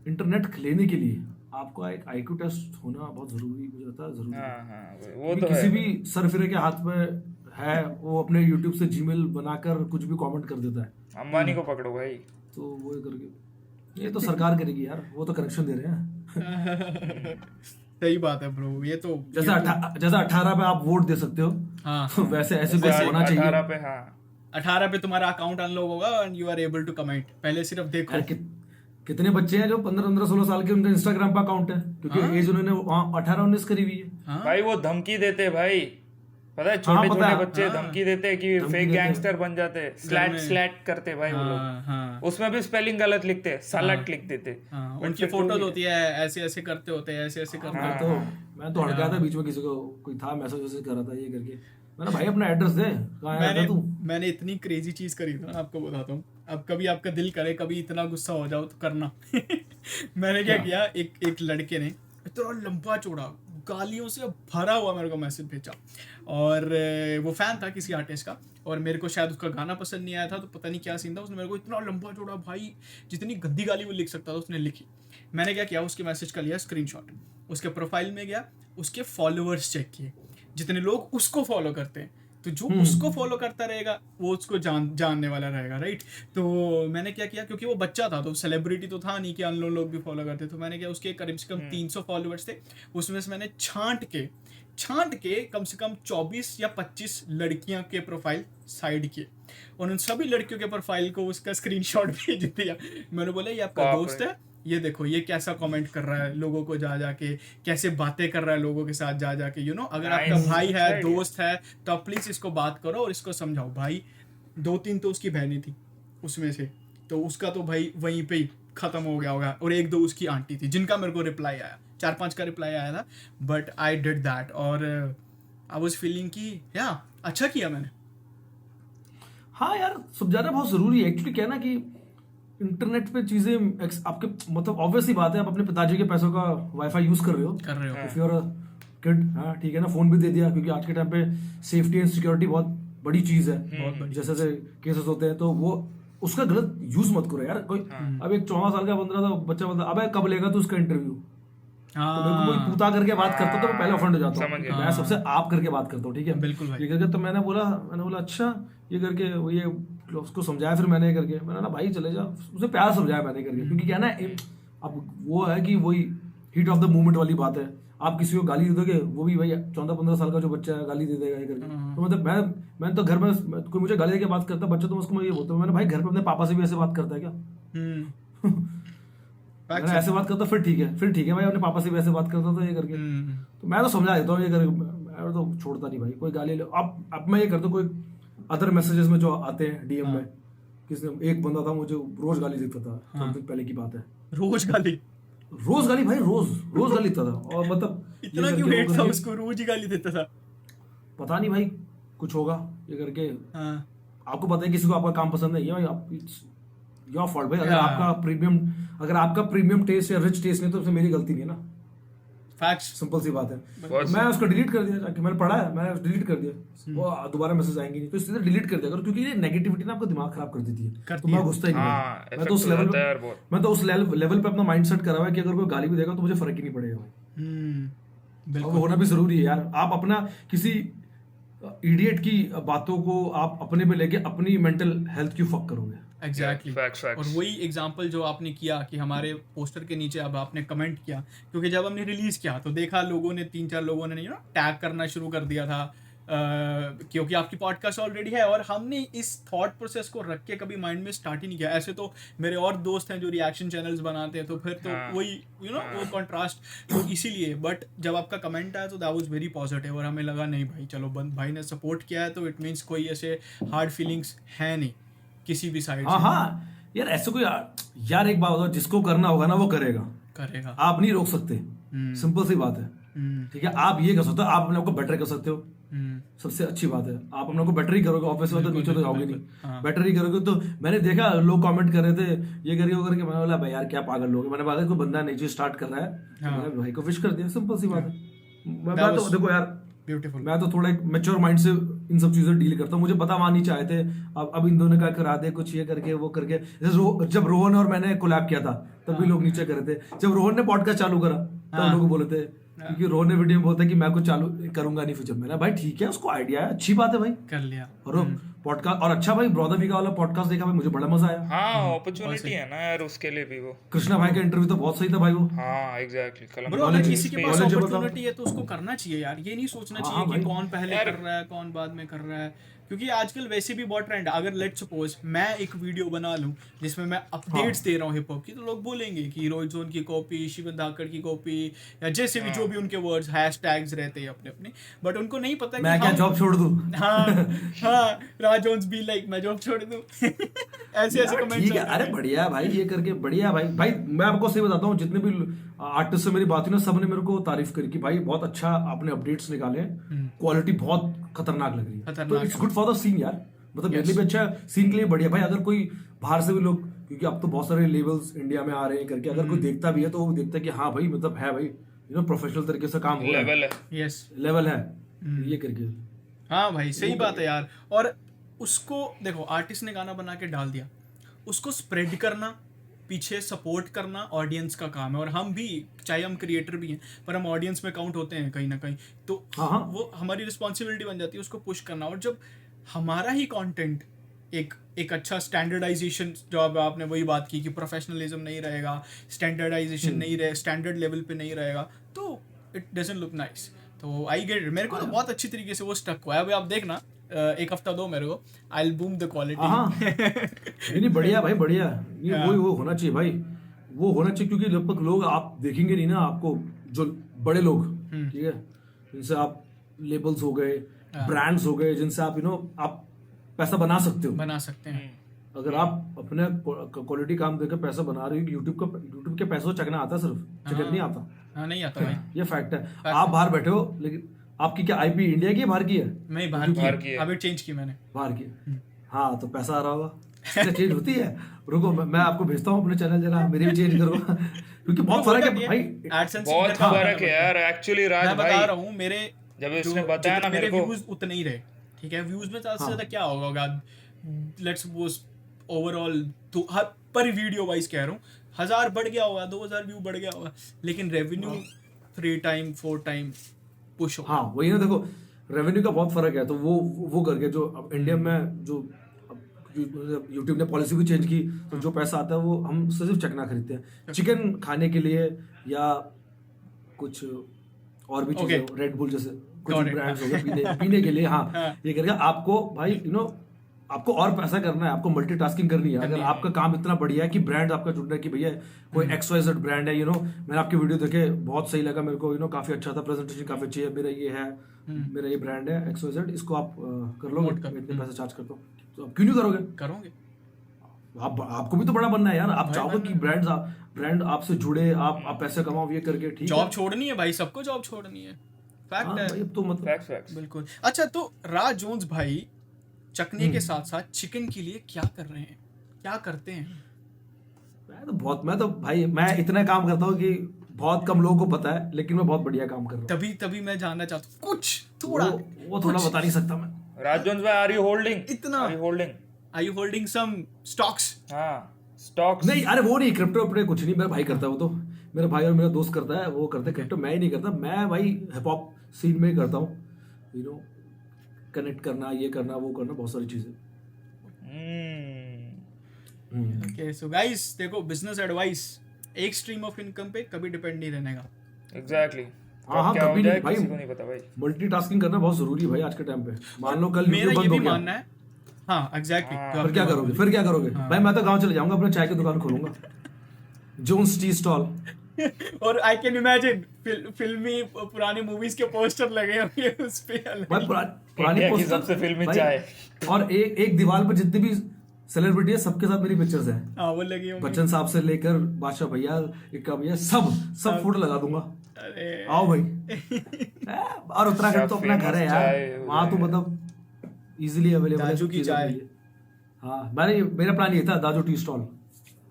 इंटरनेट लेने के लिए आपका एक IQ टेस्ट होना बहुत जरूरी, मुझे लगता है जरूरी है। हाँ वो क्योंकि तो किसी है। भी सरफिरे के हाथ में है, वो अपने YouTube से जीमेल बनाकर कुछ भी कमेंट कर देता है। अंबानी को पकड़ो भाई। तो वो करके ये तो सरकार करेगी यार, वो तो कनेक्शन दे रहे हैं। सही बात है ब्रो, ये तो जैसे 18 पे आप वोट दे सकते हो, हाँ तो वैसे ऐसे कुछ जैसे होना 18 चाहिए। पे हाँ 18 पे तुम्हारा अकाउंट अनलॉक होगा and you are able to comment. पहले सिर्फ देखो। यार कितने बच्चे हैं जो 15-16 साल के, उनका इंस्टाग्राम पे अकाउंट है क्योंकि एज उन्होंने 18-19 करी हुई है। हाँ? भाई वो धमकी देते भाई, पता है छोटे पता छोटे है। बच्चे धमकी देते कि धमकी फेक देते। गैंगस्टर बन जाते, स्लैट करते भाई वो लोग। हाँ उसमें भी स्पेलिंग गलत लिखते, सालट लिख देते। हाँ, But उनकी फिर फोटोज कोई- होती है, ऐसे ऐसे करते होते हैं, ऐसे ऐसे करते मैं होते तो मैं तो हट गया था बीच में, किसी को कोई था मैसेज कर रहा था ये करके, मैंने भाई अपना एड्रेस दे, कहाँ हैं। है तू। मैंने इतनी क्रेजी चीज करी थी ना, आपको बताता हूँ। अब कभी आपका दिल करे, कभी इतना गुस्सा हो जाओ तो करना। मैंने क्या किया, एक लड़के ने इतना लंबा चौड़ा गालियों से भरा हुआ मेरे को मैसेज भेजा, और वो फैन था किसी आर्टिस्ट का, और मेरे को शायद उसका गाना पसंद नहीं आया था, तो पता नहीं क्या सीन था। उसने मेरे को इतना लंबा चौड़ा भाई, जितनी गंदी गाली वो लिख सकता था उसने लिखी। मैंने क्या किया, उसके मैसेज का लिया स्क्रीनशॉट, उसके प्रोफाइल में गया, उसके फॉलोअर्स चेक किए, जितने लोग उसको फॉलो करते हैं, तो जो उसको फॉलो करता रहेगा वो उसको जानने वाला रहेगा, राइट। तो मैंने क्या किया, क्योंकि वो बच्चा था तो सेलिब्रिटी तो था नहीं कि अननोन लोग भी फॉलो करते, तो मैंने क्या, उसके करीब से कम 300 फॉलोअर्स थे, उसमें से मैंने छांट के कम से कम 24 या 25 लड़कियां के प्रोफाइल साइड किए, और उन सभी लड़कियों के प्रोफाइल को उसका स्क्रीनशॉट भेज दिया। मैंने बोला ये आपका बाप दोस्त रे। है, ये देखो ये कैसा कमेंट कर रहा है लोगों को जा जाके, कैसे बातें कर रहा है लोगों के साथ जा जाके, यू नो। अगर आपका Nice. भाई है, अच्छा idea. दोस्त है, तो आप प्लीज इसको बात करो और इसको समझाओ। भाई 2-3 तो उसकी बहनें थी उसमें से, तो उसका तो भाई वहीं पे ही खत्म हो गया होगा, और 1-2 उसकी आंटी थी जिनका मेरे को रिप्लाई आया, 4-5 का रिप्लाई आया था, बट आई डिड दैट, और आई वाज फीलिंग कि या अच्छा किया मैंने। हाँ यार समझाना बहुत जरूरी है एक्चुअली। क्या है ना कि इंटरनेट पे चीजें आपके मतलब ऑब्वियसली बात है, आप अपने पिताजी के पैसों का वाईफाई यूज कर रहे हो, इफ यू आर किड, हाँ ठीक है ना, फोन भी दे दिया, क्योंकि आज के टाइम पे सेफ्टी एंड सिक्योरिटी बहुत बड़ी चीज है। जैसे जैसे केसेस होते हैं तो वो उसका गलत यूज मत करो यार। कोई अब एक 14 साल का 15 था बच्चा बोलता अबे कब लेगा तू उसका इंटरव्यू, तो मेरे को कोई पूता करके बात करता तो मैं पहले ऑफेंड हो जाता हूँ। मैं सबसे आप करके बात करता हूँ, ठीक है, बिल्कुल भाई। ये करके तो मैंने बोला अच्छा ये करके वो ये उसको समझाया, फिर मैंने करके मैंने ना भाई चले जा, उसे प्यार समझाया मैंने करके, क्योंकि क्या ना अब वो है कि वही हीट ऑफ द मोमेंट वाली बात है। आप किसी को गाली दे दोगे, वो भी भाई 14-15 साल का जो बच्चा है गाली दे देगा ये करके, तो मतलब मैं तो घर में कोई मुझे गाली देके बात करता बच्चा तो उसको मैं ये बोलता हूँ, मैंने भाई घर पे अपने पापा से भी ऐसे बात करता है क्या? मैंने ऐसे बात करता फिर ठीक है भाई, अपने पापा से भी ऐसे बात करता था ये करके, तो मैं तो समझा देता हूँ ये करके, मैं तो छोड़ता नहीं भाई कोई गाली ले। अब मैं ये करता हूँ, कोई अदर मैसेजेस में जो आते हैं डीएम में, किसने एक बंदा था मुझे रोज गाली देता था, थोड़ी दिन पहले की बात है, रोज गाली भाई रोज गाली देता था, और मतलब इतना क्यों हेट था उसको, रोज ही गाली देता था? पता नहीं भाई कुछ होगा ये करके। आपको पता है किसी को आपका काम पसंद नहीं है भाई, आप योर फॉल्ट भाई। अगर आपका प्रीमियम टेस्ट या रिच टेस्ट नहीं तो उसमें मेरी गलती नहीं है ना, फैक्ट्स, सिंपल सी बात है। मैं उसको डिलीट कर दिया जाके, मैंने पढ़ा है, मैंने डिलीट कर दिया, वो दोबारा मैसेज आएंगे नहीं, तो इसलिए डिलीट कर दिया करो, क्योंकि ये नेगेटिविटी ना आपको दिमाग खराब कर देती है, तो मैं घुसता ही नहीं। मैं तो उस लेवल पे अपना माइंड सेट करा हुआ है कि अगर कोई गाली भी देगा तो मुझे फर्क ही नहीं पड़ेगा भाई। और होना भी जरूरी है यार। आप अपना किसी इडियट की बातों को आप अपने पे लेके अपनी मेंटल हेल्थ क्यों फक करोगे? एग्जैक्टली। और वही एग्जांपल जो आपने किया कि हमारे पोस्टर के नीचे अब आपने कमेंट किया, क्योंकि जब हमने रिलीज किया तो देखा लोगों ने 3-4 लोगों ने टैग करना शुरू कर दिया था, क्योंकि आपकी पॉडकास्ट ऑलरेडी है, और हमने इस थॉट प्रोसेस को रख के कभी माइंड में स्टार्ट ही नहीं किया। ऐसे तो मेरे और दोस्त हैं जो रिएक्शन चैनल्स बनाते हैं, तो फिर तो वही वो कंट्रास्ट, तो इसीलिए। बट जब आपका कमेंट आया तो दैट वाज वेरी पॉजिटिव, और हमें लगा नहीं भाई चलो भाई ने सपोर्ट किया है तो इट मीन्स कोई ऐसे हार्ड फीलिंग्स है नहीं किसी भी साइड से। हाँ यार ऐसे कोई यार एक बात बताओ, जिसको करना होगा ना वो करेगा, आप नहीं रोक सकते, सिंपल सी बात है, ठीक है। आप ये कर सकते हो, आप अपने आपको बेटर कर सकते हो, सबसे अच्छी बात है। आप अपने को बेटर ही करोगे, ऑफिस में तो नीचे तो जाओगे नहीं, बेटर ही करोगे। तो मैंने देखा लोग कमेंट कर रहे थे ये करिए वो करके, मैंने बोला भाई यार क्या पागल लोग, मैंने बोला कोई बंदा नीचे स्टार्ट कर रहा है, मैंने भाई को विश कर दिया, सिंपल सी बात है। मैं तो देखो यार ब्यूटीफुल, मैं तो थोड़ा एक मैच्योर माइंड से इन सब चीजों डील करता हूँ। मुझे पता वहां नीचे आए थे, अब इन दोनों का करा दे कुछ ये करके वो करके। जब रोहन और मैंने कोलैब किया था तब भी लोग नीचे कर रहे थे, जब रोहन ने पॉडकास्ट चालू करा तब लोग बोले थे, क्योंकि रोहन ने वीडियो में बोलता है कि मैं कुछ चालू करूंगा नहीं फ्यूचर में। मैंने भाई ठीक है, उसको आइडिया है, अच्छी बात है भाई, कर लिया और पॉडकास्ट। और अच्छा भाई ब्रॉदर वीका वाला पॉडकास्ट देखा भाई, मुझे बड़ा मजा आया। हाँ अपॉर्चुनिटी है ना यार उसके लिए भी। वो कृष्णा भाई का इंटरव्यू तो बहुत सही था भाई वो। हाँ एग्जैक्टली। ब्रो अगर किसी के पास अपॉर्चुनिटी है तो उसको करना चाहिए यार, ये नहीं सोचना चाहिए कि कौन पहले कर रहा है कौन बाद में कर रहा है, क्योंकि आजकल वैसे भी बहुत ट्रेंड है। अगर लेट सपोज मैं एक वीडियो बना लूं जिसमें मैं अपडेट्स दे रहा हूँ हिप हॉप की, तो लोग बोलेंगे कि रोहित जोन की कॉपी, शिवन धाकड़ की कॉपी, या जैसे भी जो भी उनके वर्ड्स हैशटैग्स रहते हैं अपने अपने, बट उनको नहीं पता मैं क्या जॉब छोड़ दूं। हाँ राज जोन्स भी लाइक मैं जॉब छोड़ दूं ऐसे कमेंट्स। ठीक है, अरे बढ़िया भाई ये करके, बढ़िया भाई मैं आपको सही बताता हूँ, जितने भी आर्टिस्ट से मेरी बात हुई ना, सबने मेरे को तारीफ करी कि भाई बहुत अच्छा आपने अपडेट्स निकाले, क्वालिटी बहुत खतरनाक लग रही है, तो it's good for the scene यार। मतलब मेरे लिए भी अच्छा, सीन के लिए बढ़िया भाई। अगर कोई बाहर से भी लोग, क्योंकि अब तो बहुत सारे लेवल्स इंडिया में आ रहे हैं करके, अगर कोई देखता भी है तो वो देखता है कि हाँ भाई मतलब है भाई, प्रोफेशनल तरीके से काम हो रहा है, लेवल है ये करके। हाँ भाई सही बात है यार। और उसको देखो, आर्टिस्ट ने गाना बना के डाल दिया, उसको स्प्रेड करना, पीछे सपोर्ट करना ऑडियंस का काम है। और हम भी, चाहे हम क्रिएटर भी हैं, पर हम ऑडियंस में काउंट होते हैं कहीं ना कहीं, तो वो हमारी रिस्पॉन्सिबिलिटी बन जाती है उसको पुश करना। और जब हमारा ही कंटेंट एक अच्छा स्टैंडर्डाइजेशन, जो अब आपने वही बात की कि प्रोफेशनलिज्म नहीं रहेगा, स्टैंडर्डाइजेशन नहीं रहे, स्टैंडर्ड लेवल पे नहीं रहेगा, तो इट डजंट लुक नाइस। तो आई गेट इट, मेरे को तो बहुत अच्छी तरीके से वो स्टक हुआ है। अभी आप देखना, एक हफ्ता दो मेरे को, I will boom the quality. नहीं बढ़िया भाई, बढ़िया, ये वो होना चाहिए भाई, वो होना चाहिए, क्योंकि जब तक लोग आप देखेंगे नहीं ना, आपको जो बड़े लोग, ठीक है, जिनसे आप लेबल्स हो गए, ब्रांड्स हो गए, जिनसे आप आप पैसा बना सकते हैं। अगर आप अपने क्वालिटी काम देकर पैसा बना रहे हो, यूट्यूब के पैसों चकना आता है, सिर्फ चिकन नहीं आता। हाँ नहीं आता भाई, ये फैक्ट है। आप बाहर बैठे हो, लेकिन आपकी क्या आईपी इंडिया की है बाहर की है? नहीं बाहर की है, अभी चेंज की मैंने, बाहर की। हाँ तो पैसा आ रहा होगा, चेंज होती है। रुको मैं आपको भेजता हूँ अपने चैनल, जरा मेरे भी चेंज करो क्योंकि बहुत फर्क है भाई, बहुत फर्क है यार एक्चुअली। राज भाई बता रहा हूँ, मेरे जब इसने बताया ना मेरे को, व्यूज उतने ही रहे, ठीक है, व्यूज में ज्यादा से ज्यादा क्या होगा, लेट्स सपोज ओवरऑल तो हर पर वीडियो वाइज कह रहा हूँ 1000 बढ़ गया होगा, 2000 व्यू बढ़ गया होगा, लेकिन रेवेन्यू 3 टाइम 4 टाइम पुश हो। हाँ वही ना, देखो रेवेन्यू का बहुत फर्क है। तो वो करके जो अब इंडिया में जो यूट्यूब ने पॉलिसी भी चेंज की, तो जो पैसा आता है वो हम सिर्फ चकना खरीदते हैं चिकन खाने के लिए या कुछ और भी चीजें, रेड बुल जैसे कुछ ब्रांड्स हो गए पीने के लिए। हाँ ये करके आपको भाई आपको और पैसा करना है, आपको मल्टीटास्किंग करनी है। अगर आपका काम इतना बढ़िया है कि ब्रांड आपका जुड़ रहा है कि भैया कोई XYZ ब्रांड है, मैंने आपकी वीडियो देखे बहुत सही लगा मेरे को, काफी अच्छा था, प्रेजेंटेशन काफी अच्छी है, मेरा ये है, मेरा ये ब्रांड है XYZ, इसको आप कर लो, मैं इतने पैसे चार्ज करता हूँ, तो आप क्यों नहीं करोगे? आपको भी तो बड़ा बनना है यार। आप चाहोगे कि ब्रांड आपसे जुड़े, आप पैसे कमाओ ये करके। ठीक जॉब छोड़नी है भाई, सबको जॉब छोड़नी है, फैक्ट है भाई, तो मतलब फैक्ट बिल्कुल। अच्छा, तो राज जोन्स भाई चकने के साथ साथ चिकन के लिए क्या कर रहे हैं, क्या करते हैं? मैं तो भाई मैं इतना काम करता हूँ कि बहुत कम लोगों को पता है, लेकिन मैं बहुत बढ़िया काम कर रहा हूँ। तभी मैं जानना चाहता हूँ कुछ थोड़ा, वो थोड़ा बता नहीं सकता मैं। राज जोन्स भाई, are you holding some stocks? हाँ, स्टॉक्स नहीं, अरे वो नहीं, क्रिप्टो अपने कुछ नहीं, मेरा भाई करता है वो, तो मेरा भाई और मेरा दोस्त करता है, वो करते क्रिप्टो, मैं ही नहीं करता। मैं भाई हिप हॉप सीन में ही करता हूँ, कनेक्ट करना, ये करना, वो करना, बहुत सारी चीजें। ओके, सो गाइस देखो, बिजनेस एडवाइस, एक स्ट्रीम ऑफ इनकम पे कभी डिपेंड नहीं रहने का। एग्जैक्टली। हाँ कभी नहीं भाई, किसी को नहीं पता भाई। मल्टीटास्किंग करना बहुत जरूरी है भाई आज के टाइम पे। मान लो कल मेरा यूट्यूब ये बंद भी हो गया, मानना है। हाँ एग्जैक्टली। फिर क्या करोगे भाई? मैं तो गांव चले जाऊंगा, अपने चाय की दुकान खोलूंगा, जोन्स टी स्टॉल। और आई कैन इमेजिन फिल्मी पुरानी मूवीज के पोस्टर लगे होंगे उस पे। भाई पुरानी पोस्टर, सबसे फिल्मी चाय, और एक दीवार पर जितने भी सेलिब्रिटी है सबके साथ मेरी पिक्चर्स हैं। हाँ वो लगी होंगी। बच्चन साहब से लेकर बादशाह भैया, इक्का भैया, सब फोटो लगा दूंगा। अरे आओ भाई। और उत्तराखंड तो अपना घर है यार, वहाँ तो मतलब इजीली अवेलेबल है दाजू की चाय। हाँ मेरा प्लान ये था, दाजू टी स्टॉल।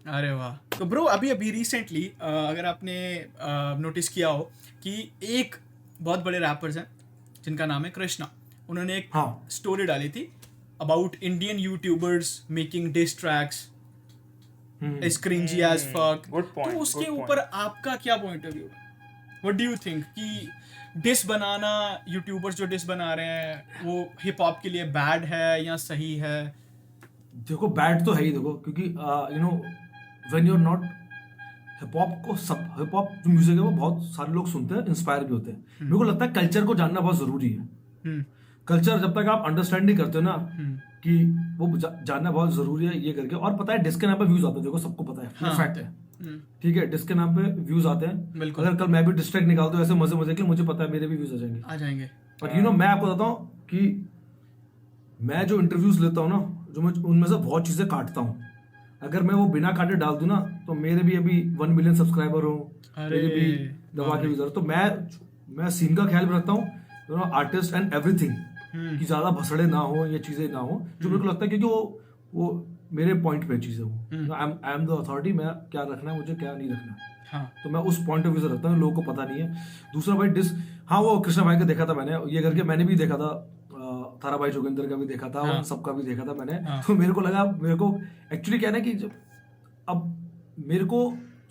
अरे वाह। तो ब्रो अभी रिसेंटली अगर आपने नोटिस किया हो कि एक बहुत बड़े रैपर्स हैं जिनका नाम है कृष्णा, उन्होंने एक स्टोरी डाली थी about Indian youtubers making diss tracks is cringy as fuck. तो उसके ऊपर आपका क्या पॉइंट ऑफ व्यू है? व्हाट डू यू थिंक कि डिस बनाना, यूट्यूबर्स जो डिस बना रहे हैं वो हिप हॉप के लिए बैड है या सही है? देखो बैड तो है ही, देखो क्योंकि when you are not hip hop जो म्यूजिक है वो बहुत सारे लोग सुनते हैं, इंस्पायर भी होते हैं। मेरे को लगता है कल्चर को जानना बहुत जरूरी है। कल्चर जब तक आप अंडरस्टैंड नहीं करते हो ना कि वो जानना बहुत जरूरी है, ये करके। और पता है डिस्क के नाम पे व्यूज आते हैं, देखो सबको पता है, फैक्ट है, ठीक है, डिस्क के नाम पे व्यूज आते हैं। अगर कल मैं भी डिस्ट्रैक्ट निकाल दूं ऐसे मजे के, मुझे पता है मेरे भी व्यूज आ जाएंगे। पर मैं आपको बताता हूँ कि मैं जो इंटरव्यूज लेता हूँ ना, जो मैं उनमें से बहुत चीजें काटता हूँ। अगर मैं वो बिना काटे डाल दूं ना, तो मेरे भी अभी 1 मिलियन सब्सक्राइबर हो, मेरे भी दबा के व्यूज। तो मैं सीन का ख्याल रखता हूँ, आर्टिस्ट एंड एवरीथिंग, कि ज्यादा भसड़े ना हो, ये चीजें ना हो, जो मेरे को लगता है, क्योंकि वो मेरे पॉइंट पे चीजें हो। आई एम द अथॉरिटी, मैं क्या रखना है, मुझे क्या नहीं रखना। हाँ। तो मैं उस पॉइंट ऑफ व्यू से रखता हूँ, लोगों को पता नहीं है। दूसरा भाई डिस, हाँ वो कृष्णा भाई का देखा था मैंने, ये करके मैंने भी देखा था, थारा भाई जोगिंदर का भी देखा था, और सबका भी देखा था मैंने। तो मेरे को लगा, मेरे को एक्चुअली क्या है ना कि अब मेरे को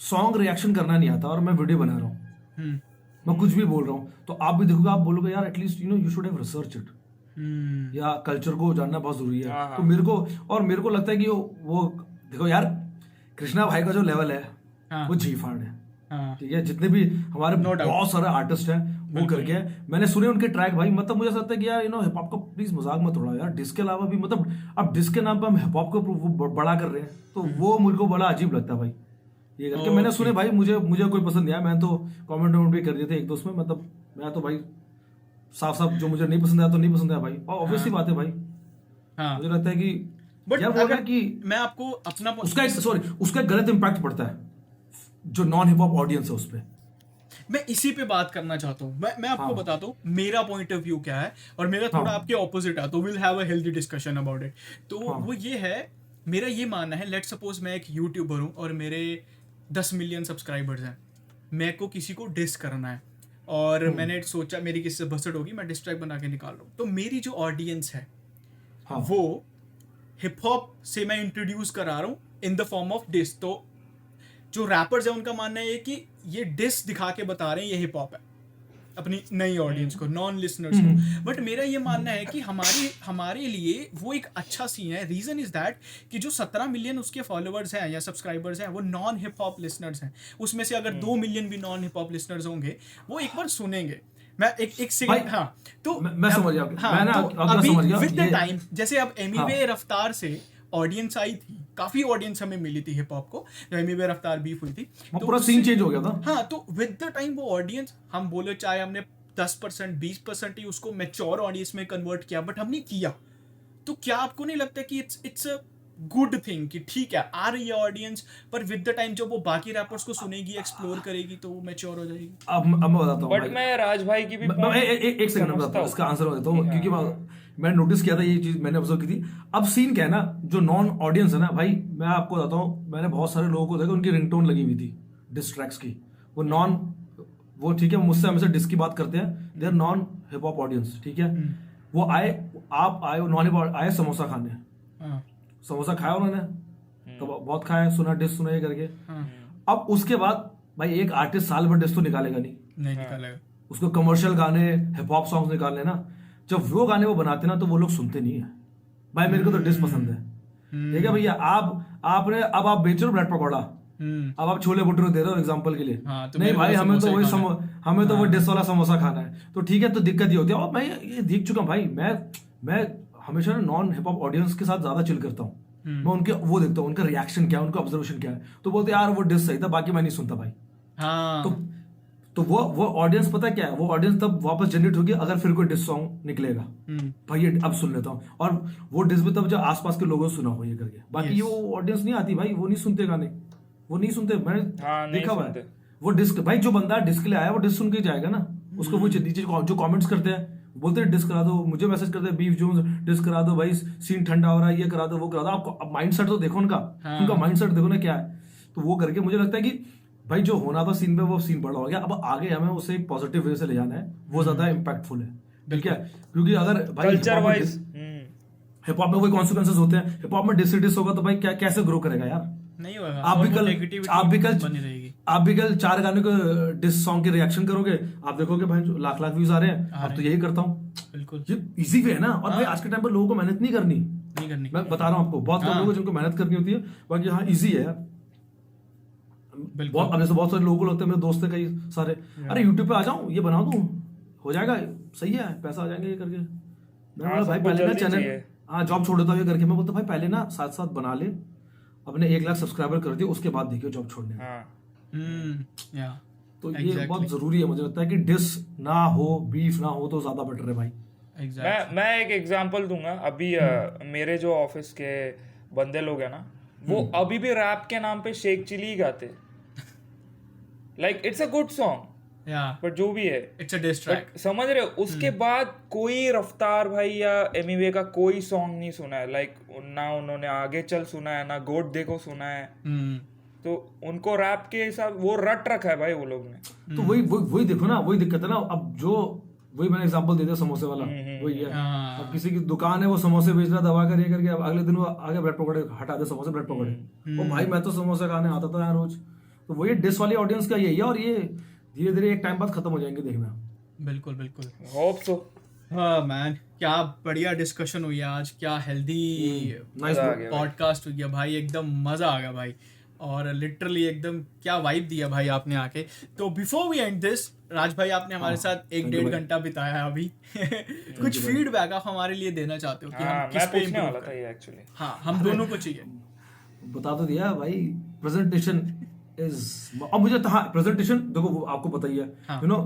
सॉन्ग रिएक्शन करना नहीं आता, और मैं वीडियो बना रहा हूँ, मैं कुछ भी बोल रहा हूँ, तो आप भी देखोगे, आप बोलोगे यार at least you should have research it, या कल्चर को जानना बहुत जरूरी है। तो मेरे को लगता है कि वो देखो यार, कृष्णा भाई का जो लेवल है वो जी फाड़ है, ठीक है। जितने भी हमारे बहुत सारे आर्टिस्ट हैं वो करके, मैंने सुने उनके ट्रैक भाई, मतलब मुझे लगता है कि यार हिप हॉप को प्लीज मजाक मत उड़ाओ यार। डिस्क के अलावा भी, मतलब अब डिस्क के नाम पे हम हिप हॉप को बड़ा कर रहे हैं, तो वो मुझे को बड़ा अजीब लगता है भाई, ये करके। मैंने सुने भाई, मुझे कोई पसंद नहीं आया, मैं तो कमेंट भी कर दिए थे एक दो उसमें, मतलब मैं तो भाई साफ जो मुझे नहीं पसंद आया तो नहीं पसंद आया भाई, और ऑब्वियसली बात है भाई। मुझे लगता है कि बट यार अगर कि मैं आपको अपना उसका गलत इम्पैक्ट पड़ता है जो नॉन हिप हॉप ऑडियंस है उस पर। मैं इसी पे बात करना चाहता हूँ। मैं आपको बताता हूँ मेरा पॉइंट ऑफ व्यू क्या है, और मेरा थोड़ा आपके ऑपोजिट है, तो will have a healthy discussion about it. तो वो ये है, मेरा ये मानना है, लेट्स सपोज मैं एक यूट्यूबर हूँ और मेरे 10 मिलियन सब्सक्राइबर्स हैं, मेरे को किसी को डिस करना है, और मैंने सोचा मेरी किससे भसड़ होगी, मैं डिस्ट्रैक्ट बना के निकाल रहा हूँ। तो मेरी जो ऑडियंस है वो हिप हॉप से मैं इंट्रोड्यूस करा रहा हूँ in the form of diss. तो जो रैपर्स है उनका मानना है कि ये डिस दिखा के बता रहे हैं ये हिप हॉप है अपनी नई ऑडियंस को, नॉन लिसनर्स को। बट मेरा ये मानना है कि हमारे लिए वो एक अच्छा सीन है। रीजन इज दैट कि जो 17 मिलियन उसके फॉलोअर्स हैं या सब्सक्राइबर्स हैं वो नॉन हिप हॉप लिसनर्स हैं। उसमें से अगर 2 मिलियन भी नॉन हिप हॉप लिसनर्स होंगे वो एक बार सुनेंगे। मैं एक सेकंड, हाँ तो मैं समझ गया, हाँ, मैं ना तो अगला अभी समझ गया विद द ये। टाइम जैसे अब एमीवे रफ्तार से ऑडियंस आई थी, काफी ऑडियंस हमें मिली थी हिप हॉप को जब एमीवे रफ्तार बीफ हुई थी, वो तो पूरा उससे- सीन चेंज हो गया था। हाँ, तो विद द टाइम वो ऑडियंस, हम बोले चाहे हमने 10% 20% ही उसको मैच्योर ऑडियंस में कन्वर्ट किया, बट हमने किया। तो क्या आपको नहीं लगता कि इट्स अ गुड थिंग कि ठीक है आ रही है ऑडियंस, पर विद द टाइम जब वो बाकी रैपर्स को सुनेगी, एक्सप्लोर करेगी, तो वो मैच्योर हो जाएगी। अब मैं बताता हूँ बट भाई। मैं राज भाई की भी एक सेकंड में बताता हूँ, इसका आंसर बताता हूँ, क्योंकि मैंने नोटिस किया था ये चीज, मैंने ऑब्जर्व की थी। अब सीन क्या है ना, जो नॉन ऑडियंस है ना भाई, मैं आपको बताता हूँ, मैंने बहुत सारे लोगों को देखा उनकी रिंगटोन लगी हुई थी डिस ट्रैक्स की। वो ठीक है, मुझसे हमेशा डिस की बात करते हैं, they are non hip hop audience, ठीक है। वो आप आए नॉन हिप हॉप आए समोसा खाने, समोसा खाया उन्होंने तो बहुत खाया, सुना डिस सुना ये करके। अब उसके बाद भाई एक आर्टिस्ट साल भर डिस तो निकालेगा नहीं निकालेगा, उसको कमर्शियल गाने हिप हॉप सॉन्ग्स निकालने ना, जब वो गाने वो बनाते ना तो वो लोग सुनते नहीं है। भाई मेरे को तो डिस पसंद है, ठीक है भैया। आप बेच रहे हो ब्रेड पकौड़ा, अब आप छोले भटूरे दे रहे हो एग्जांपल के लिए, तो नहीं भाई हमें तो वो डिस वाला समोसा खाना है, तो ठीक है, तो दिक्कत ये होती है। और मैं ये देख चुका हूँ भाई, मैं हमेशा नॉन हिप हॉप ऑडियंस के साथ ज्यादा चिल करता हूँ। मैं उनके वो देखता हूँ, उनका रिएक्शन क्या है, उनका ऑब्जर्वेशन क्या है, तो बोलते यार वो डिस सही था, बाकी मैं नहीं सुनता भाई। तो वो ऑडियंस पता क्या है, वो ऑडियंस तब वापस जनरेट होगी अगर फिर कोई डिस सॉन्ग निकलेगा, भाई ये अब सुन लेता हूँ, और वो डिस भी तब जब आसपास के लोगों ने सुना हो ये करके। बाकी ये वो ऑडियंस नहीं आती भाई, वो नहीं सुनते गाने, वो नहीं सुनते। मैंने देखा हुआ है वो डिस्क, भाई जो बंदा डिस्क ले आया वो डिस्क सुन के जाएगा ना, उसको वो नीचे जो कमेंट्स करते हैं बोलते हैं डिस्क करा दो, मुझे मैसेज करते हैं बीफ जोन्स डिस्क करा दो भाई, सीन ठंडा हो रहा है, ये करा दो वो करा दो। आपको माइंडसेट तो देखो उनका माइंडसेट देखो ना क्या है। तो वो करके मुझे लगता है कि भाई जो होना था सीन पे वो सीन बड़ा हो गया, अब आगे हमें उसे एक पॉजिटिव वे से ले जाना है, वो ज्यादा इम्पैक्टफुल है, ठीक है। क्योंकि अगर भाई कल्चर वाइज हिप हॉप में कोई कॉन्सिक्वेंसेस होते हैं, हिप हॉप में डिस होगा तो भाई क्या कैसे ग्रो करेगा यार, नहीं होगा। आप भी कल 4 गाने को डिस सॉन्ग के रिएक्शन करोगे, आप देखोगे भाई लाख व्यूज आ रहे हैं। अब तो यही करता हूँ, बिल्कुल ये इजी वे है ना। और भाई आज के टाइम पर लोगों को मेहनत नहीं करनी, मैं बता रहा हूँ आपको, बहुत कम लोगों को जिनको मेहनत करनी होती है, बाकी हाँ इजी है यार। अब जैसे बहुत सारे लोगों को लगता है, मेरे दोस्त है कई सारे, अरे यूट्यूब पे आ जाऊं ये बना दूं हो जाएगा, सही है पैसा आ जाएंगे ये करके। मैं बोला भाई पहले ना चैनल, हाँ जॉब छोड़ देता हूँ ये करके। मैं बोलता भाई पहले ना साथ साथ बना ले, अपने 1 लाख सब्सक्राइबर कर दिए, उसके बाद देखियो जॉब छोड़ने में। तो ये बहुत जरूरी है, मुझे लगता है कि डिस ना हो, बीफ ना हो तो ज्यादा बेटर है भाई। मैं एक एग्जांपल दूंगा। अभी मेरे जो ऑफिस के बंदे लोग हैं ना, वो अभी भी रैप के नाम पे शेख चिली गाते, like it's a good song, but जो भी है इट्स अ डिस ट्रैक, समझ रहे हो। उसके बाद कोई रफ्तार भाई या एमीवे का कोई सॉन्ग नहीं सुना है, लाइक ना उन्होंने आगे चल सुना है, ना गोट देखो सुना है। तो उनको रैप के हिसाब वो रट रखा है भाई वो लोग ने। तो वही देखो ना, वही दिक्कत है ना। अब जो वही मैंने एग्जांपल दे दिया समोसे वाला, वही है। अब किसी की दुकान है, वो समोसे बेच रहा दबा कर ये करके, अब अगले दिन वो आगे ब्रेड पकौड़े हटा दे, समोसे ब्रेड पकौड़े, वो भाई मैं तो समोसे खाने आता था यार रोज। तो वही डिस वाली ऑडियंस का यही है, और ये धीरे धीरे एक टाइम बाद खत्म हो जाएंगे, देखना। बिल्कुल बिल्कुल, होप सो। हाँ मैन, क्या बढ़िया डिस्कशन हुई आज, क्या हेल्दी पॉडकास्ट हो गया भाई, एकदम मजा आ गया भाई, और लिटरली एकदम क्या वाइब दिया भाई आपने आके। तो बिफोर वी एंड दिस, राज भाई आपने हमारे साथ 1-1.5 घंटा बिताया अभी कुछ फीडबैक आप हमारे लिए देना चाहते हो कि हम किस पे इम्प्रूव करें? एक्चुअली हाँ, हम दोनों को चाहिए। बता तो दिया भाई, प्रेजेंटेशन इज, अब मुझे हाँ प्रेजेंटेशन देखो आपको पता ही है, यू नो,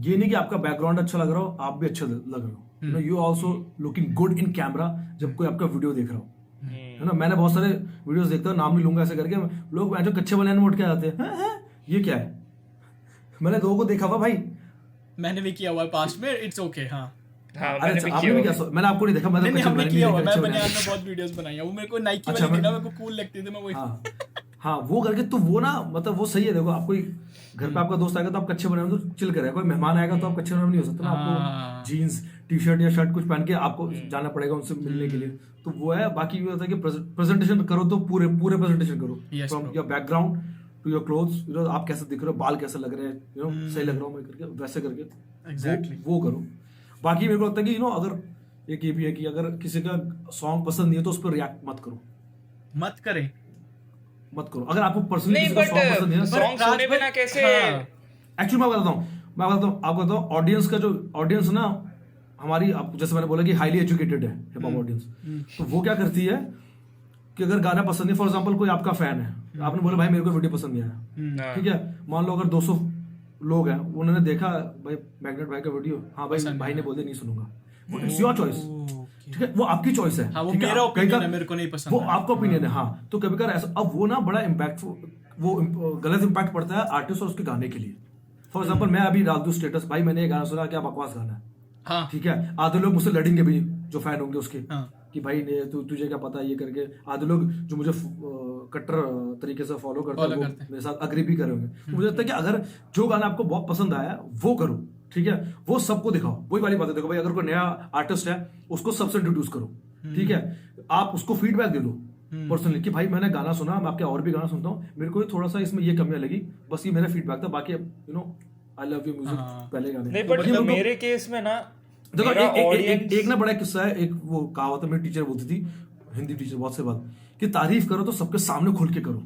ये नहीं कि आपका बैकग्राउंड अच्छा लग रहा हो आप भी अच्छे लग रहे हो, you know, you also looking good in camera जब कोई आपका वीडियो देख रहा हो, है ना। मैंने बहुत सारे वीडियोस देखता हूँ, नाम नहीं लूंगा ऐसे करके, लोग जो कच्चे बनाने में उठ के आते हैं, ये क्या है। मैंने लोगों को देखा हुआ भाई, मैंने भी किया हुआ है पास्ट में, इट्स ओके। हाँ आपने भी क्या, मैंने आपको नहीं देखा, मैंने बहुत वीडियोस बनाई है, वो मेरे को नाइकी वाली थी ना, मेरे को कूल लगती थी, मैं वही हाँ वो करके, तो वो ना मतलब वो सही है। देखो आप कोई घर पे आपका दोस्त आएगा तो आप कच्चे बनाने तो चिल करेगा, कोई मेहमान आएगा तो आप कच्चे बनाने नहीं हो सकता ना, आपको जीन्स टी शर्ट या शर्ट कुछ पहन के आपको जाना पड़ेगा उनसे मिलने के लिए, तो वो है। बाकी ये होता है कि प्रेजेंटेशन करो तो पूरे प्रेजेंटेशन करो, from your background to your clothes, you know आप कैसे दिख रहे हो, बाल कैसे लग रहे हैं, यू नो सही लग रहा हूँ मैं करके, वैसे करके Exactly. वो करो। बाकी मेरे को लगता है कि यू नो अगर एक ये भी है कि अगर किसी का सॉन्ग पसंद नहीं है तो उस पर रिएक्ट मत करो, मत करें। अगर आपको पर्सनली नहीं, किसी का सॉन्ग पसंद नहीं है, सॉन्ग सुने बिना कैसे? एक्चुअली मैं बताता हूँ आपको बताऊँ, ऑडियंस का जो ऑडियंस ना हमारी, जैसे मैंने बोला कि हाईली एजुकेटेड है हिप हॉप ऑडियंस, तो वो क्या करती है कि अगर गाना पसंद नहीं, फॉर एग्जांपल कोई आपका फैन है, आपने बोला भाई मेरे को वीडियो पसंद नहीं आया, ठीक है, मान लो अगर 200 लोग हैं, उन्होंने देखा भाई मैग्नेट भाई का वीडियो, हाँ भाई ने बोले नहीं सुनूंगा, इट्स योर चॉइस, ठीक है, वो आपकी चॉइस है, हाँ, वो मेरा ओपिनियन है, मेरे को नहीं पसंद, वो आपका ओपिनियन है, हाँ। तो कभी कभार ऐसा, अब वो ना बड़ा इम्पैक्टफुल, वो गलत इम्पैक्ट पड़ता है आर्टिस्ट और उसके गाने के लिए। फॉर एग्जाम्पल मैं अभी डाल दूं स्टेटस, भाई मैंने ये गाना सुना, क्या बकवास गाना है, हाँ, ठीक है, आधे लोग मुझसे लड़ेंगे भी जो फैन होंगे उसके, हाँ, कि भाई ने तुझे क्या पता ये करके, आधे लोग जो मुझे कट्टर तरीके से फॉलो करते हैं वो मेरे साथ अग्री भी करे होंगे। तो मुझे लगता है कि अगर जो गाना आपको बहुत पसंद आया वो करो, ठीक है, वो सबको दिखाओ, वही वाली बात है, देखो भाई अगर कोई नया आर्टिस्ट है उसको सबसे इंट्रोड्यूस करो, ठीक है, आप उसको फीडबैक दे दो पर्सनली कि भाई मैंने गाना सुना, मैं आपके और भी गाना सुनता हूँ, मेरे को थोड़ा सा इसमें ये कमियां लगी, बस ये मेरा फीडबैक था, बाकी you know I love you music पहले गाने। नहीं, बट मेरे केस में ना देखो एक ना बड़ा किस्सा है, एक वो कहावत है, मेरी टीचर बोलती थी, हिंदी टीचर, बहुत से बात, कि तारीफ करो तो सबके सामने खुल के करो,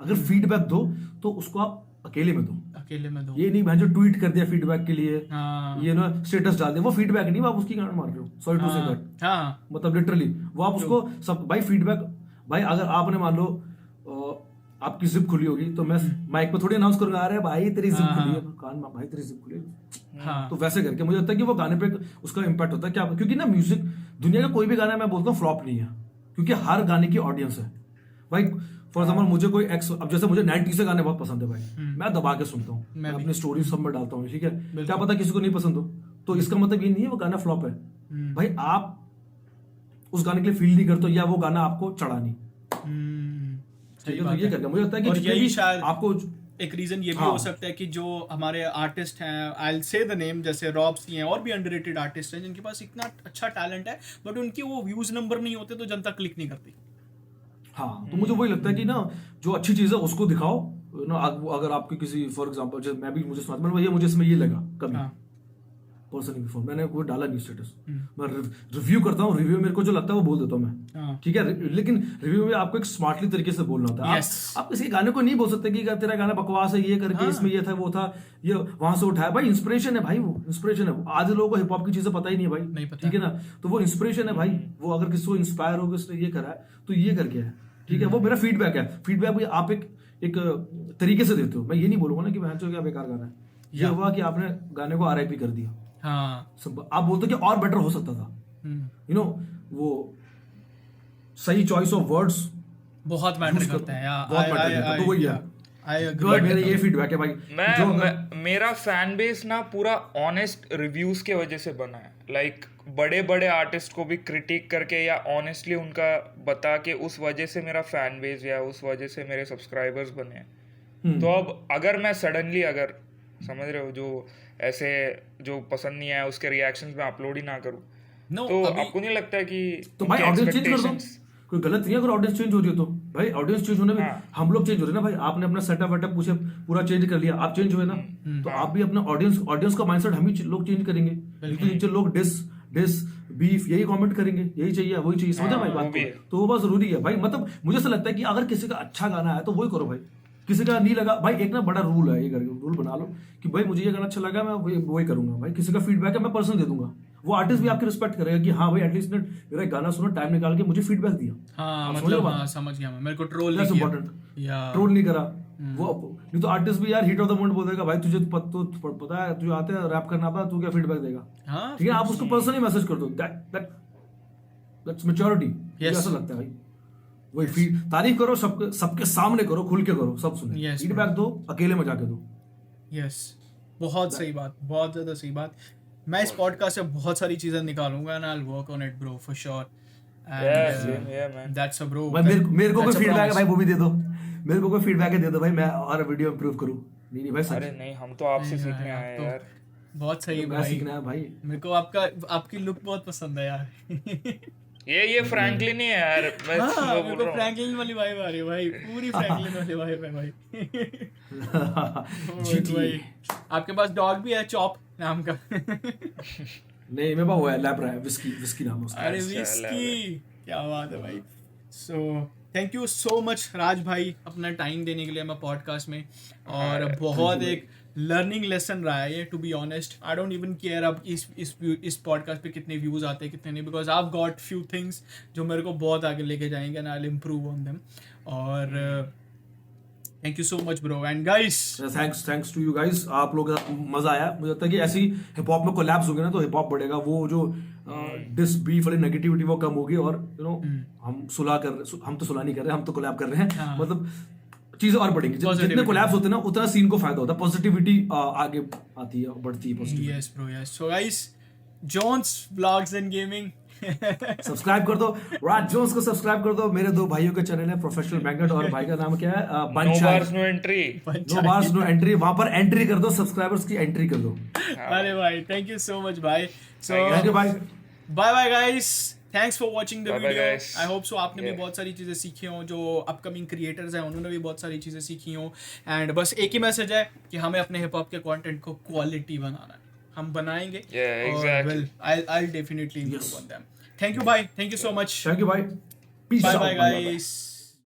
अगर फीडबैक दो तो उसको आप अकेले में दो, ये नहीं भाई जो ट्वीट कर दिया फीडबैक के लिए, ये ना स्टेटस डाल दिया, वो फीडबैक नहीं, आप उसकी गांड मार रहे हो, सॉरी टू से दैट, मतलब लिटरली वो आप उसको सब, भाई फीडबैक, भाई अगर आपने मान लो आपकी जिप खुली होगी तो मैं माइक पे थोड़ी अनाउंस करूंगा, अरे भाई तेरी जिप खुली है, कान में भाई तेरी जिप खुली है, तो वैसे करके मुझे लगता है कि वो गाने पे उसका इम्पैक्ट होता है क्या, क्योंकि ना म्यूजिक दुनिया का कोई भी गाना मैं बोलता हूँ फ्लॉप नहीं है, क्योंकि हर गाने की ऑडियंस है भाई। फॉर एग्जाम्पल मुझे कोई अब जैसे मुझे 90 से गाने बहुत पसंद है भाई, मैं दबा के सुनता हूँ, मैं अपनी स्टोरी सब में डालता हूँ, ठीक है, क्या पता किसी को नहीं पसंद हो, तो इसका मतलब ये नहीं है वो गाना फ्लॉप है, भाई आप उस गाने के लिए फील नहीं करते हो, या वो गाना आपको चढ़ा नहीं, तो ये करके मुझे लगता है कि यही शायद आपको एक रीजन ये भी हो सकता है कि जो हमारे आर्टिस्ट हैं, I will say the name, जैसे रॉब्स हैं और भी अंडररेटेड आर्टिस्ट हैं जिनके पास इतना अच्छा टैलेंट है, बट उनके वो व्यूज नंबर नहीं होते तो जनता क्लिक नहीं करती। हाँ, तो मुझे वही लगता है कि ना जो अच्छी चीज है उसको दिखाओ ना, अगर आपके किसी फॉर एग्जांपल जैसे मैं भी मुझे सुना, मतलब मुझे इसमें ये लगा कभी पर्सनली बिफोर मैंने कोई डाला नहीं स्टेटस, मैं रिव्यू करता हूँ, रिव्यू मेरे को जो लगता है वो बोल देता हूँ मैं, ठीक है, लेकिन रिव्यू में आपको एक स्मार्टली तरीके से बोलना होता है, आप किसी गाने को नहीं बोल सकते कि तेरा गाना बकवास है, ये करके इसमें ये था वो था, ये वहां से उठाया, भाई इंस्पिरेशन है भाई, वो इंस्पिरेशन है, आधे लोगों को हिप हॉप की चीजें पता ही नहीं है भाई, ठीक है ना, तो वो इंस्पिरेशन है भाई, वो अगर किसी को इंस्पायर हो उसने ये करा है तो ये करके है, ठीक है, वो मेरा फीडबैक है, फीडबैक भी आप एक तरीके से देते हो, मैं ये नहीं बोलूंगा ना कि भैंचो क्या बेकार गाना है, ये हुआ कि आपने गाने को आरआईपी कर दिया, आप बोलते हो कि और बेटर हो सकता था, यू नो वो सही चॉइस ऑफ वर्ड्स बहुत मैटर करते हैं, बहुत मैटर करता है, तो वही है, मेरा ये फीडबैक है भाई, मेरा फैन बेस ना पूरा ऑनेस्ट रिव्यूज के वजह से बना है, लाइक बड़े बड़े आर्टिस्ट को भी क्रिटिक करके या ऑनेस्टली उनका बता के, उस वजह से मेरा फैन बेस या उस वजह से मेरे सब्सक्राइबर्स बने हैं। तो अब अगर मैं सडनली, अगर समझ रहे हो, जो ऐसे जो पसंद नहीं आया उसके रिएक्शंस में अपलोड ही ना करूं, तो आपको नहीं लगता कि तो भाई ऑडियंस चेंज कर दो, कोई गलत नहीं है अगर ऑडियंस चेंज हो रही है तो, भाई ऑडियंस चेंज होने में हम लोग चेंज हो रहे हैं ना भाई, आपने अपना सेटअप वेटअप पूरा चेंज कर लिया, आप चेंज हुए ना, तो आप भी अपना ऑडियंस का माइंडसेट हम ही लोग चेंज करेंगे, क्योंकि नीचे लोग डिस बीफ यही कमेंट करेंगे, यही चाहिए वही चाहिए, समझा भाई बात को, तो वो बहुत जरूरी है भाई, मतलब मुझे ऐसा लगता है कि अगर किसी का अच्छा गाना है तो वही करो भाई, किसी का नहीं लगा भाई, एक ना बड़ा रूल है, ये करके रूल बना लो कि भाई मुझे ये गाना अच्छा लगा, मैं वही करूंगा भाई, किसी का फीडबैक है मैं पर्सनल दे दूंगा, वो आर्टिस्ट भी आपकी रिस्पेक्ट करेगा कि हाँ भाई एटलीस्ट ने मेरा गाना सुना, टाइम निकाल के मुझे फीडबैक दिया, मतलब समझ गया मैं, मेरे को ट्रोल नहीं करा वो, नहीं तो आर्टिस्ट भी यार हिट ऑफ द मोमेंट बोल देगा, भाई तुझे पता है तुझे आते है रैप करना आता है, तू क्या फीडबैक देगा, ठीक है, आप उसको पर्सनली मैसेज कर दो, दैट्स मैच्योरिटी, ऐसा लगता है भाई, वही तारीफ करो, सबके सामने करो, खुल के करो, सब सुने, फीडबैक दो, अकेले में जाके दो। यस, बहुत सही बात, बहुत ज्यादा सही बात। मैं इस पॉडकास्ट से बहुत सारी चीजें निकालूंगा and I will work on it bro for sure, and that's a bro. मेरे को कोई फीडबैक है भाई वो भी दे दो, मेरे को कोई फीडबैक है दे दो भाई, मैं और वीडियो इंप्रूव करूं। नहीं भाई, अरे नहीं, हम तो आपसे सीखने आए हैं यार। बहुत सही क्या भाई, सीखना है भाई? मेरे को आपकी लुक बहुत पसंद है यार। ये फ्रैंकलिन ही है यार, मैं हाँ, वो मेरे बोल को रहा हूँ। फ्रैंकलिन वाली वाइब आ रही है भाई, पूरी फ्रैंकलिन वाली वाइब है भाई। जीटी भाई आपके पास डॉग भी है, चॉप नाम का? नहीं, मेरे पास वो है लैब्रा है, विस्की विस्की नाम है उसका। अरे अच्छा, विस्की, क्या बात है भाई। So thank you so much Raj भाई अपना टाइम देने के लिए मैं पॉडकास्ट में, और बहुत एक लर्निंग लेसन रहा है ये, to be honest. I don't even care अब इस पॉडकास्ट पे कितने व्यूज आते हैं कितने नहीं, because I got few things जो मेरे को बहुत आगे लेके जाएंगे and I will improve on them. और thank you so much bro and guys. Thanks to you guys, आप लोगों का मजा आया। मुझे लगता है कि ऐसी हिप हॉप में कोलैब्स होंगे ना तो हिप हॉप बढ़ेगा, वो जो डिस बीफ वाली नेगेटिविटी वो कम होगी, और हम तो सुलह नहीं कर रहे, हम तो कोलैब कर रहे हैं। हाँ। मतलब चीजें और बढ़ेंगी, जितने Positivity. कोलैब्स होते हैं ना उतना सीन को फायदा होता है, पॉजिटिविटी आगे आती है, बढ़ती है positivity. Yes bro yes. So guys, Jones vlogs and gaming subscribe कर दो, राज जोन्स को सब्सक्राइब कर दो। मेरे दो भाइयों का चैनल है, प्रोफेशनल मैग्नेट, और भाई का नाम क्या है? No bars no entry. No bars no entry. वहां पर एंट्री कर दो, सब्सक्राइबर्स की एंट्री कर दो। अरे भाई थैंक यू सो मच भाई। सो थैंक यू भाई, bye bye guys, thanks for watching the Bye bye, video. guys. I hope so आपने भी Yeah. बहुत सारी चीज़ें सीखी हों, जो अपकमिंग क्रिएटर्स हैं उन्होंने भी बहुत सारी चीज़ें सीखी हों। एंड बस एक ही मैसेज है कि हमें अपने हिप हॉप के कंटेंट को क्वालिटी बनाना है, हम बनाएंगे। Yeah, exactly. I'll definitely improve on them. Thank you bye, thank you so much. Thank you भाई, peace Bye out. bye guys.